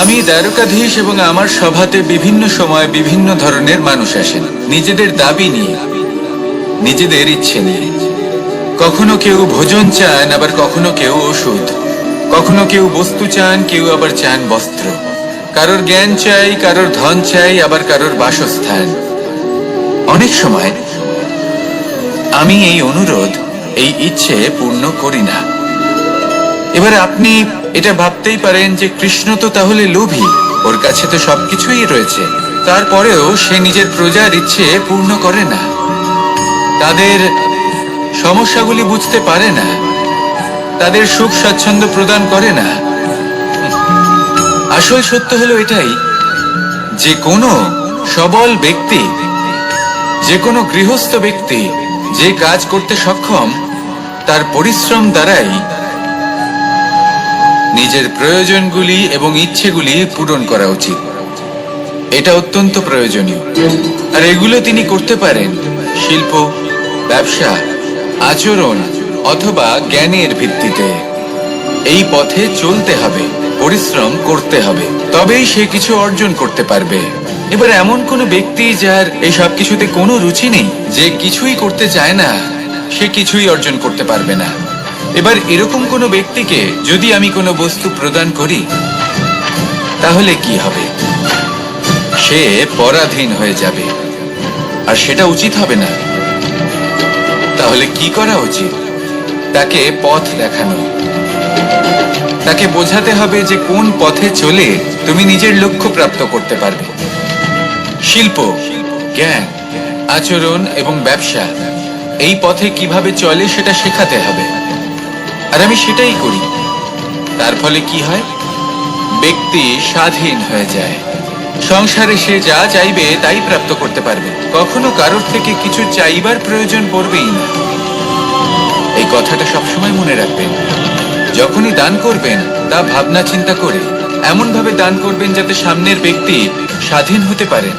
আমি দ্বারকাধীশ এবং আমার সভাতে বিভিন্ন সময় বিভিন্ন ধরনের মানুষ আসেন, নিজেদের দাবি নিয়ে, নিজেদের ইচ্ছে নিয়ে। কখনো কেউ ভোজন চান, আবার কখনো কেউ ওষুধ, কখনো কেউ বস্তু চান, কেউ আবার চান বস্ত্র। কারোর জ্ঞান চাই, কারোর ধন চাই, আবার কারোর বাসস্থান। অনেক সময় আমি এই অনুরোধ, এই ইচ্ছে পূর্ণ করি না। এবার আপনি এটা ভাবতেই পারেন যে কৃষ্ণ তো তাহলে লোভী, ওর কাছে তো সবকিছুই রয়েছে, তারপরেও সে নিজের প্রজার ইচ্ছে পূর্ণ করে না, তাদের সমস্যাগুলি বুঝতে পারে না, তাদের সুখ স্বাচ্ছন্দ্য প্রদান করে না। আসল সত্য হলো এটাই যে কোনো সবল ব্যক্তি, যে কোনো গৃহস্থ ব্যক্তি যে কাজ করতে সক্ষম, তার পরিশ্রম দ্বারাই নিজের প্রয়োজনগুলি এবং ইচ্ছেগুলি পূরণ করা উচিত। এটা অত্যন্ত প্রয়োজনীয়। আর এগুলো তিনি করতে পারেন শিল্প, ব্যবসা, আচরণ অথবা জ্ঞানের ভিত্তিতে। এই পথে চলতে হবে, পরিশ্রম করতে হবে, তবেই সে কিছু অর্জন করতে পারবে। এবার এমন কোনো ব্যক্তি যার এই সব কিছুতে কোনো রুচি নেই, যে কিছুই করতে চায় না, সে কিছুই অর্জন করতে পারবে না। এবার এরকম কোনো ব্যক্তিকে যদি আমি কোনো বস্তু প্রদান করি, তাহলে কি হবে? সে পরাধীন হয়ে যাবে, আর সেটা উচিত হবে না। তাহলে কি করা উচিত? তাকে পথ দেখানো, তাকে বোঝাতে হবে যে কোন পথে চলে তুমি নিজের লক্ষ্য প্রাপ্ত করতে পারবে। শিল্প, জ্ঞান, আচরণ এবং ব্যবসা, এই পথে কিভাবে চলে সেটা শেখাতে হবে। আর আমি সেটাই করি। তার ফলে কি হয়? ব্যক্তি স্বাধীন হয়ে যায়। সংসারে সে যা চাইবে তাই প্রাপ্ত করতে পারবে, কখনো কারোর থেকে কিছু চাইবার প্রয়োজন পড়বেই না। এই কথাটা সবসময় মনে রাখবেন। যখনই দান করবেন তা ভাবনা চিন্তা করে এমন ভাবে দান করবেন যাতে সামনের ব্যক্তি স্বাধীন হতে পারেন,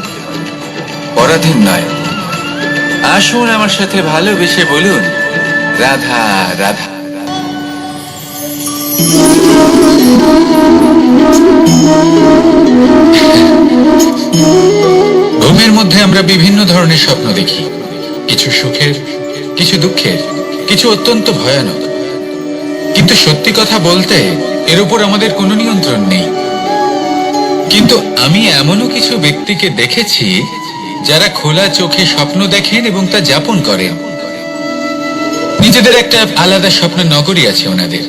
পরাধীন নয়। আসুন আমার সাথে ভালোবেসে বলুন, রাধা রাধা। ঘুমের মধ্যে আমরা বিভিন্ন ধরনের স্বপ্ন দেখি, কিছু সুখের, কিছু দুঃখের, কিছু অত্যন্ত ভয়ানক। কিন্তু সত্যি কথা বলতে এর উপর আমাদের কোনো নিয়ন্ত্রণ নেই। কিন্তু আমি এমনও কিছু ব্যক্তিকে দেখেছি যারা খোলা চোখে স্বপ্ন দেখেন এবং তা যাপন করেন। নিজেদের একটা আলাদা স্বপ্ন নগরী আছে ওনাদের,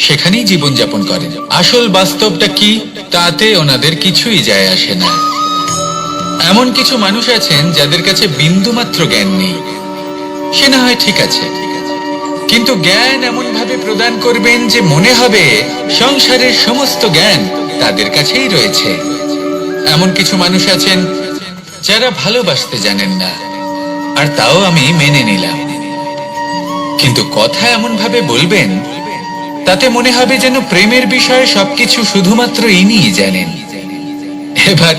সেখানেই জীবন যাপন করেন। আসল বাস্তবটা কি তাতে ওনাদের কিছুই যায় আসে না। এমন কিছু মানুষ আছেন যাদের কাছে বিন্দুমাত্র জ্ঞান নেই। সে না হয় ঠিক আছে, কিন্তু জ্ঞান এমন ভাবে প্রদান করবেন যে মনে হবে সংসারের সমস্ত জ্ঞান তাদের কাছেই রয়েছে। এমন কিছু মানুষ আছেন যারা ভালোবাসতে জানেন না, আর তাও আমি মেনে নিলাম। কিন্তু কথা এমন ভাবে বলবেন তাতে মনে হবে যেন প্রেমের বিষয়ে সবকিছু শুধুমাত্র ইনিই জানেন। এবার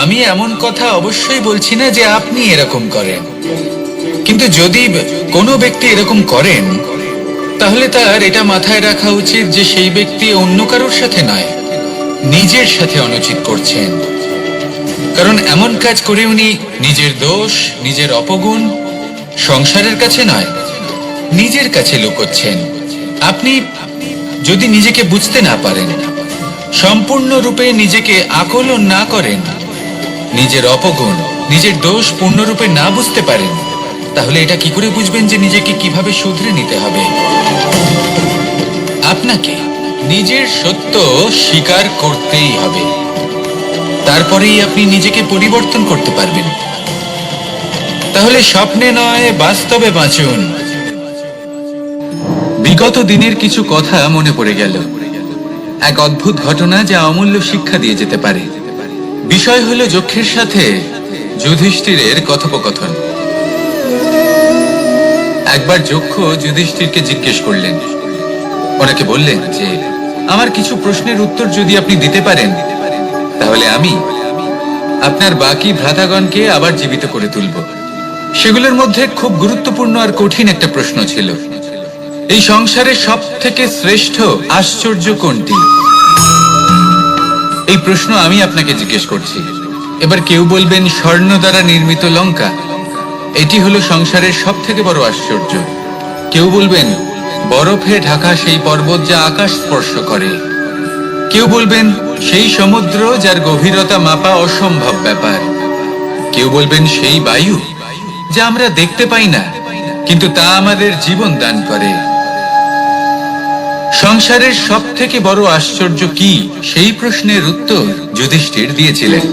আমি এমন কথা অবশ্যই বলছি না যে আপনি এরকম করেন, কিন্তু যদি কোনো ব্যক্তি এরকম করেন তাহলে তার এটা মাথায় রাখা উচিত যে সেই ব্যক্তি অন্য কারোর সাথে নয়, নিজের সাথে অনুচিত করছেন। কারণ এমন কাজ করে উনি নিজের দোষ, নিজের অপগুণ সংসারের কাছে নয়, নিজের কাছে লুকোচ্ছেন। আপনি যদি নিজেকে বুঝতে না পারেন, সম্পূর্ণরূপে নিজেকে আকলন না করেন, নিজের অপগুণ, নিজের দোষ পূর্ণরূপে না বুঝতে পারেন, তাহলে এটা কি করে বুঝবেন যে নিজেকে কিভাবে শুধরে নিতে হবে? আপনাকে নিজের সত্য স্বীকার করতেই হবে, তারপরেই আপনি নিজেকে পরিবর্তন করতে পারবেন। তাহলে স্বপ্নে নয়, বাস্তবে বাঁচুন। বিগত দিনের কিছু কথা মনে পড়ে গেল, এক অদ্ভুত ঘটনা যা অমূল্য শিক্ষা দিয়ে যেতে পারে। বিষয় হলো যক্ষের সাথে যুধিষ্ঠিরের কথোপকথন। একবার যক্ষ যুধিষ্ঠিরকে জিজ্ঞেস করলেন, ওনাকে বললেন যে আমার কিছু প্রশ্নের উত্তর যদি আপনি দিতে পারেন তাহলে আমি আপনার বাকি ভ্রাতাগণকে আবার জীবিত করে তুলব। সেগুলোর মধ্যে খুব গুরুত্বপূর্ণ আর কঠিন একটা প্রশ্ন ছিল, এই সংসারের সব থেকে শ্রেষ্ঠ আশ্চর্য কোনটি? এই প্রশ্ন আমি আপনাকে জিজ্ঞেস করছি। এবার কেউ বলবেন স্বর্ণ দ্বারা নির্মিত লঙ্কা, এটি হলো সংসারের সব থেকে বড় আশ্চর্য। কেউ বলবেন বরফে ঢাকা সেই পর্বত যা আকাশ স্পর্শ করে। কেউ বলবেন সেই সমুদ্র যার গভীরতা মাপা অসম্ভব ব্যাপার। কেউ বলবেন সেই বায়ু যা আমরা দেখতে পাই না, কিন্তু তা আমাদের জীবন দান করে। সংসারের সব থেকে বড় আশ্চর্য কি, সেই প্রশ্নের উত্তর যুধিষ্ঠির দিয়েছিলেন,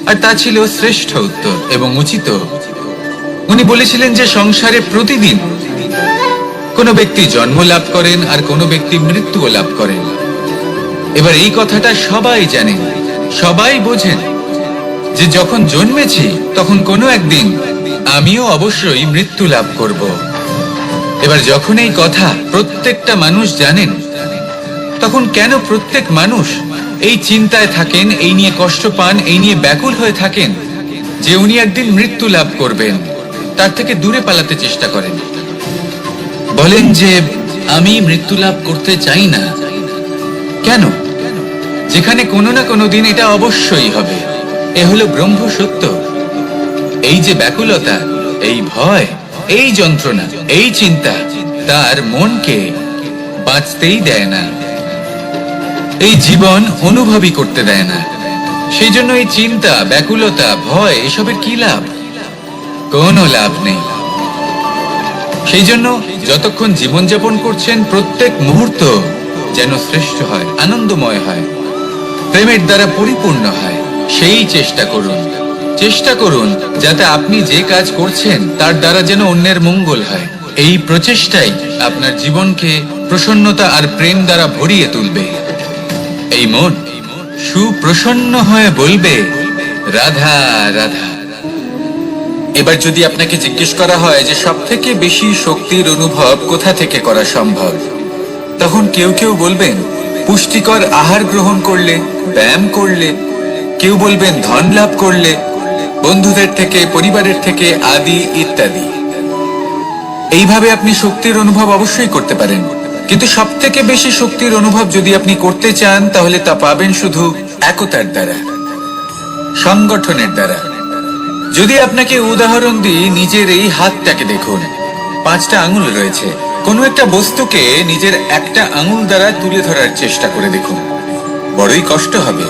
আর তা ছিল শ্রেষ্ঠ উত্তর এবং উচিত। উনি বলেছিলেন যে সংসারে প্রতিদিন কোনো ব্যক্তি জন্ম লাভ করেন আর কোনো ব্যক্তি মৃত্যুও লাভ করেন। এবার এই কথাটা সবাই জানেন, সবাই বোঝেন যে যখন জন্মেছি তখন কোনো একদিন আমিও অবশ্যই মৃত্যু লাভ করব। এবার যখন এই কথা প্রত্যেকটা মানুষ জানেন, তখন কেন প্রত্যেক মানুষ এই চিন্তায় থাকেন, এই নিয়ে কষ্ট পান, এই নিয়ে ব্যাকুল হয়ে থাকেন যে উনি একদিন মৃত্যু লাভ করবেন, তার থেকে দূরে পালাতে চেষ্টা করেন? বলেন যে আমি মৃত্যু লাভ করতে চাই না। কেন? যেখানে কোনো না কোনো দিন এটা অবশ্যই হবে। এ হলো ব্রহ্ম সত্য। এই যে ব্যাকুলতা, এই ভয়, এই যন্ত্রণা, এই চিন্তা তার মনকে বাঁচতেই দেয় না, এই জীবন অনুভবই করতে দেয় না। সেই জন্য এই চিন্তা, ব্যাকুলতা, ভয় এসবের কি লাভ? কোনো লাভ নেই। সেই জন্য যতক্ষণ জীবনযাপন করছেন প্রত্যেক মুহূর্ত যেন শ্রেষ্ঠ হয়, আনন্দময় হয়, প্রেমের দ্বারা পরিপূর্ণ হয়, সেই চেষ্টা করুন। চেষ্টা করুন যাতে আপনি যে কাজ করছেন তার দ্বারা যেন অন্যের মঙ্গল হয়। এই প্রচেষ্টাই আপনার জীবনকে প্রসন্নতা আর প্রেম দ্বারা ভরিয়ে তুলবে। এই মন সুপ্রসন্ন হয়ে বলবে রাধা রাধা। এবার যদি আপনাকে জিজ্ঞেস করা হয় যে সব থেকে বেশি শক্তির অনুভব কোথা থেকে করা সম্ভব, তখন কেউ কেউ বলবেন পুষ্টিকর আহার গ্রহণ করলে, ব্যায়াম করলে, কেউ বলবেন ধন লাভ করলে, বন্ধুদের থেকে, পরিবারের থেকে, আদি ইত্যাদি। এইভাবে আপনি শক্তির অনুভব অবশ্যই করতে পারেন, কিন্তু সব থেকে বেশি শক্তির অনুভব যদি আপনি করতে চান তাহলে তা পাবেন শুধু একতার দ্বারা, সংগঠনের দ্বারা। যদি আপনাকে উদাহরণ দিই, নিজের এই হাতটাকে দেখুন, 5টা আঙুল রয়েছে। কোনো একটা বস্তুকে নিজের একটা আঙুল দ্বারা তুলে ধরার চেষ্টা করে দেখুন, বড়ই কষ্ট হবে।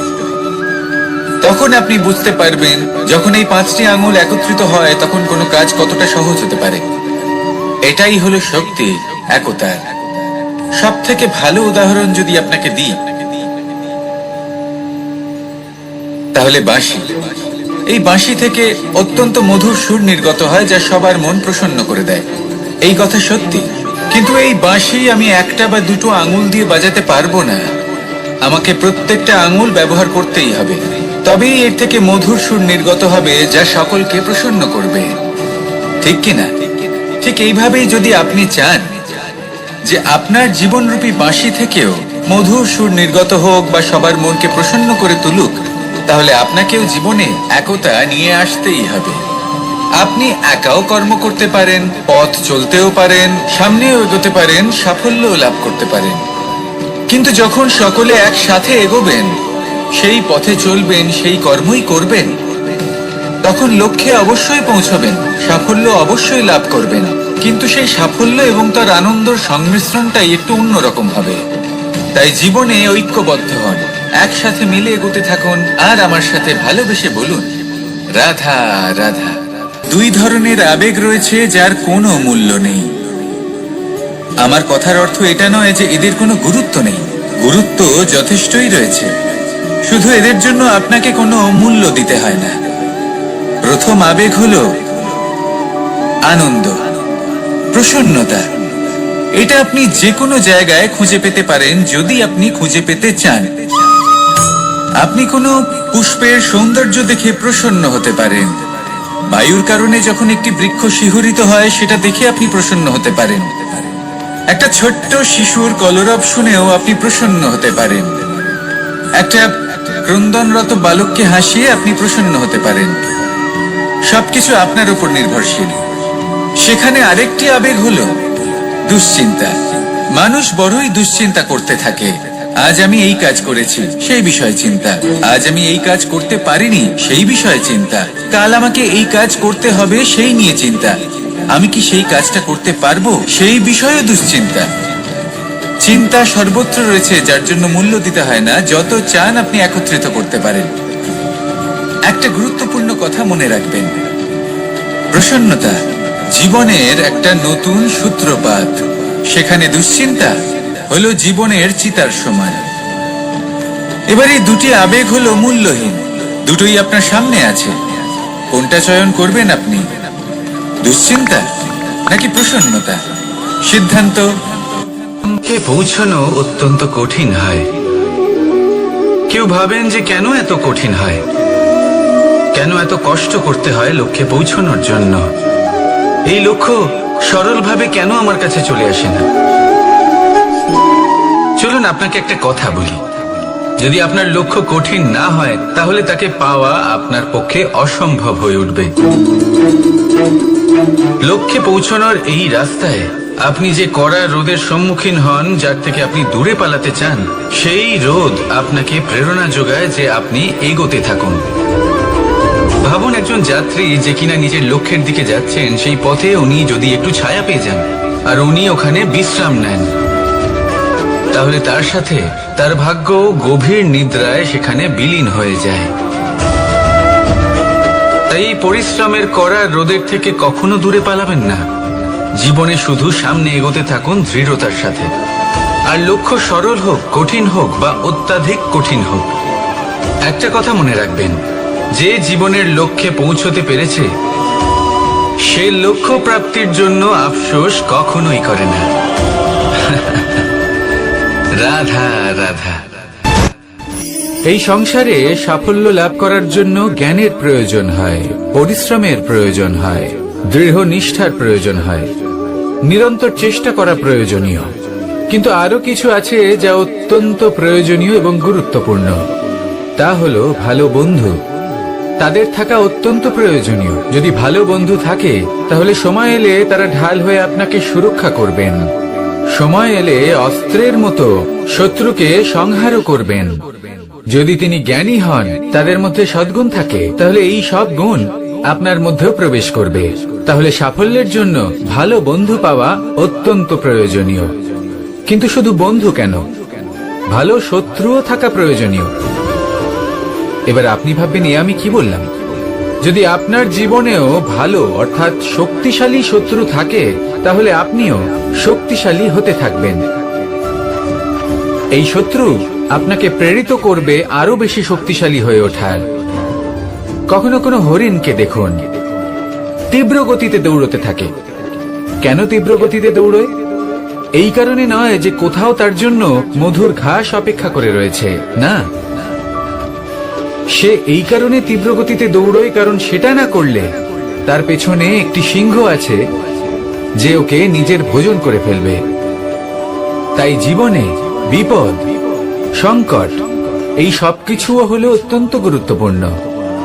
তখন আপনি বুঝতে পারবেন যখন এই 5টি আঙুল একত্রিত হয় তখন কোনো কাজ কতটা সহজ হতে পারে। এটাই হলো শক্তি, একতার। সব থেকে ভালো উদাহরণ যদি আপনাকে দিই তাহলে বাঁশি। এই বাঁশি থেকে অত্যন্ত মধুর সুর নির্গত হয় যা সবার মন প্রসন্ন করে দেয়। এই কথা সত্যি, কিন্তু এই বাঁশি আমি একটা বা দুটো আঙুল দিয়ে বাজাতে পারবো না। আমাকে প্রত্যেকটা আঙুল ব্যবহার করতেই হবে, তবেই এর থেকে মধুর সুর নির্গত হবে যা সকলকে প্রসন্ন করবে, ঠিক কিনা? ঠিক এইভাবেই যদি আপনি চান যে আপনার জীবনরূপী বাঁশি থেকেও মধুর সুর নির্গত হোক বা সবার মনকে প্রসন্ন করে তুলুক, তাহলে আপনাকেও জীবনে একতা নিয়ে আসতেই হবে। আপনি একাও কর্ম করতে পারেন, পথ চলতেও পারেন, সামনেও এগোতে পারেন, সাফল্যও লাভ করতে পারেন। কিন্তু যখন সকলে একসাথে এগোবেন, সেই পথে চলবেন, সেই কর্মই করবেন, তখন লক্ষ্যে অবশ্যই পৌঁছবেন, সাফল্য অবশ্যই লাভ করবেন। কিন্তু সেই সাফল্য এবং তার আনন্দের সংমিশ্রণটাই একটু অন্যরকম হবে। তাই জীবনে ঐক্যবদ্ধ হন, একসাথে মিলে এগোতে থাকুন, আর আমার সাথে ভালোবেসে বলুন, রাধা রাধা। দুই ধরনের আবেগ রয়েছে যার কোনো মূল্য নেই। আমার কথার অর্থ এটা নয় যে এদের কোনো গুরুত্ব নেই, গুরুত্ব যথেষ্টই রয়েছে, শুধু এদের জন্য আপনাকে কোনো মূল্য দিতে হয় না। প্রথম আবেগ হলো আনন্দ, প্রসন্নতা। এটা আপনি যে কোনো জায়গায় খুঁজে পেতে পারেন যদি আপনি খুঁজে পেতে চান। আপনি কোনো পুষ্পের সৌন্দর্য দেখে প্রসন্ন হতে পারেন, বায়ুর কারণে যখন একটি বৃক্ষ শিহরিত হয় সেটা দেখে আপনি প্রসন্ন হতে পারেন, একটা ছোট্ট শিশুর কলরব শুনেও আপনি প্রসন্ন হতে পারেন, একটা ক্রন্দনরত বালককে হাসিয়ে আপনি প্রসন্ন হতে পারেন। সবকিছু আপনার উপর নির্ভরশীল। সেখানে আরেকটি আবেগ হলো দুশ্চিন্তা। মানুষ বড়ই দুশ্চিন্তা করতে থাকে। আজ আমি এই কাজ করেছি, সেই বিষয়ে চিন্তা। আজ আমি এই কাজ করতে পারিনি, সেই বিষয়ে চিন্তা। কাল আমাকে এই কাজ করতে হবে, সেই নিয়ে চিন্তা। আমি কি সেই কাজটা করতে পারবো, সেই বিষয়ে দুশ্চিন্তা। চিন্তা সর্বত্র রয়েছে, যার জন্য মূল্য দিতে হয় না। যত চান আপনি একত্রিত করতে পারেন। একটা গুরুত্বপূর্ণ কথা মনে রাখবেন, প্রসন্নতা জীবনের একটা নতুন সূত্রপাত। সেখানে দুশ্চিন্তা হলো জীবনের চিতার সময়। এবার এই দুটি আবেগ হলো মূল্যহীন, দুটোই আপনার সামনে আছে। কোনটা চয়ন করবেন আপনি, দুশ্চিন্তা নাকি প্রসন্নতা? সিদ্ধান্ত। কে পৌঁছানো অত্যন্ত কঠিন হয়। কেউ ভাবেন যে কেন এত কঠিন হয়, কেন এত কষ্ট করতে হয় লক্ষ্যে পৌঁছানোর জন্য। এই লক্ষ্য সরলভাবে কেন আমার কাছে চলে আসে না? চলুন আপনাকে একটা কথা বলি, যদি আপনার লক্ষ্য কঠিন না হয় তাহলে তাকে পাওয়া আপনার পক্ষে অসম্ভব হয়ে উঠবে। লক্ষ্যে পৌঁছানোর এই রাস্তায় আপনি যে কড়া রোদের সম্মুখীন হন, যার থেকে আপনি দূরে পালাতে চান, সেই রোদ আপনাকে প্রেরণা যোগায় যে আপনি এগোতে থাকুন। ভাবুন একজন যাত্রী যে কিনা নিজের লক্ষ্যের দিকে যাচ্ছেন, সেই পথে উনি যদি একটু ছায়া পেয়ে যান আর উনি ওখানে বিশ্রাম নেন, তাহলে তার সাথে তার ভাগ্য গভীর নিদ্রায় সেখানে বিলীন হয়ে যায়। তাই এই পরিশ্রমের কড়া রোদের থেকে কখনো দূরে পালাবেন না। জীবনে শুধু সামনে এগোতে থাকুন দৃঢ়তার সাথে। আর লক্ষ্য সরল হোক, কঠিন হোক বা অত্যাধিক কঠিন হোক, একটা কথা মনে রাখবেন, যে জীবনের লক্ষ্যে পৌঁছতে পেরেছে সে লক্ষ্য প্রাপ্তির জন্য আফসোস কখনোই করে না। রাধা রাধা। এই সংসারে সাফল্য লাভ করার জন্য জ্ঞানের প্রয়োজন হয়, পরিশ্রমের প্রয়োজন হয়, দৃঢ় নিষ্ঠার প্রয়োজন হয়, নিরন্তর চেষ্টা করা প্রয়োজনীয়। কিন্তু আরো কিছু আছে যা অত্যন্ত প্রয়োজনীয় এবং গুরুত্বপূর্ণ। তা হলো ভালো বন্ধু। তাদের থাকা অত্যন্ত প্রয়োজনীয়। যদি ভালো বন্ধু থাকে তাহলে সময় এলে তারা ঢাল হয়ে আপনাকে সুরক্ষা করবেন। সময় এলে অস্ত্রের মতো শত্রুকে সংহারও করবেন। যদি তিনি জ্ঞানী হন, তাদের মধ্যে সদ্গুণ থাকে, তাহলে এই সব গুণ আপনার মধ্যেও প্রবেশ করবে। তাহলে সাফল্যের জন্য ভালো বন্ধু পাওয়া অত্যন্ত প্রয়োজনীয়। কিন্তু শুধু বন্ধু কেন, ভালো শত্রুও থাকা প্রয়োজনীয়। এবার আপনি ভাববেন, এ আমি কি বললাম? যদি আপনার জীবনেও ভালো অর্থাৎ শক্তিশালী শত্রু থাকে, তাহলে আপনিও শক্তিশালী হতে থাকবেন। এই শত্রু আপনাকে প্রেরিত করবে আরো বেশি শক্তিশালী হয়ে ওঠার। কখনো কোনো হরিণকে দেখুন, তীব্র গতিতে দৌড়তে থাকে, কেন তীব্র গতিতে দৌড়য়? এই কারণে নয় যে কোথাও তার জন্য মধুর ঘাস অপেক্ষা করে রয়েছে, না, সে এই কারণে তীব্র গতিতে দৌড়য় কারণ সেটা না করলে তার পেছনে একটি সিংহ আছে যে ওকে নিজের ভোজন করে ফেলবে। তাই জীবনে বিপদ, সংকট, এই সবকিছুও হলো অত্যন্ত গুরুত্বপূর্ণ।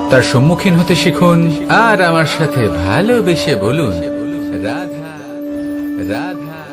তার সম্মুখীন হতে শিখুন আর আমার সাথে ভালোবেসে বলুন রাধা রাধা।